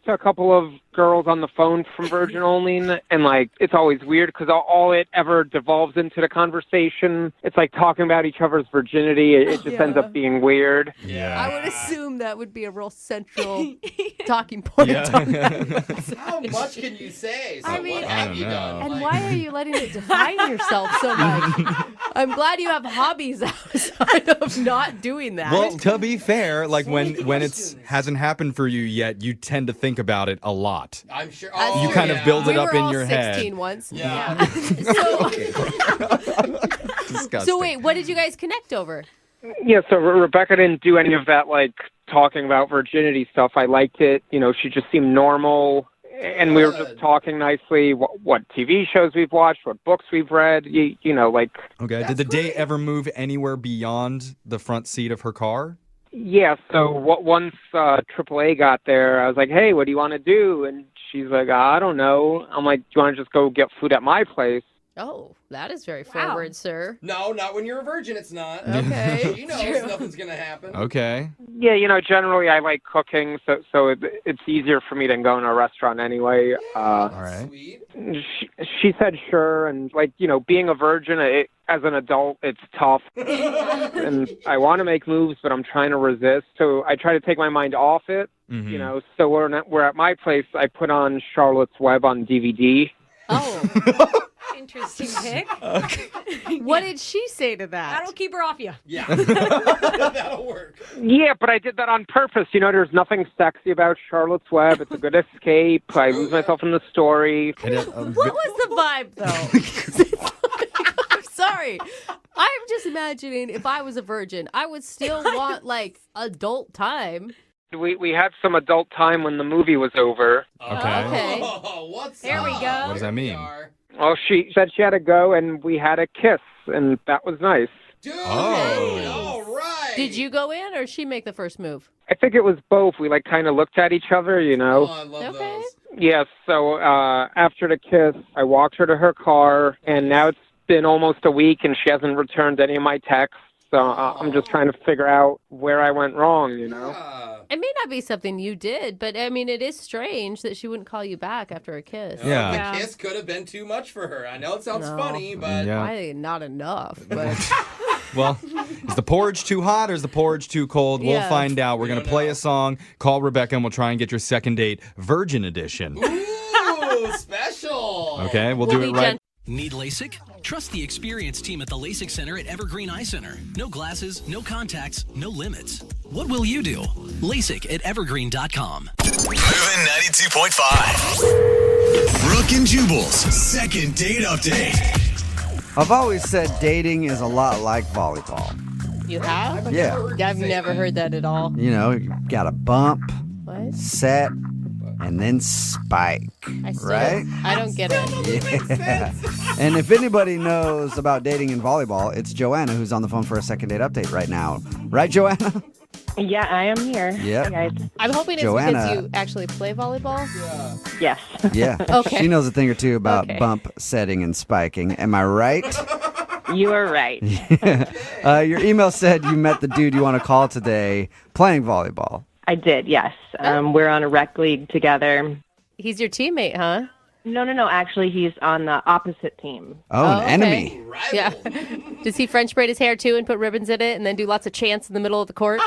to a couple of girls on the phone from Virgin Only, and like it's always weird because all it ever devolves into the conversation. It's like talking about each other's virginity. It just ends up being weird. Yeah. I would assume that would be a real central talking point. How much can you say? So I mean, what have you know. done? And why are you letting it define yourself so much? I'm glad you have hobbies outside of not doing that. Well, to be fair, like when it's hasn't happened for you yet, you tend to think about it a lot. I'm sure. That's Oh, You kind of yeah. build it we up were in all your 16 head. once. Yeah. Disgusting. So wait, what did you guys connect over? Yeah, so Rebecca didn't do any of that like talking about virginity stuff. I liked it. You know, she just seemed normal. And we were just talking nicely, what TV shows we've watched, what books we've read, you know, like... Okay, did the date ever move anywhere beyond the front seat of her car? Yeah, so once AAA got there, I was like, hey, what do you want to do? And she's like, I don't know. I'm like, do you want to just go get food at my place? Oh, that is very forward, sir. No, not when you're a virgin, it's not. Okay. She knows nothing's going to happen. Okay. Yeah, generally I like cooking, so it's easier for me than going to a restaurant anyway. All right. She said sure, and being a virgin, as an adult, it's tough. And I want to make moves, but I'm trying to resist. So I try to take my mind off it. Mm-hmm. So we're at my place. I put on Charlotte's Web on DVD. Oh. Interesting pick. What did she say to that? That'll keep her off you. Yeah. That'll work. Yeah, but I did that on purpose. There's nothing sexy about Charlotte's Web. It's a good escape. I lose myself in the story. What was the vibe, though? I'm sorry. I'm just imagining if I was a virgin, I would still want, adult time. We had some adult time when the movie was over. Okay. There we go. What does that mean? Well, she said she had to go, and we had a kiss, and that was nice. Dude, all right. Did you go in, or she make the first move? I think it was both. We kind of looked at each other, Oh, I love those. Yes, so after the kiss, I walked her to her car, and now it's been almost a week, and she hasn't returned any of my texts. So I'm just trying to figure out where I went wrong, It may not be something you did, but it is strange that she wouldn't call you back after a kiss. Yeah. The kiss could have been too much for her. I know it sounds funny, but Probably not enough. But Well, is the porridge too hot or is the porridge too cold? We'll Yeah. find out. We're going to play a song. Call Rebecca and we'll try and get your second date Virgin Edition. Ooh, special. Okay, we'll do it right. Need LASIK? Trust the experienced team at the LASIK Center at Evergreen Eye Center. No glasses, no contacts, no limits. What will you do? LASIK at evergreen.com. Moving 92.5. Brooke and Jubal's second date update. I've always said dating is a lot like volleyball. you have? Yeah. I've never heard that at all. You got a bump, What? set, and then spike. I still Right? I don't get it. Yeah. And if anybody knows about dating in volleyball, it's Joanna who's on the phone for a second date update right now. Right, Joanna? Yeah, I am here. Yep. Hey, guys. I'm hoping it's Joanna. because you actually play volleyball. Yes. Yeah. Okay. She knows a thing or two about Okay. bump setting and spiking. Am I right? You are right. Your email said you met the dude you want to call today playing volleyball. I did, yes. We're on a rec league together. He's your teammate, huh? No. Actually, he's on the opposite team. Oh, an okay. enemy. Yeah. Does he French braid his hair too and put ribbons in it and then do lots of chants in the middle of the court?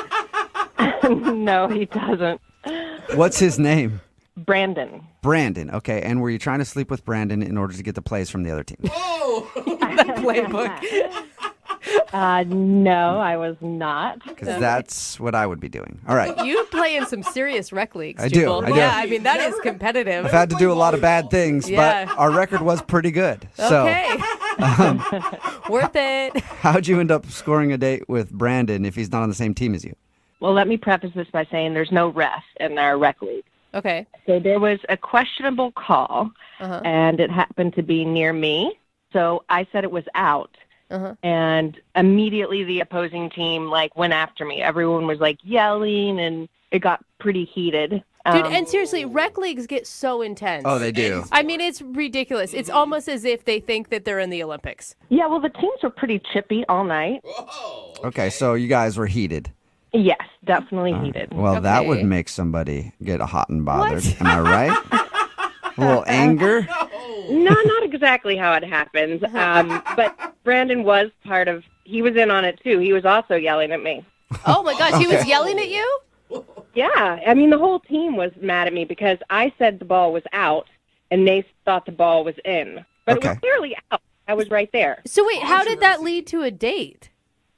No, he doesn't. What's his name? Brandon. Brandon. Okay. And were you trying to sleep with Brandon in order to get the plays from the other team? That playbook. No, I was not. Because that's what I would be doing. All right. You play in some serious rec leagues, I do, Jubal. I do. Yeah, I mean, that is competitive. I've had to do a lot of bad things, Yeah. but our record was pretty good. Okay. So, Worth it. how'd you end up scoring a date with Brandon if he's not on the same team as you? Well, let me preface this by saying there's no ref in our rec league. Okay. So there was a questionable call, Uh-huh. and it happened to be near me. So I said it was out. Uh-huh. And immediately the opposing team went after me. Everyone was yelling, and it got pretty heated. Dude, and seriously, rec leagues get so intense. Oh, they do. I mean, it's ridiculous. It's almost as if they think that they're in the Olympics. Yeah, well, the teams were pretty chippy all night. Okay, so you guys were heated. Yes, definitely heated. Well, that Okay. would make somebody get hot and bothered. Am I right? A little anger? No, not exactly how it happens. But Brandon was he was in on it too. He was also yelling at me. Oh my gosh, he was Okay. yelling at you? Yeah, I mean, the whole team was mad at me because I said the ball was out and they thought the ball was in. But it was Okay. clearly out. I was right there. So wait, how did that lead to a date?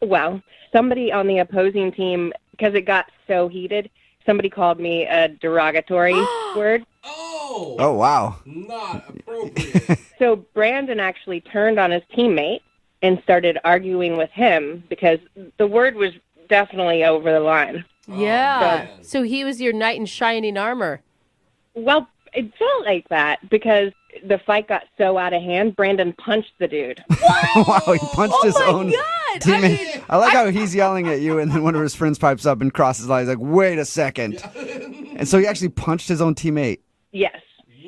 Well, somebody on the opposing team, because it got so heated, somebody called me a derogatory word. Oh, wow. Not appropriate. So Brandon actually turned on his teammate and started arguing with him because the word was definitely over the line. Yeah. So he was your knight in shining armor. Well, it felt like that because the fight got so out of hand, Brandon punched the dude. Wow, he punched his own God! teammate. I like how he's yelling at you, and then one of his friends pipes up and crosses his line. He's like, wait a second. And so he actually punched his own teammate. Yes.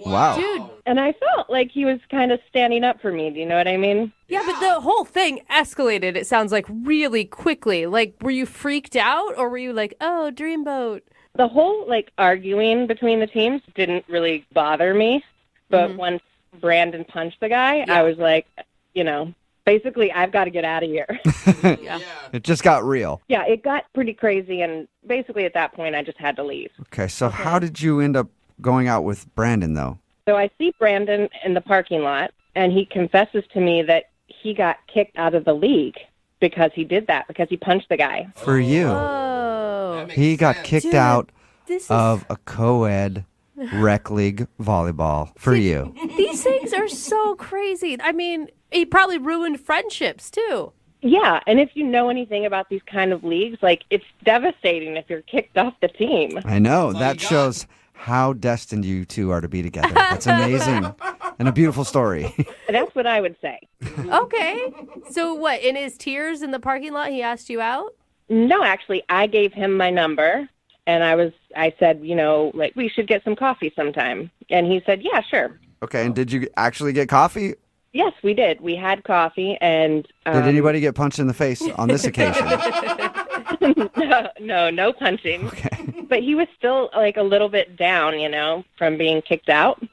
Wow. Dude, And I felt like he was kind of standing up for me. Do you know what I mean? Yeah, but the whole thing escalated, it sounds like, really quickly. Like, were you freaked out or were you like, oh, dreamboat? The whole, like, arguing between the teams didn't really bother me. But once Brandon punched the guy, I was like, you know, basically, I've got to get out of here. It just got real. Yeah, it got pretty crazy. And basically, at that point, I just had to leave. Okay, so how did you end up going out with Brandon, though? So I see Brandon in the parking lot, and he confesses to me that he got kicked out of the league because he did that, because he punched the guy. For you. Oh. He got kicked out this is- of a co-ed rec league volleyball for you. These things are so crazy. I mean, he probably ruined friendships, too. Yeah, and if you know anything about these kind of leagues, like, it's devastating if you're kicked off the team. I know. That shows how destined you two are to be together. That's amazing and a beautiful story. That's what I would say. Okay. So what, in his tears in the parking lot, he asked you out? No, actually, I gave him my number, and I said, you know, like, we should get some coffee sometime. And he said, yeah, sure. Okay, and did you actually get coffee? Yes, we did. We had coffee, and... Did anybody get punched in the face on this occasion? No punching. Okay. But he was still, like, a little bit down, you know, from being kicked out.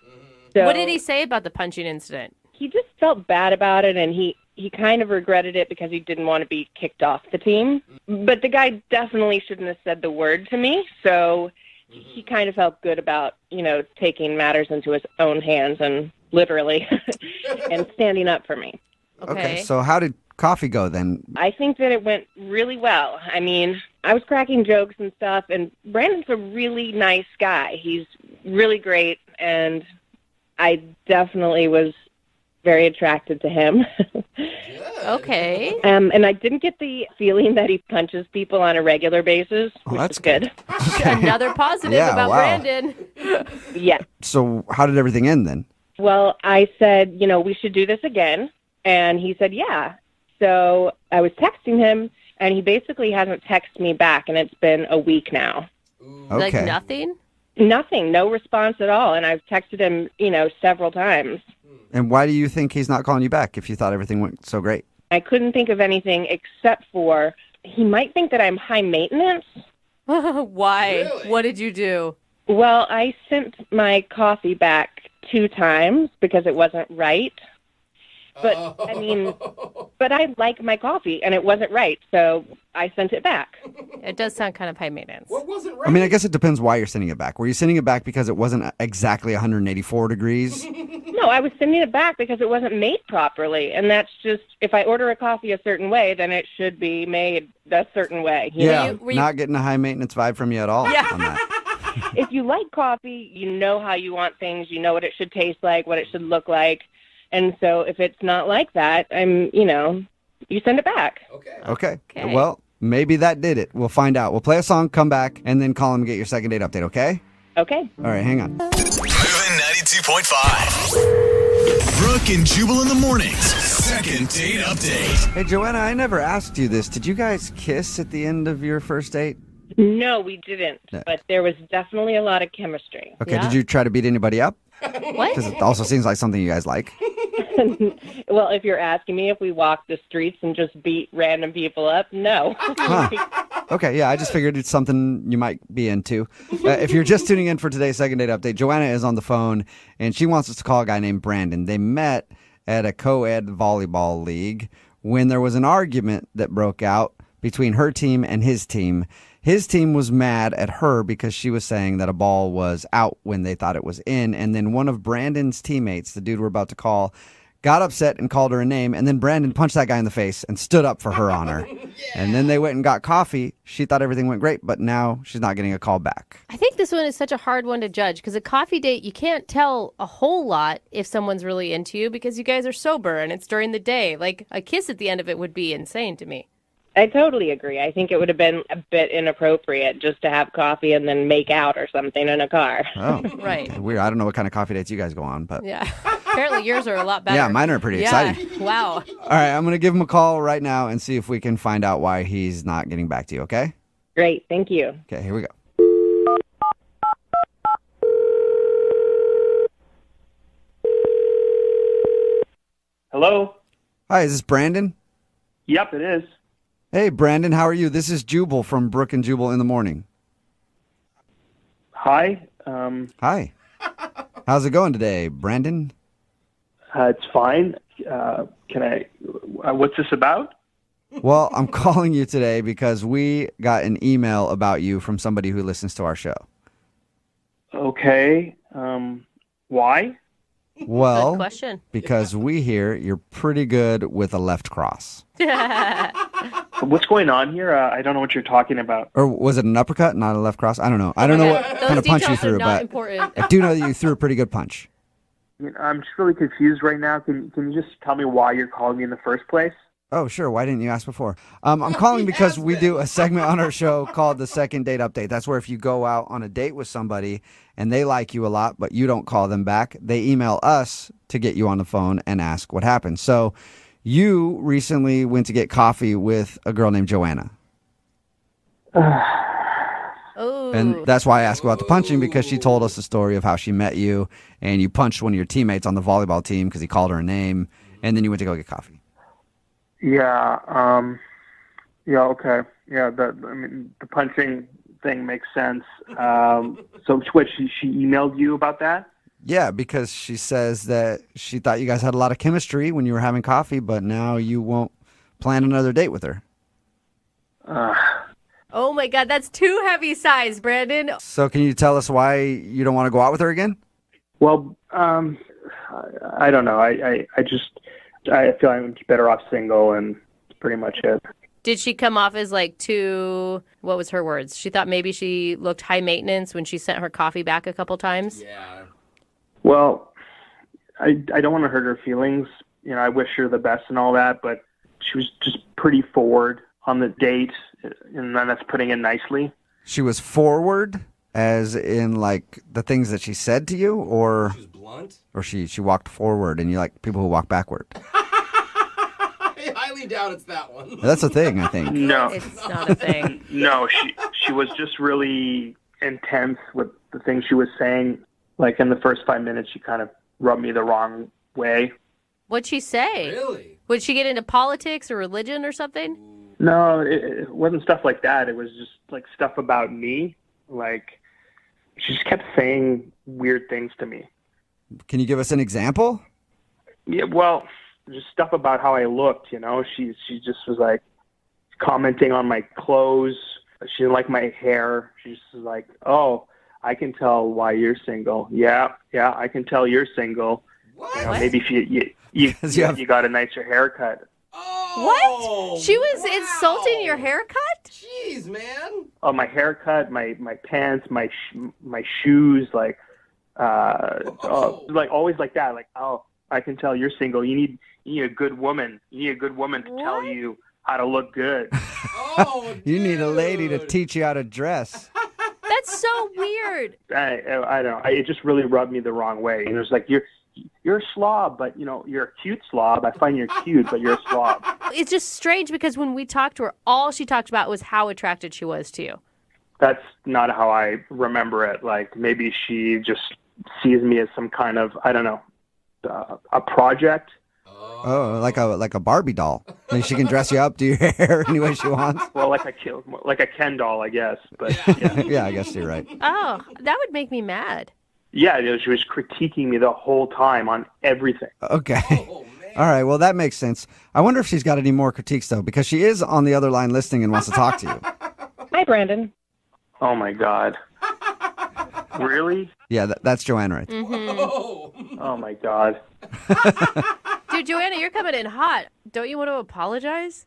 So What did he say about the punching incident? He just felt bad about it, and he kind of regretted it because he didn't want to be kicked off the team. But the guy definitely shouldn't have said the word to me, so he kind of felt good about, you know, taking matters into his own hands and literally and standing up for me. Okay, so how did coffee go then? I think that it went really well. I mean, I was cracking jokes and stuff, and Brandon's a really nice guy. He's really great, and I definitely was very attracted to him. Okay. And I didn't get the feeling that he punches people on a regular basis, which that's is good. Another positive Yeah, about wow. Brandon. Yeah. So how did everything end then? Well, I said, you know, we should do this again. And he said, yeah. So I was texting him, and he basically hasn't texted me back, and it's been a week now. Like nothing? Nothing, no response at all. And I've texted him, you know, several times. And why do you think he's not calling you back if you thought everything went so great? I couldn't think of anything except for he might think that I'm high maintenance. Why? Really? What did you do? Well, I sent my coffee back 2 times because it wasn't right. But, I mean, but I like my coffee, and it wasn't right, so I sent it back. It does sound kind of high maintenance. What wasn't right? I mean, I guess it depends why you're sending it back. Were you sending it back because it wasn't exactly 184 degrees? No, I was sending it back because it wasn't made properly, and that's just, if I order a coffee a certain way, then it should be made a certain way. You know? Not getting a high maintenance vibe from you at all on that. If you like coffee, you know how you want things, you know what it should taste like, what it should look like. And so if it's not like that, you send it back. Okay. Well, maybe that did it. We'll find out. We'll play a song, come back, and then call him and get your second date update, okay? Okay. All right, hang on. Moving 92.5. Brooke and Jubal in the mornings. Second date update. Hey, Joanna, I never asked you this. Did you guys kiss at the end of your first date? No, we didn't. Yeah. But there was definitely a lot of chemistry. Okay, did you try to beat anybody up? What? Because it also seems like something you guys like. Well, if you're asking me if we walked the streets and just beat random people up, no. Huh. Okay, yeah, I just figured it's something you might be into. If you're just tuning in for today's second date update, Joanna is on the phone, and she wants us to call a guy named Brandon. They met at a co-ed volleyball league when there was an argument that broke out between her team and his team. His team was mad at her because she was saying that a ball was out when they thought it was in. And then one of Brandon's teammates, the dude we're about to call, got upset and called her a name. And then Brandon punched that guy in the face and stood up for her honor. And then they went and got coffee. She thought everything went great, but now she's not getting a call back. I think this one is such a hard one to judge because a coffee date, you can't tell a whole lot if someone's really into you because you guys are sober and it's during the day. Like a kiss at the end of it would be insane to me. I totally agree. I think it would have been a bit inappropriate just to have coffee and then make out or something in a car. Oh, right. Weird. I don't know what kind of coffee dates you guys go on, but Yeah. Apparently yours are a lot better. yeah, mine are pretty exciting. Wow. All right, I'm going to give him a call right now and see if we can find out why he's not getting back to you, okay? Great. Thank you. Okay, here we go. Hello? Hi, is this Brandon? Yep, it is. Hey, Brandon, how are you? This is Jubal from Brooke and Jubal in the Morning. Hi. Hi. How's it going today, Brandon? It's fine. Can I... what's this about? Well, I'm calling you today because we got an email about you from somebody who listens to our show. Okay. Why? Well, Good question. because we hear you're pretty good with a left cross. What's going on here? I don't know what you're talking about. Or was it an uppercut, not a left cross? I don't know. I don't know what kind of punch you details are threw, not but important. I do know that you threw a pretty good punch. I'm just really confused right now. Can you just tell me why you're calling me in the first place? Oh, sure. Why didn't you ask before? I'm calling because we do a segment on our show called the Second Date Update. That's where if you go out on a date with somebody and they like you a lot, but you don't call them back, they email us to get you on the phone and ask what happened. So you recently went to get coffee with a girl named Joanna. And that's why I asked about the punching, because she told us the story of how she met you and you punched one of your teammates on the volleyball team because he called her a name, and then you went to go get coffee. Yeah. Yeah. Okay. Yeah. The punching thing makes sense. So what? She emailed you about that? Yeah, because she says that she thought you guys had a lot of chemistry when you were having coffee, but now you won't plan another date with her. Oh my God, that's too heavy size, Brandon. So can you tell us why you don't want to go out with her again? Well, I don't know. I feel I'm better off single, and that's pretty much it. Did she come off as like too, what was her words? She thought maybe she looked high maintenance when she sent her coffee back a couple times? Yeah. Well, I don't want to hurt her feelings. You know, I wish her the best and all that, but she was just pretty forward on the date, and then that's putting it nicely. She was forward, as in like the things that she said to you, or She was blunt? or she walked forward and you like people who walk backward. I highly doubt it's that one. That's a thing, I think. No. It's not a thing. No, she was just really intense with the things she was saying. Like in the first 5 minutes, she kind of rubbed me the wrong way. What'd she say? Really? Would she get into politics or religion or something? No, it wasn't stuff like that. It was just like stuff about me. Like she just kept saying weird things to me. Can you give us an example? Yeah, well, just stuff about how I looked, you know. She just was like commenting on my clothes. She didn't like my hair. She just was like, "Oh, I can tell why you're single." Yeah, I can tell you're single. What? You know, maybe if you got a nicer haircut. What? She was insulting your haircut? Jeez, man. Oh, my haircut, my pants, my shoes, like like always like that. Like, oh, I can tell you're single. You need a good woman. You need a good woman to tell you how to look good. You need a lady to teach you how to dress. That's so weird. I don't know. It just really rubbed me the wrong way. And it was like, you're a slob, but, you know, you're a cute slob. I find you're cute, but you're a slob. It's just strange because when we talked to her, all she talked about was how attracted she was to you. That's not how I remember it. Like, maybe she just sees me as some kind of, I don't know, a project. Oh, like a Barbie doll. Like she can dress you up, do your hair any way she wants. Well, like a Ken doll, I guess. But yeah, Yeah, I guess you're right. Oh, that would make me mad. yeah, you know, she was critiquing me the whole time on everything. Okay. All right, well, that makes sense. I wonder if she's got any more critiques, though, because she is on the other line listening and wants to talk to you. Hi, Brandon. Oh my God. Really? Yeah, that's Joanna right there. Oh my God. Dude, Joanna, you're coming in hot. Don't you want to apologize?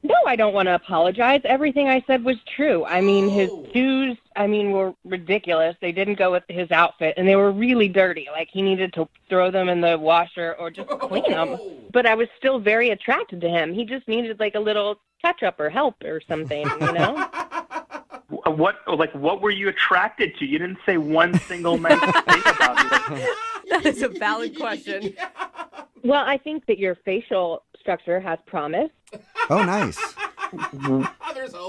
No, I don't want to apologize. Everything I said was true. I mean, his shoes, were ridiculous. They didn't go with his outfit, and they were really dirty. Like, he needed to throw them in the washer or just clean them. But I was still very attracted to him. He just needed, like, a little touch-up or help or something, you know? What were you attracted to? You didn't say one single nice thing about me. That is a valid question. Well, I think that your facial structure has promise. Oh, nice.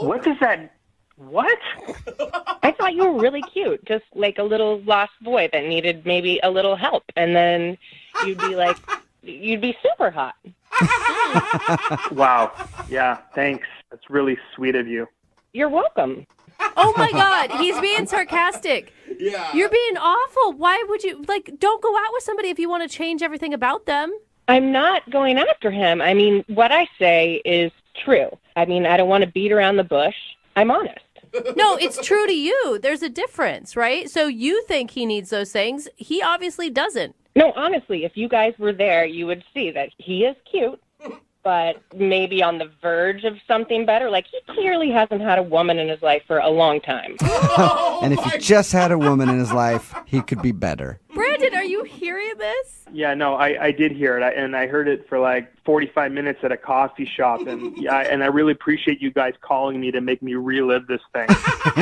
What does that... What? I thought you were really cute, just like a little lost boy that needed maybe a little help. And then you'd be like, you'd be super hot. Wow. Yeah, thanks. That's really sweet of you. You're welcome. Oh my God, he's being sarcastic. Yeah. You're being awful. Why would you, don't go out with somebody if you want to change everything about them. I'm not going after him. I mean, what I say is true. I mean, I don't want to beat around the bush. I'm honest. No, it's true to you. There's a difference, right? So you think he needs those things. He obviously doesn't. No, honestly, if you guys were there, you would see that he is cute, but maybe on the verge of something better. Like, he clearly hasn't had a woman in his life for a long time. And if he just had a woman in his life, he could be better. Brandon, are you hearing this? Yeah, no, I did hear it, and I heard it for like 45 minutes at a coffee shop, and and I really appreciate you guys calling me to make me relive this thing.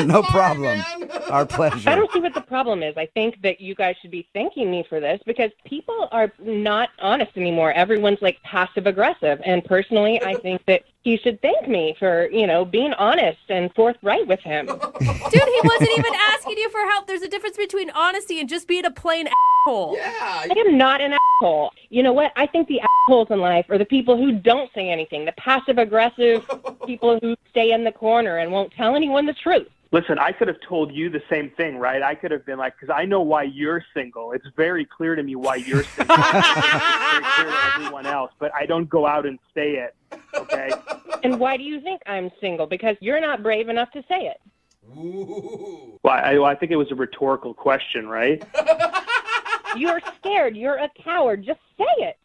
No problem. Our pleasure. I don't see what the problem is. I think that you guys should be thanking me for this because people are not honest anymore. Everyone's like passive aggressive, and personally, I think that he should thank me for, being honest and forthright with him. Dude, he wasn't even asking you for help. There's a difference between honesty and just being a plain asshole. Yeah. I am not an asshole. You know what? I think the assholes in life are the people who don't say anything, the passive-aggressive people who stay in the corner and won't tell anyone the truth. Listen, I could have told you the same thing, right? I could have been like, because I know why you're single. It's very clear to me why you're single. It's very clear to everyone else, but I don't go out and say it, okay? And why do you think I'm single? Because you're not brave enough to say it. Ooh. Well, I think it was a rhetorical question, right? You're scared. You're a coward. Just say it.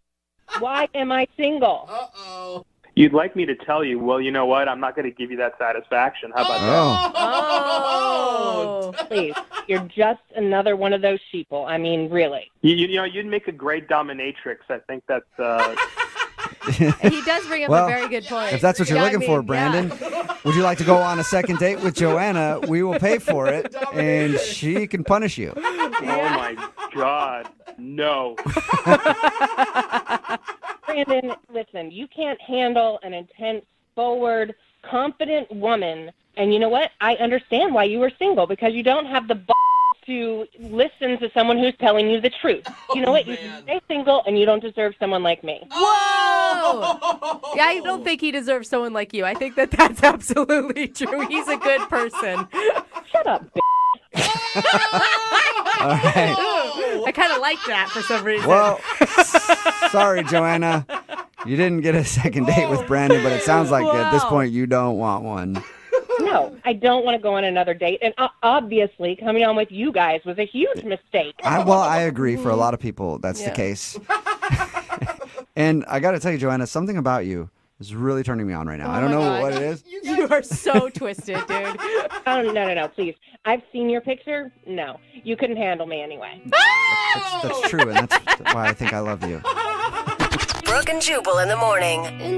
Why am I single? Uh-oh. You'd like me to tell you, well, you know what? I'm not going to give you that satisfaction. How about Oh, please. You're just another one of those sheeple. I mean, really. You'd make a great dominatrix. I think that's... He does bring up a very good point. If that's what you're looking for, Brandon, would you like to go on a second date with Joanna? We will pay for it, and she can punish you. Oh, my God. No. Brandon, listen, you can't handle an intense, forward, confident woman. And you know what? I understand why you were single, because you don't have the balls to listen to someone who's telling you the truth. You know what? You should stay single, and you don't deserve someone like me. Whoa! Yeah, I don't think he deserves someone like you. I think that that's absolutely true. He's a good person. Shut up, bitch. All right. I kind of like that for some reason. Well, sorry, Joanna. You didn't get a second date with Brandon, but it sounds like at this point you don't want one. No, I don't want to go on another date. And obviously, coming on with you guys was a huge mistake. I agree. For a lot of people, that's the case. And I got to tell you, Joanna, something about you is really turning me on right now. I don't know what it is. You are so twisted, dude. Oh, no, please. I've seen your picture. No, you couldn't handle me anyway. That's true, and that's why I think I love you. Brooke and Jubal in the morning.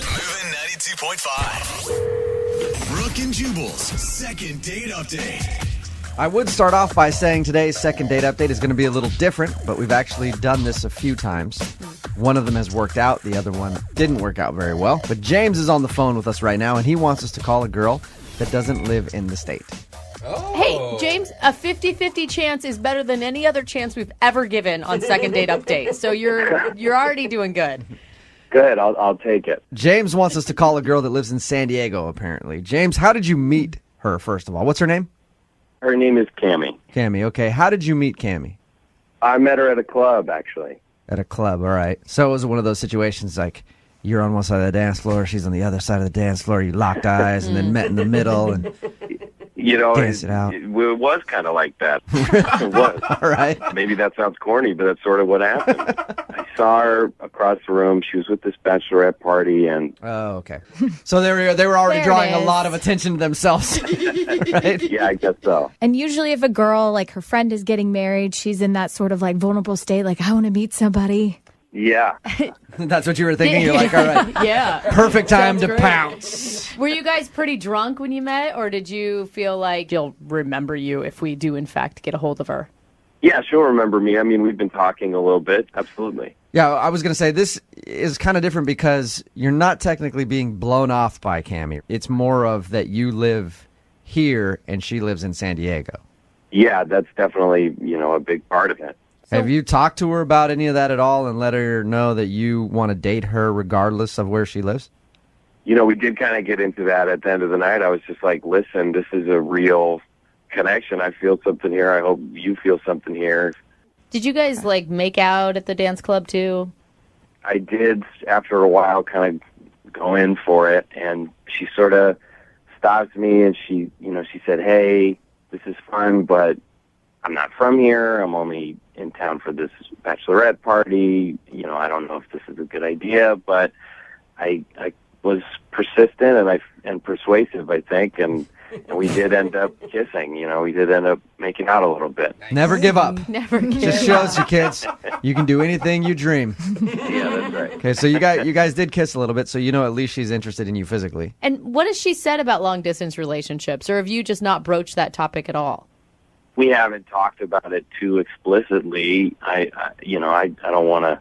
Moving 92.5. Brooke and Jubal's second date update. I would start off by saying today's second date update is going to be a little different, but we've actually done this a few times. One of them has worked out. The other one didn't work out very well. But James is on the phone with us right now, and he wants us to call a girl that doesn't live in the state. Hey, James, a 50-50 chance is better than any other chance we've ever given on second date update. So you're already doing good. Good, I'll take it. James wants us to call a girl that lives in San Diego, apparently. James, how did you meet her, first of all? What's her name? Her name is Cammie. Cammie, okay. How did you meet Cammie? I met her at a club, actually. At a club, all right. So it was one of those situations like you're on one side of the dance floor, she's on the other side of the dance floor, you locked eyes and then met in the middle. And You know, Dance it out. It was kind of like that. It was. All right. Maybe that sounds corny, but that's sort of what happened. I saw her across the room. She was with this bachelorette party, and Oh, okay. So they were already There it drawing a is. lot of attention to themselves, right? yeah, I guess so. And usually, if a girl, like her friend is getting married, she's in that sort of like vulnerable state, like, I want to meet somebody. Yeah. That's what you were thinking? You're like, all right. Yeah. Perfect time Sounds to great. pounce. Were you guys pretty drunk when you met, or did you feel like she'll remember you if we do, in fact, get a hold of her? Yeah, she'll remember me. I mean, we've been talking a little bit. Absolutely. Yeah, I was going to say this is kind of different because you're not technically being blown off by Cammie. It's more of that you live here and she lives in San Diego. Yeah, that's definitely, a big part of it. Have you talked to her about any of that at all and let her know that you want to date her regardless of where she lives? We did kind of get into that at the end of the night. I was just like, listen, this is a real connection. I feel something here. I hope you feel something here. Did you guys make out at the dance club too? I did, after a while, kind of go in for it, and she sort of stopped me, and she said, hey, this is fun, but I'm not from here. I'm only in town for this bachelorette party. I don't know if this is a good idea, but I was persistent and persuasive, I think, and we did end up kissing. We did end up making out a little bit. Never give up. Never give Just shows you, kids, you can do anything you dream. Yeah, that's right. Okay, so you guys did kiss a little bit, so at least she's interested in you physically. And what has she said about long-distance relationships, or have you just not broached that topic at all? We haven't talked about it too explicitly. I don't want to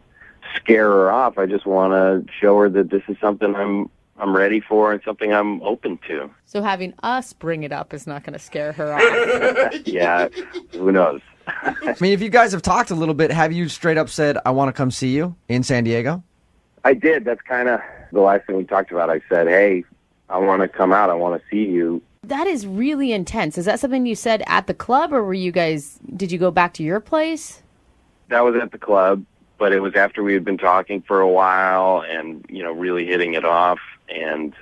scare her off. I just want to show her that this is something I'm ready for and something I'm open to. So having us bring it up is not going to scare her off. Yeah, who knows? I mean, if you guys have talked a little bit, have you straight up said, I want to come see you in San Diego? I did. That's kind of the last thing we talked about. I said, hey, I want to come out. I want to see you. That is really intense. Is that something you said at the club, or did you go back to your place? That was at the club, but it was after we had been talking for a while and, really hitting it off. And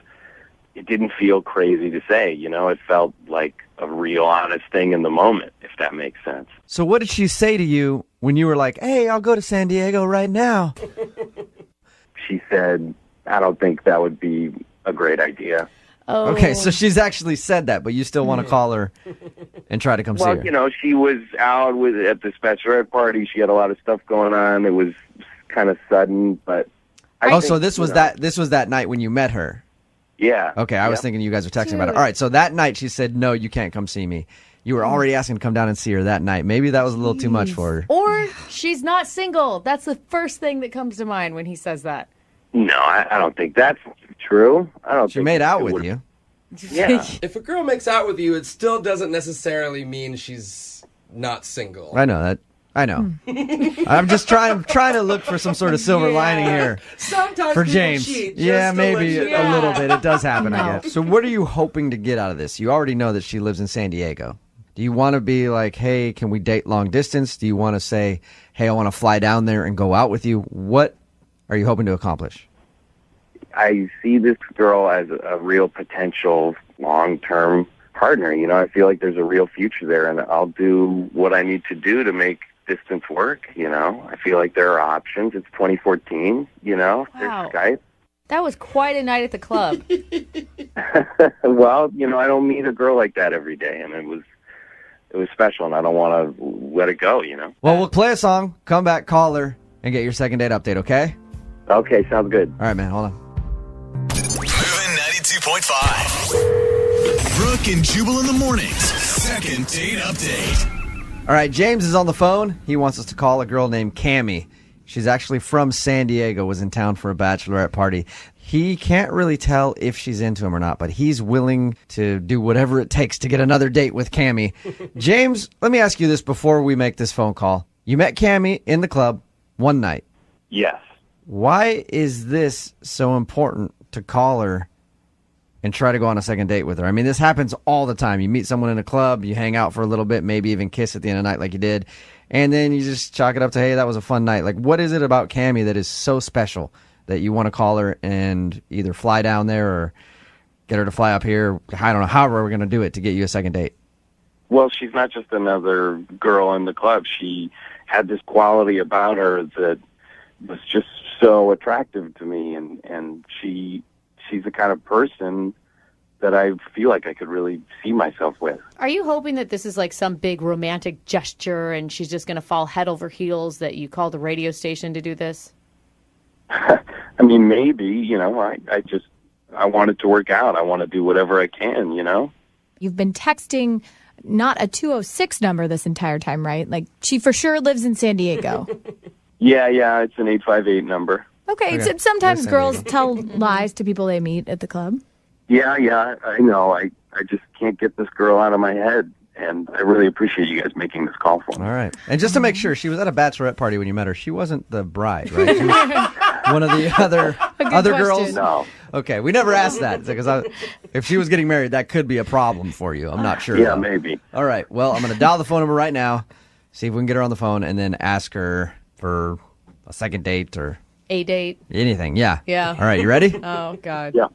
it didn't feel crazy to say, it felt like a real honest thing in the moment, if that makes sense. So what did she say to you when you were like, hey, I'll go to San Diego right now? She said, I don't think that would be a great idea. Oh. Okay, so she's actually said that, but you still want to call her and try to come see her. Well, she was out at this bachelorette party. She had a lot of stuff going on. It was kind of sudden, but so this was that night when you met her. Yeah. Okay, I was thinking you guys were texting about it. All right, so that night she said, no, you can't come see me. You were already asking to come down and see her that night. Maybe that was a little too much for her. Or she's not single. That's the first thing that comes to mind when he says that. No, I don't think that's true. I don't. She made out with you. Yeah. If a girl makes out with you, it still doesn't necessarily mean she's not single. I know that. I know. I'm just trying to look for some sort of silver lining here. Sometimes for people James. cheat just Yeah, to maybe let you a know. little bit. It does happen, No. I guess. So what are you hoping to get out of this? You already know that she lives in San Diego. Do you want to be like, hey, can we date long distance? Do you want to say, hey, I want to fly down there and go out with you? What are you hoping to accomplish? I see this girl as a real potential long-term partner. I feel like there's a real future there, and I'll do what I need to do to make distance work. I feel like there are options. It's 2014. Wow. There's Skype. That was quite a night at the club. Well, I don't meet a girl like that every day, and it was special, and I don't want to let it go. Well, we'll play a song, come back, call her, and get your second date update, okay? Okay, sounds good. All right, man, hold on. Moving 92.5. Brooke and Jubal in the mornings. Second date update. All right, James is on the phone. He wants us to call a girl named Cammie. She's actually from San Diego, was in town for a bachelorette party. He can't really tell if she's into him or not, but he's willing to do whatever it takes to get another date with Cammie. James, let me ask you this before we make this phone call. You met Cammie in the club one night. Yes. Why is this so important to call her and try to go on a second date with her? I mean, this happens all the time. You meet someone in a club, you hang out for a little bit, maybe even kiss at the end of the night like you did, and then you just chalk it up to, hey, that was a fun night. Like, what is it about Cammie that is so special that you want to call her and either fly down there or get her to fly up here. I don't know, however we're going to do it to get you a second date. Well, she's not just another girl in the club. She had this quality about her that was just so attractive to me, and she's the kind of person that I feel like I could really see myself with. Are you hoping that this is like some big romantic gesture and she's just going to fall head over heels that you called the radio station to do this? I mean, maybe, you know, I want it to work out. I want to do whatever I can, you know? You've been texting not a 206 number this entire time, right? Like, she for sure lives in San Diego. Yeah, it's an 858 number. Okay. So sometimes girls tell lies to people they meet at the club. Yeah, I know. I just can't get this girl out of my head, and I really appreciate you guys making this call for me. All right. And just to make sure, she was at a bachelorette party when you met her. She wasn't the bride, right? She was one of the other girls? No. Okay, we never asked that, because if she was getting married, that could be a problem for you. I'm not sure. Yeah, though. maybe. All right, well, I'm going to dial the phone number right now, see if we can get her on the phone, and then ask her for a second date or... A date. Anything, yeah. Yeah. All right, you ready? Oh, God. Yeah.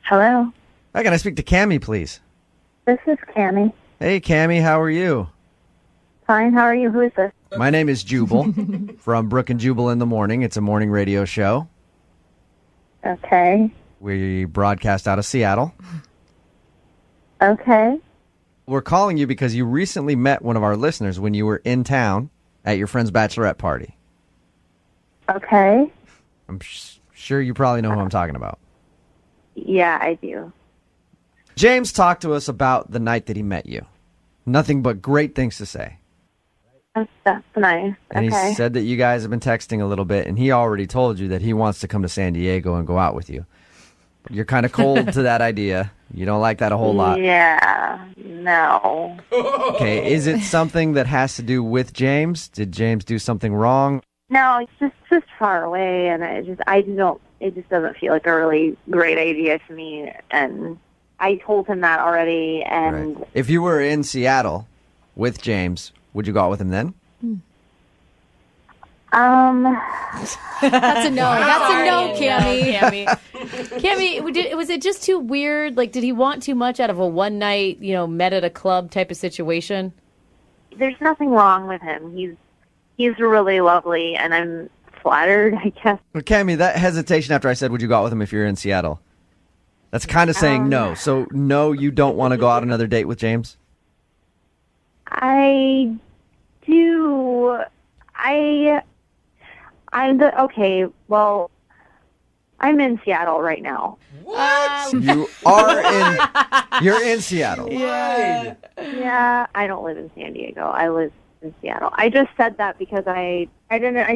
Hello. Hi, can I speak to Cammie, please? This is Cammie. Hey, Cammie, how are you? Fine. How are you? Who is this? My name is Jubal from Brooke and Jubal in the Morning. It's a morning radio show. Okay. We broadcast out of Seattle. Okay. We're calling you because you recently met one of our listeners when you were in town at your friend's bachelorette party. Okay. I'm sure you probably know who I'm talking about. Yeah, I do. James talked to us about the night that he met you. Nothing but great things to say. That's nice. And okay. he said that you guys have been texting a little bit, and he already told you that he wants to come to San Diego and go out with you. You're kind of cold to that idea. You don't like that a whole lot. Yeah. No. Okay, is it something that has to do with James? Did James do something wrong? No, it's just far away, and it just doesn't feel like a really great idea to me. And I told him that already. And Right. If you were in Seattle with James, would you go out with him then? That's a no. That's a no, Cammie. Cammie, was it just too weird? Like, did he want too much out of a one night, met at a club type of situation? there's nothing wrong with him. He's really lovely, and I'm flattered, I guess. Well, Cammie, that hesitation after I said, would you go out with him if you're in Seattle? That's kind of saying no. So, no, you don't want to go out another date with James? I do. Okay, well, I'm in Seattle right now. What? You're in Seattle. Yeah, I don't live in San Diego. I live in Seattle. I just said that because I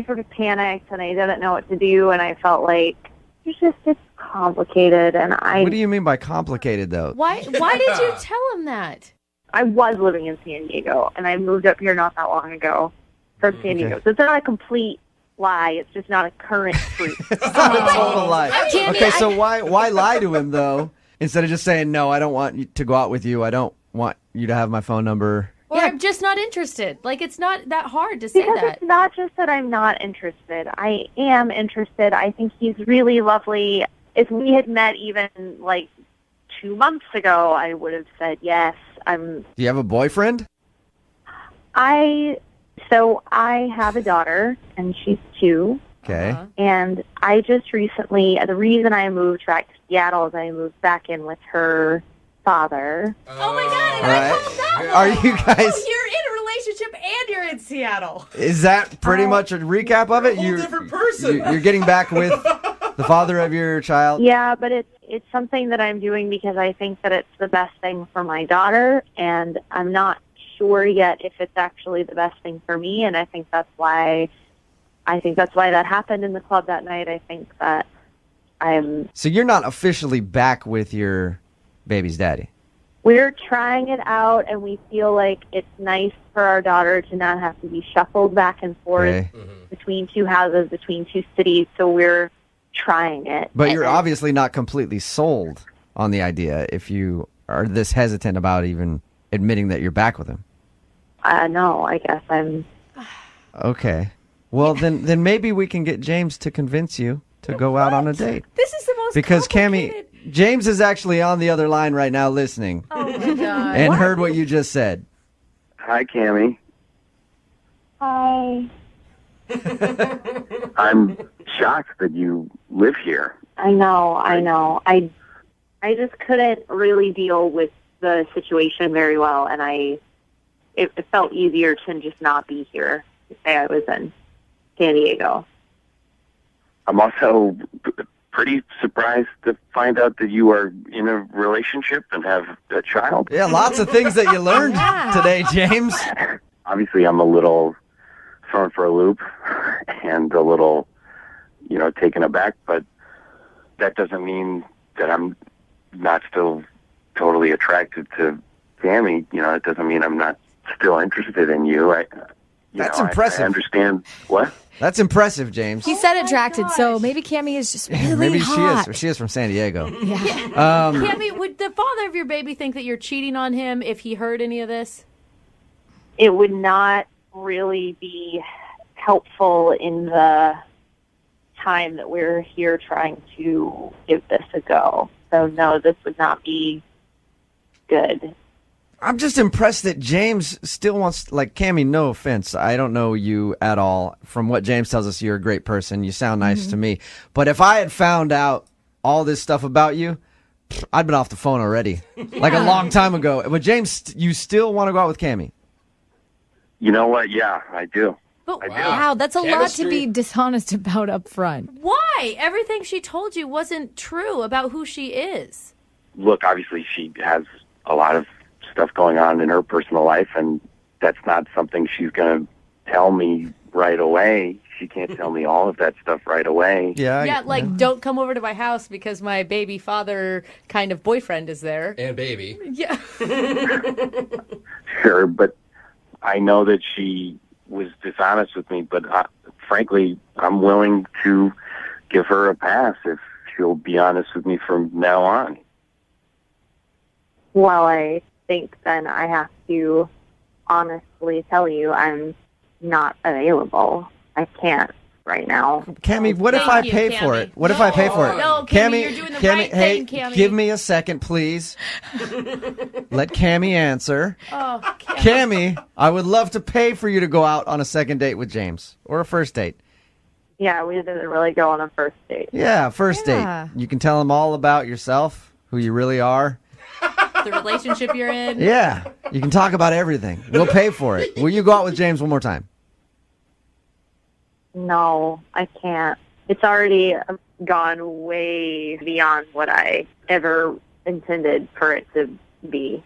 sort of panicked and I didn't know what to do, and I felt like it's complicated, and What do you mean by complicated, though? Why did you tell him that? I was living in San Diego, and I moved up here not that long ago from San Diego. So it's not a complete lie. It's just not a current truth. It's not a total lie. Okay, so why lie to him, though, instead of just saying, no, I don't want you to go out with you. I don't want you to have my phone number. Or I'm just not interested. Like, it's not that hard to say Because that. it's not just that I'm not interested. I am interested. I think he's really lovely. If we had met even, 2 months ago, I would have said yes. Do you have a boyfriend? I have a daughter, and she's 2. Okay. And I just recently, the reason I moved back to Seattle is I moved back in with her father. Oh my God! All right. Are you guys? You're in a relationship and you're in Seattle. Is that pretty much a recap of it? Whole different person. You're getting back with the father of your child? Yeah, but it's something that I'm doing because I think that it's the best thing for my daughter, and I'm not sure yet if it's actually the best thing for me, and I think that's why that happened in the club that night. I think that So you're not officially back with your baby's daddy? We're trying it out, and we feel like it's nice for our daughter to not have to be shuffled back and forth between 2 houses, between 2 cities, so we're trying it. But you're obviously not completely sold on the idea if you are this hesitant about even admitting that you're back with him. No, I guess I'm Okay. Well, then maybe we can get James to convince you to go out on a date. This is the most Because James is actually on the other line right now listening. Oh my God. And heard what you just said. Hi, Cammie. Hi. I'm shocked that you live here. I know. I just couldn't really deal with the situation very well, and it felt easier to just not be here. To say I was in San Diego. I'm also pretty surprised to find out that you are in a relationship and have a child. Yeah, lots of things that you learned today, James. Obviously, I'm a little thrown for a loop and a little, taken aback, but that doesn't mean that I'm not still totally attracted to Cammie. It doesn't mean I'm not still interested in you. That's impressive. I understand. What? That's impressive, James. He said attracted, so maybe Cammie is just really Maybe hot. she is from San Diego. Yeah. Cammie, would the father of your baby think that you're cheating on him if he heard any of this? It would not really be helpful in the time that we're here trying to give this a go. So no, this would not be good. I'm just impressed that James still wants, Cammie, no offense. I don't know you at all. From what James tells us, you're a great person. You sound nice to me. But if I had found out all this stuff about you, I'd been off the phone already. Like a long time ago. But James, you still want to go out with Cammie? You know what? Yeah, I do. But wow, that's a lot to be dishonest about up front. Why? Everything she told you wasn't true about who she is. Look, obviously she has a lot of stuff going on in her personal life, and that's not something she's going to tell me right away. She can't tell me all of that stuff right away. Yeah, don't come over to my house because my baby father kind of boyfriend is there. And baby. Yeah. Sure, but I know that she was dishonest with me, but frankly, I'm willing to give her a pass if she'll be honest with me from now on. Well, I think then I have to honestly tell you I'm not available. I can't right now. Cammie, what if I pay for it? What if I pay for it? No, Cammie, you're doing the right hey, thing, Cammie. Give me a second, please. Let Cammie answer. Oh, Cammie, I would love to pay for you to go out on a second date with James or a first date. Yeah, we didn't really go on a first date. Yeah, first date. You can tell him all about yourself, who you really are. The relationship you're in. Yeah, you can talk about everything. We'll pay for it. Will you go out with James one more time? No, I can't. It's already gone way beyond what I ever intended for it to be.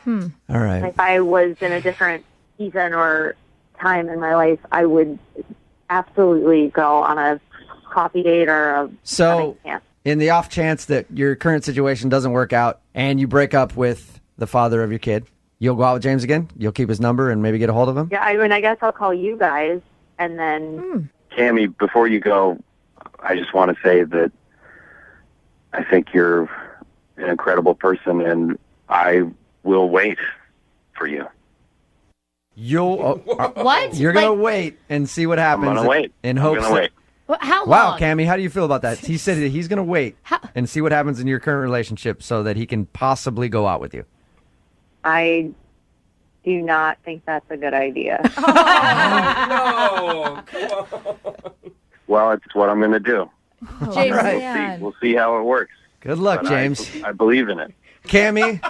All right. If I was in a different season or time in my life, I would absolutely go on a coffee date or a So, in the off chance that your current situation doesn't work out and you break up with the father of your kid, you'll go out with James again? You'll keep his number and maybe get a hold of him? Yeah, I guess I'll call you guys and then... Cammie, before you go, I just want to say that I think you're an incredible person, and I will wait for you. You'll what? You're gonna wait and see what happens. I'm gonna wait. In I'm hopes. gonna wait. How long? Wow, Cammie, how do you feel about that? He said that he's gonna wait and see what happens in your current relationship so that he can possibly go out with you. I do not think that's a good idea. No, come on. Well, it's what I'm going to do. James, We'll see how it works. Good luck, But James. I believe in it. Cammie,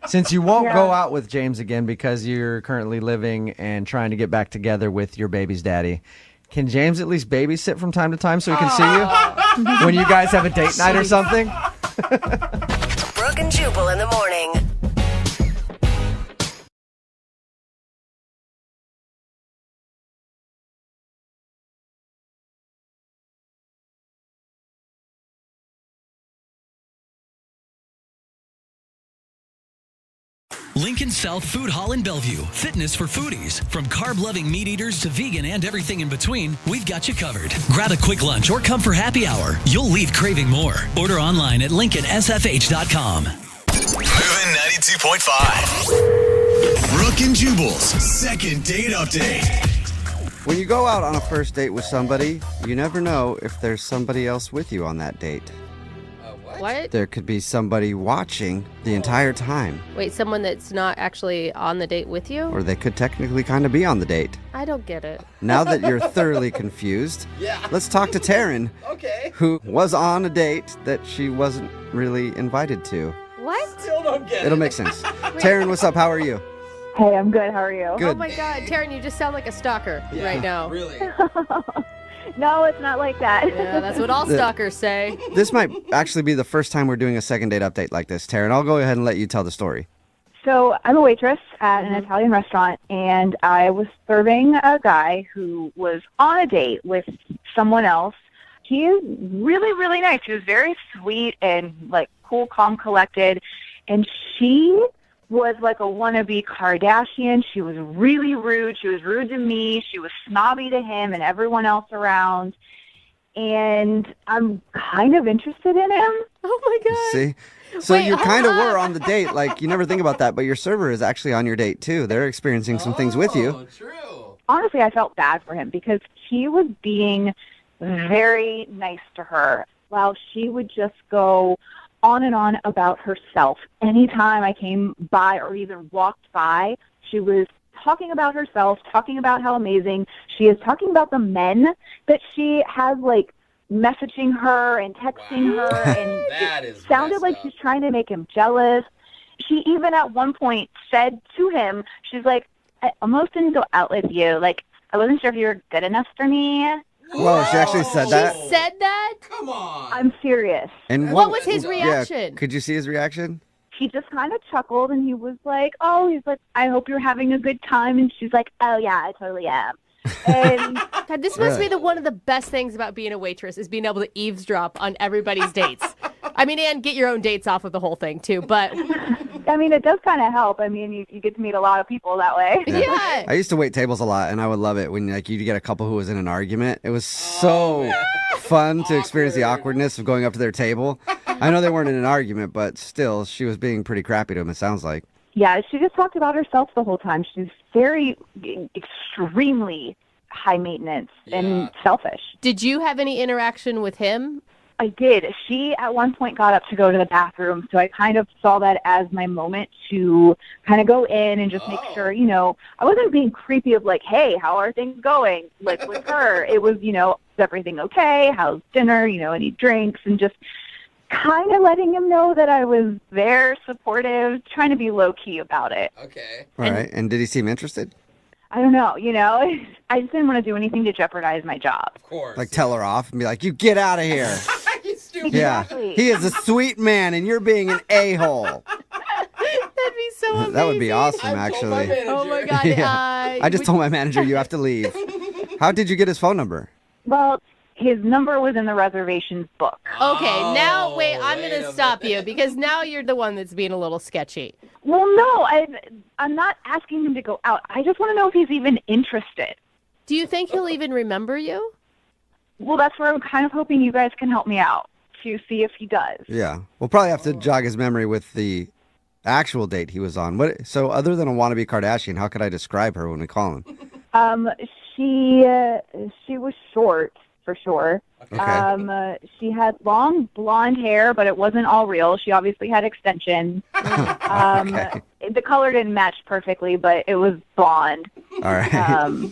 since you won't go out with James again because you're currently living and trying to get back together with your baby's daddy, can James at least babysit from time to time so he can see you when you guys have a date night or something? Brooke and Jubal in the morning. Lincoln South Food Hall in Bellevue. Fitness for foodies. From carb-loving meat eaters to vegan and everything in between, we've got you covered. Grab a quick lunch or come for happy hour. You'll leave craving more. Order online at LincolnSFH.com. Moving 92.5. Brooke and Jubal's second date update. When you go out on a first date with somebody, you never know if there's somebody else with you on that date. What? There could be somebody watching the entire time, Wait, someone that's not actually on the date with you? or they could technically kind of be on the date. I don't get it. Now that you're thoroughly confused, let's talk to Taryn, who was on a date that she wasn't really invited to. What? Still don't get It'll make sense. Taryn, what's up? How are you? Hey, I'm good. How are you? Good. Oh my God, Taryn, you just sound like a stalker right now. Really? No, it's not like that. Yeah, that's what all stalkers say. This might actually be the first time we're doing a second date update like this, Taryn. I'll go ahead and let you tell the story. So I'm a waitress at an Italian restaurant, and I was serving a guy who was on a date with someone else. He is really, really nice. He was very sweet and, like, cool, calm, collected. And she was like a wannabe Kardashian. She was really rude. She was rude to me. She was snobby to him and everyone else around. And I'm kind of interested in him. Oh, my God. See? So Wait, you hold kind of on. were on the date. Like, you never think about that, but your server is actually on your date, too. They're experiencing some things with you. True. Honestly, I felt bad for him because he was being very nice to her while she would just go on and on about herself. Anytime I came by or even walked by, she was talking about herself, talking about how amazing she is, talking about the men that she has, like, messaging her and texting her, and That it is sounded messed like up. she's trying to make him jealous. She even at one point said to him, she's like, I almost didn't go out with you. Like, I wasn't sure if you were good enough for me. Whoa, she actually said that? She said that? Come on. I'm serious. And What was his yeah, reaction? could you see his reaction? He just kind of chuckled, and he was like, he's like, I hope you're having a good time. And she's like, oh, yeah, I totally am. And God, this must be one of the best things about being a waitress is being able to eavesdrop on everybody's dates. I mean, and get your own dates off of the whole thing, too. But I mean, it does kind of help. I mean, you get to meet a lot of people that way. yeah. I used to wait tables a lot, and I would love it when like you get a couple who was in an argument. It was so fun to experience the awkwardness of going up to their table. I know they weren't in an argument, but still, she was being pretty crappy to him, it sounds like. Yeah, she just talked about herself the whole time. She's very, extremely high maintenance and selfish. Did you have any interaction with him? I did. She at one point got up to go to the bathroom, so I kind of saw that as my moment to kind of go in and just make sure, I wasn't being creepy of like, hey, how are things going? Like with her, it was, is everything okay? How's dinner? Any drinks? And just kind of letting him know that I was there, supportive, trying to be low-key about it. Okay. All right, and did he seem interested? I don't know, I just didn't want to do anything to jeopardize my job. Of course. Like tell her off and be like, you get out of here. You stupid. Yeah, Exactly. he is a sweet man, and you're being an a-hole. That'd be so amazing. That would be awesome, I've told my actually. manager. Oh my God. Yeah. I just told my manager you have to leave. How did you get his phone number? Well, his number was in the reservations book. Okay, now wait, I'm wait going to a stop you because now you're the one that's being a little sketchy. Well, no, I'm not asking him to go out. I just want to know if he's even interested. Do you think he'll even remember you? Well, that's where I'm kind of hoping you guys can help me out to see if he does. Yeah, we'll probably have to jog his memory with the actual date he was on. So other than a wannabe Kardashian, how could I describe her when we call him? She was short, for sure. Okay. She had long blonde hair, but it wasn't all real. She obviously had extensions. Okay. The color didn't match perfectly, but it was blonde. All right.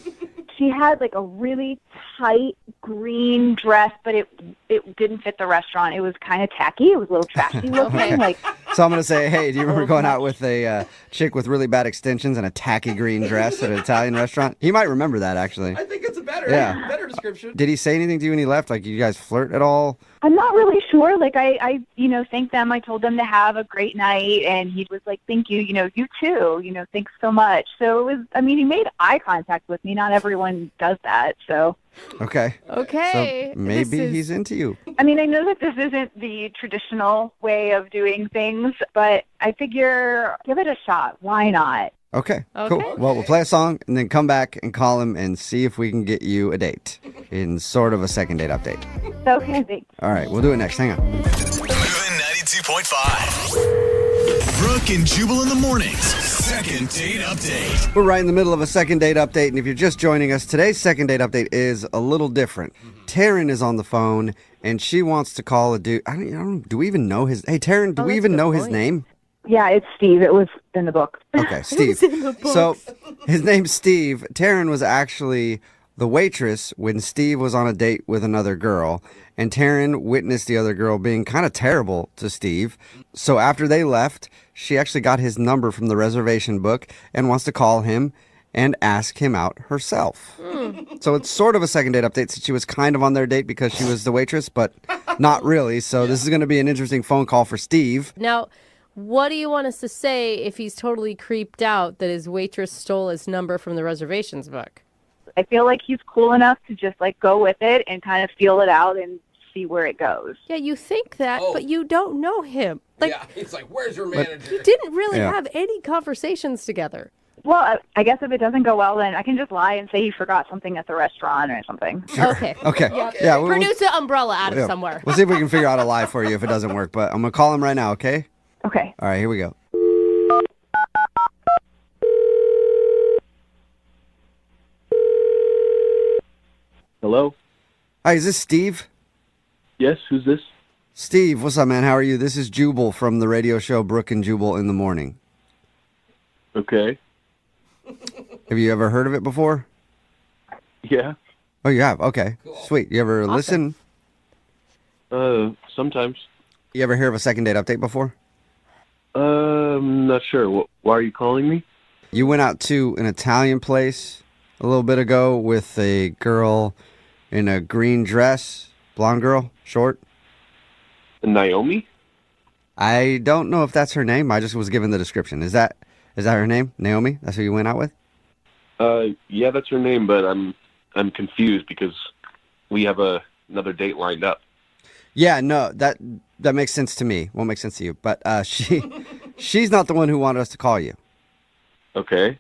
She had like a really tight green dress, but it didn't fit the restaurant. It was kind of tacky. It was a little trashy looking. Okay. Like, So I'm going to say, hey, do you remember going out with a chick with really bad extensions and a tacky green dress at an Italian restaurant? He might remember that, actually. I think it's a better description. Did he say anything to you when he left? Like, you guys flirt at all? I'm not really sure. Like, I thanked them. I told them to have a great night, and he was like, thank you. You too. Thanks so much. So it was, he made eye contact with me. Not everyone does that, so. Okay. Okay. So maybe he's into you. I know that this isn't the traditional way of doing things, but I figure give it a shot. Why not? Okay, cool. Well, we'll play a song and then come back and call him and see if we can get you a date in sort of a second date update. Okay, thanks. All right, we'll do it next. Hang on. Moving 92.5. Brooke and Jubal in the mornings. Second date update. We're right in the middle of a second date update, and if you're just joining us, today's second date update is a little different. Taryn is on the phone, and she wants to call a dude. I don't do we even know his... Hey, Taryn, do we even know his name? Yeah, it's Steve. It was in the book. Okay, Steve. So his name's Steve. Taryn was actually the waitress when Steve was on a date with another girl, and Taryn witnessed the other girl being kind of terrible to Steve. So after they left, she actually got his number from the reservation book and wants to call him and ask him out herself. So it's sort of a second date update since she was kind of on their date because she was the waitress, but not really. So this is going to be an interesting phone call for Steve. Now, what do you want us to say if he's totally creeped out that his waitress stole his number from the reservations book? I feel like he's cool enough to just like go with it and kind of feel it out and see where it goes. Yeah, you think that, but you don't know him. Like, yeah, he's like, where's your manager? You didn't really have any conversations together. Well, I guess if it doesn't go well, then I can just lie and say he forgot something at the restaurant or something. Okay. Okay. Yep. Yeah, Produce an umbrella out of yeah. somewhere. We'll see if we can figure out a lie for you if it doesn't work, but I'm going to call him right now, okay? Okay. All right, here we go. Hello? Hi, is this Steve? Yes, who's this? Steve, what's up, man? How are you? This is Jubal from the radio show Brooke and Jubal in the Morning. Okay. Have you ever heard of it before? Yeah. Oh, you have? Okay. Sweet. You ever listen? Sometimes. You ever hear of a second date update before? Not sure. Why are you calling me? You went out to an Italian place a little bit ago with a girl in a green dress, blonde girl, short. Naomi? I don't know if that's her name. I just was given the description. Is that her name? Naomi? That's who you went out with? Yeah, that's her name, but I'm confused because we have another date lined up. Yeah, no, that makes sense to me. Won't make sense to you. But she's not the one who wanted us to call you. Okay.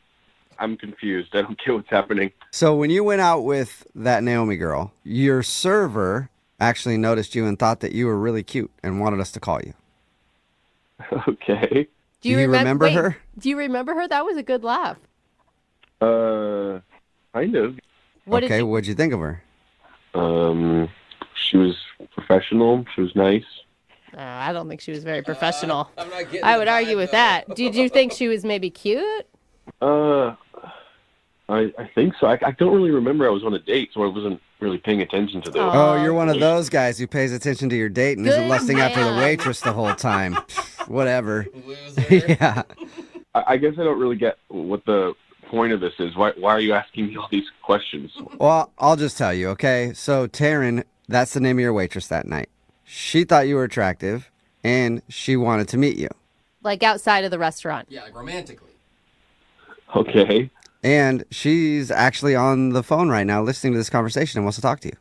I'm confused. I don't get what's happening. So when you went out with that Naomi girl, your server actually noticed you and thought that you were really cute and wanted us to call you. Okay. Do you remember her? Do you remember her? That was a good laugh. Kind of. What'd you think of her? She was professional. She was nice. I don't think she was very professional. I'm not getting I would argue with that. Did you think she was maybe cute? I think so. I don't really remember I was on a date, so I wasn't really paying attention to this. Oh, you're one of those guys who pays attention to your date and isn't Good lusting after the man. waitress the whole time. Whatever. Loser. Yeah. I guess I don't really get what the point of this is. Why are you asking me all these questions? Well, I'll just tell you, okay? So Taryn, that's the name of your waitress that night. She thought you were attractive, and she wanted to meet you. Like outside of the restaurant. Yeah, like romantically. Okay. And she's actually on the phone right now listening to this conversation and wants to talk to you.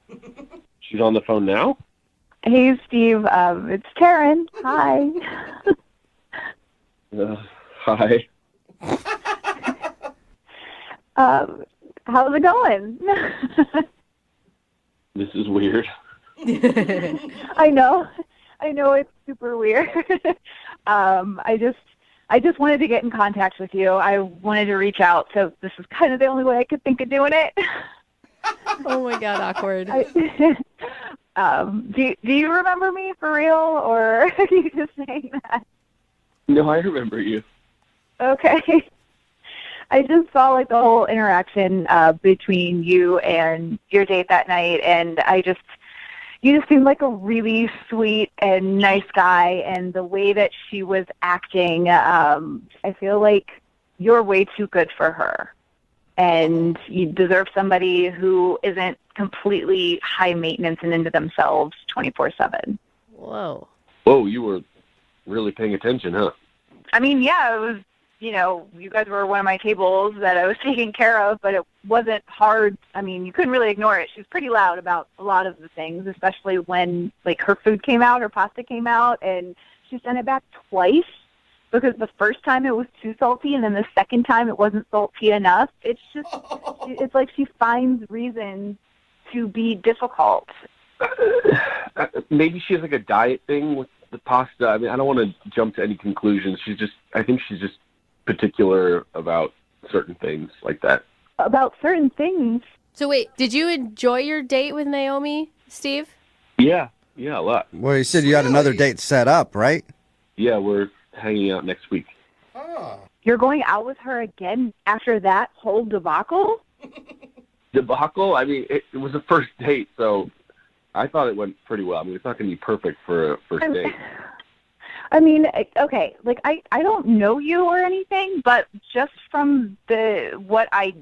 She's on the phone now? Hey, Steve. It's Taryn. Hi. Hi. How's it going? This is weird. I know it's super weird. I just wanted to get in contact with you. I wanted to reach out, so this is kind of the only way I could think of doing it. Oh my God, awkward. Do you remember me for real, or are you just saying that? No, I remember you. Okay. I just saw like the whole interaction between you and your date that night, and you just seemed like a really sweet and nice guy, and the way that she was acting, I feel like you're way too good for her, and you deserve somebody who isn't completely high maintenance and into themselves 24/7. Whoa. Whoa, you were really paying attention, huh? I mean, yeah, it was, you guys were one of my tables that I was taking care of, but it wasn't hard. I mean, you couldn't really ignore it. She was pretty loud about a lot of the things, especially when, like, her food came out, her pasta came out, and she sent it back twice because the first time it was too salty, and then the second time it wasn't salty enough. It's just, it's like she finds reasons to be difficult. Maybe she has, like, a diet thing the pasta. I mean, I don't want to jump to any conclusions. I think she's just particular about certain things like that. About certain things. So wait, did you enjoy your date with Naomi, Steve? Yeah, a lot. Well, you said you had another date set up, right? Yeah, we're hanging out next week. You're going out with her again after that whole debacle? Debacle? I mean, it was a first date, so I thought it went pretty well. I mean, it's not going to be perfect for a first date. I mean, okay, like I don't know you or anything, but just from what I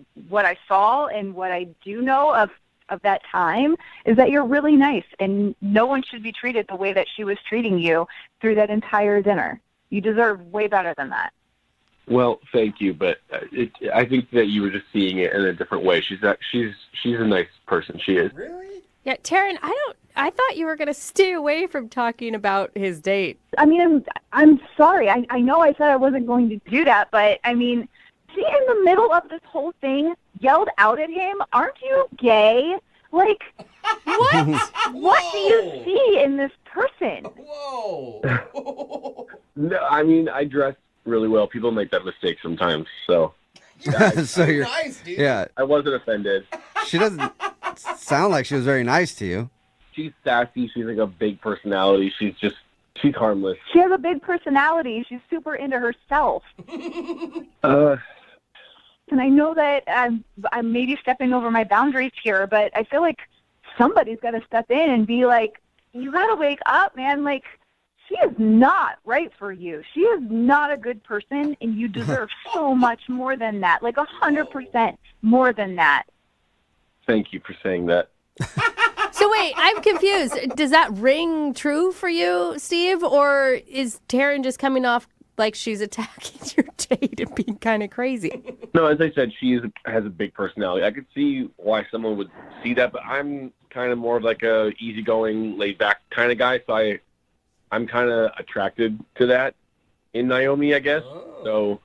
saw and what I do know of that time is that you're really nice, and no one should be treated the way that she was treating you through that entire dinner. You deserve way better than that. Well, thank you, but I think that you were just seeing it in a different way. She's a nice person. She is. Really? Yeah, Taryn, I thought you were going to stay away from talking about his date. I mean, I'm sorry. I know I said I wasn't going to do that, but I mean, she in the middle of this whole thing yelled out at him, "Aren't you gay?" Like, what? What do you see in this person? Whoa. No, I mean, I dress really well. People make that mistake sometimes, so. So you're nice, dude. Yeah. I wasn't offended. She doesn't sound like she was very nice to you. She's sassy. She's like a big personality. She's harmless. She has a big personality. She's super into herself. And I know that I'm maybe stepping over my boundaries here, but I feel like somebody's got to step in and be like, you got to wake up, man. Like, she is not right for you. She is not a good person, and you deserve so much more than that, like 100% more than that. Thank you for saying that. So wait, I'm confused. Does that ring true for you, Steve? Or is Taryn just coming off like she's attacking your date and being kind of crazy? No, as I said, she has a big personality. I could see why someone would see that, but I'm kind of more of like a easygoing, laid-back kind of guy, so I'm kind of attracted to that in Naomi, I guess. So,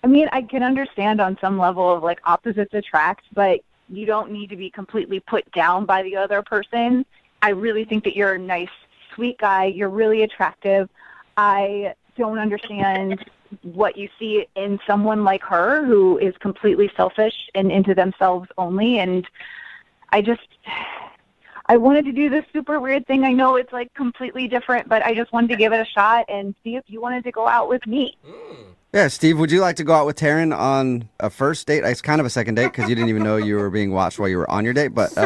I mean, I can understand on some level of like opposites attract, but you don't need to be completely put down by the other person. I really think that you're a nice, sweet guy. You're really attractive. I don't understand what you see in someone like her who is completely selfish and into themselves only. And I wanted to do this super weird thing. I know it's like completely different, but I just wanted to give it a shot and see if you wanted to go out with me. Yeah, Steve, would you like to go out with Taryn on a first date? It's kind of a second date because you didn't even know you were being watched while you were on your date. But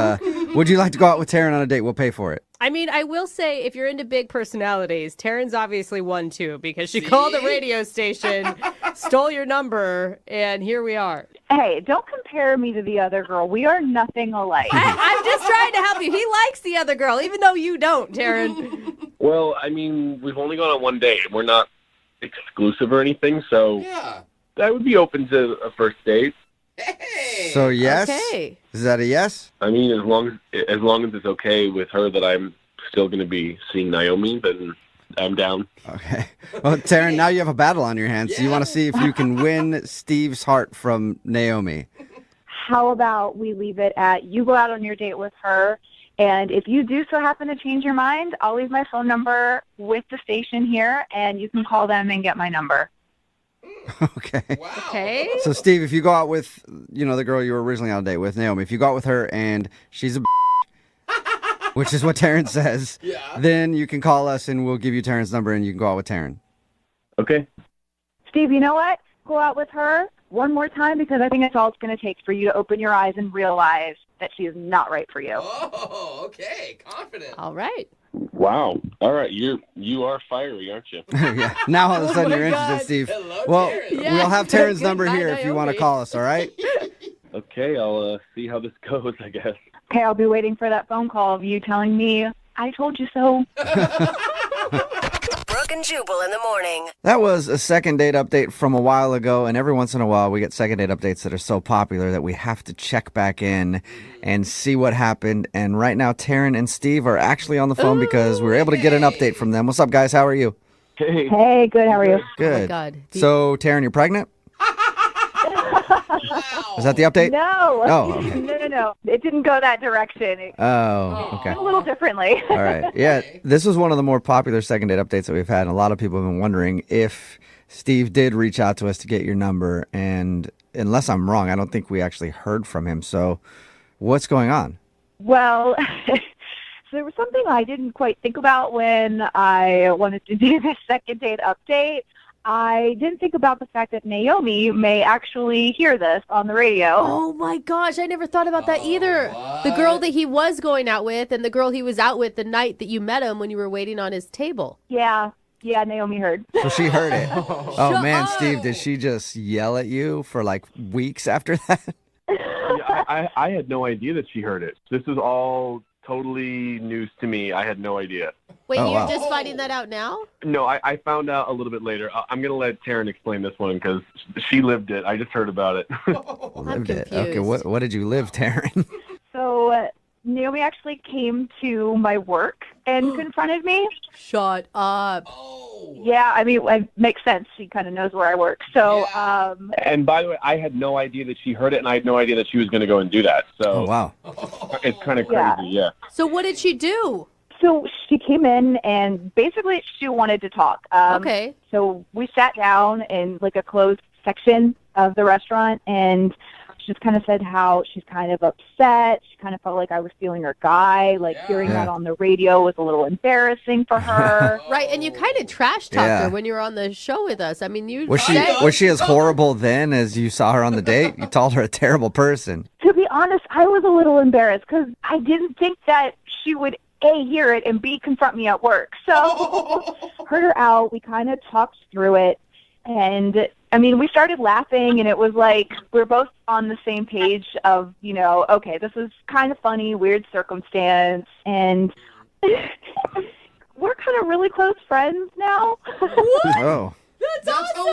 would you like to go out with Taryn on a date? We'll pay for it. I mean, I will say, if you're into big personalities, Taryn's obviously one too, because she called the radio station, stole your number, and here we are. Hey, don't compare me to the other girl. We are nothing alike. I'm just trying to help you. He likes the other girl, even though you don't, Taryn. well, I mean, we've only gone on one date. We're not exclusive or anything, so I would be open to a first date. So yes? Okay. Is that a yes? I mean, as long as it's okay with her that I'm still going to be seeing Naomi, then I'm down. Okay. Well, Taryn, now you have a battle on your hands. So you want to see if you can win Steve's heart from Naomi. How about we leave it at you go out on your date with her, and if you do so happen to change your mind, I'll leave my phone number with the station here, and you can call them and get my number. Okay. Wow. Okay. So, Steve, if you go out with, the girl you were originally on a date with, Naomi, if you go out with her and she's a which is what Taryn says, then you can call us and we'll give you Taryn's number and you can go out with Taryn. Okay. Steve, you know what? Go out with her one more time because I think that's all it's going to take for you to open your eyes and realize that she is not right for you. Oh, okay. Confident. All right. Wow. All right. You are fiery, aren't you? Yeah. Now all of a sudden you're interested, Steve. Hello, well, Taryn. we'll have Taryn's Good number night, here if you want to Naomi. call us, all right? Okay. I'll see how this goes, I guess. Okay, I'll be waiting for that phone call of you telling me, I told you so. Brooke and Jubal in the morning. That was a second date update from a while ago, and every once in a while we get second date updates that are so popular that we have to check back in and see what happened. And right now, Taryn and Steve are actually on the phone because we were able to get an update from them. What's up, guys? How are you? Hey. Hey, good. How are you? Good. Oh, my God. So, Taryn, you're pregnant? Is that the update? No. Oh, okay. No. It didn't go that direction. It Oh, okay. went a little differently. All right. Yeah, this was one of the more popular second date updates that we've had. And a lot of people have been wondering if Steve did reach out to us to get your number. And unless I'm wrong, I don't think we actually heard from him. So what's going on? Well, so there was something I didn't quite think about when I wanted to do this second date update. I didn't think about the fact that Naomi may actually hear this on the radio. Oh my gosh, I never thought about that either. The girl that he was going out with and the girl he was out with the night that you met him when you were waiting on his table. Yeah, Naomi heard. So she heard it. Oh, man, up. Steve, did she just yell at you for like weeks after that? Yeah, I had no idea that she heard it. This is all totally news to me. I had no idea. Wait, Oh, you're wow. just finding that out now? No, I found out a little bit later. I'm going to let Taryn explain this one because she lived it. I just heard about it. Lived it. Okay, what did you live, Taryn? So Naomi actually came to my work and confronted me. Shut up. Yeah, I mean, it makes sense. She kind of knows where I work. So, And by the way, I had no idea that she heard it, and I had no idea that she was going to go and do that. So wow. It's kind of crazy, yeah. So what did she do? So she came in and basically she wanted to talk. Okay. So we sat down in like a closed section of the restaurant and she just kind of said how she's kind of upset. She kind of felt like I was stealing her guy. Like hearing that on the radio was a little embarrassing for her. Right, and you kind of trash talked Yeah. her when you were on the show with us. I mean, you Was she as horrible then as you saw her on the date? You called her a terrible person. To be honest, I was a little embarrassed because I didn't think that she would A, hear it, and B, confront me at work. So heard her out. We kind of talked through it. And, I mean, we started laughing, and it was like we're both on the same page of, you know, okay, this is kind of funny, weird circumstance. And we're kind of really close friends now. Oh. That's awesome.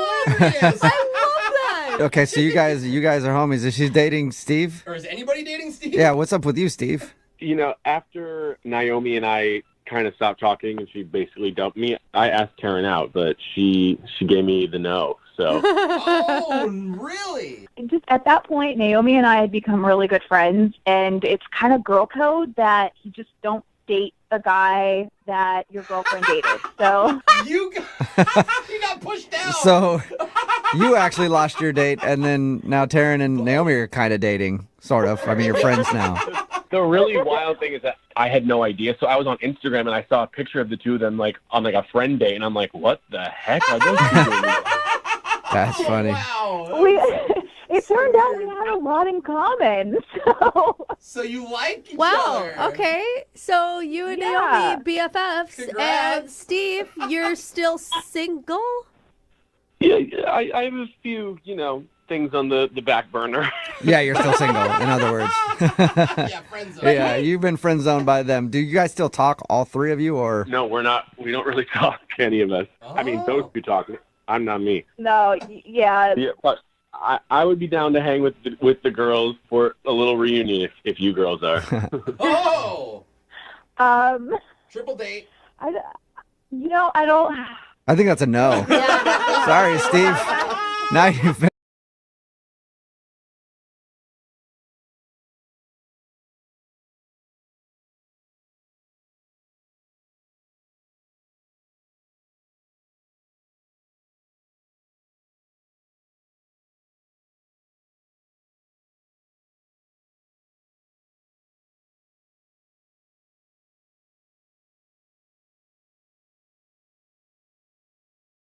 I love that. Okay, so you guys are homies. Is she dating Steve? Or is anybody dating Steve? Yeah, what's up with you, Steve? You know, after Naomi and I kind of stopped talking and she basically dumped me, I asked Taryn out, but she gave me the no. So Oh, really? And just at that point, Naomi and I had become really good friends, and it's kind of girl code that you just don't date a guy that your girlfriend dated. So You got pushed down. So you actually lost your date, and then now Taryn and Naomi are kind of dating, sort of. I mean, you're friends now. the really wild thing is that I had no idea. So I was on Instagram and I saw a picture of the two of them like on like a friend date, and I'm like, what the heck are those two doing? That's funny. It turned out we had a lot in common. So you like each Wow. other. Okay. So you and Yeah. Naomi BFFs, and Congrats. Steve, you're still single. Yeah, I have a few, things on the back burner. Yeah, you're still single, in other words. Yeah, friend zone. Yeah, you've been friend zoned by them. Do you guys still talk, all three of you, or? No, we're not. We don't really talk, any of us. I mean, those two talk. I'm not me. No, yeah. Yeah, but I would be down to hang with the girls for a little reunion if you girls are. Oh, triple date. I don't. I think that's a no. Sorry, Steve. Now you've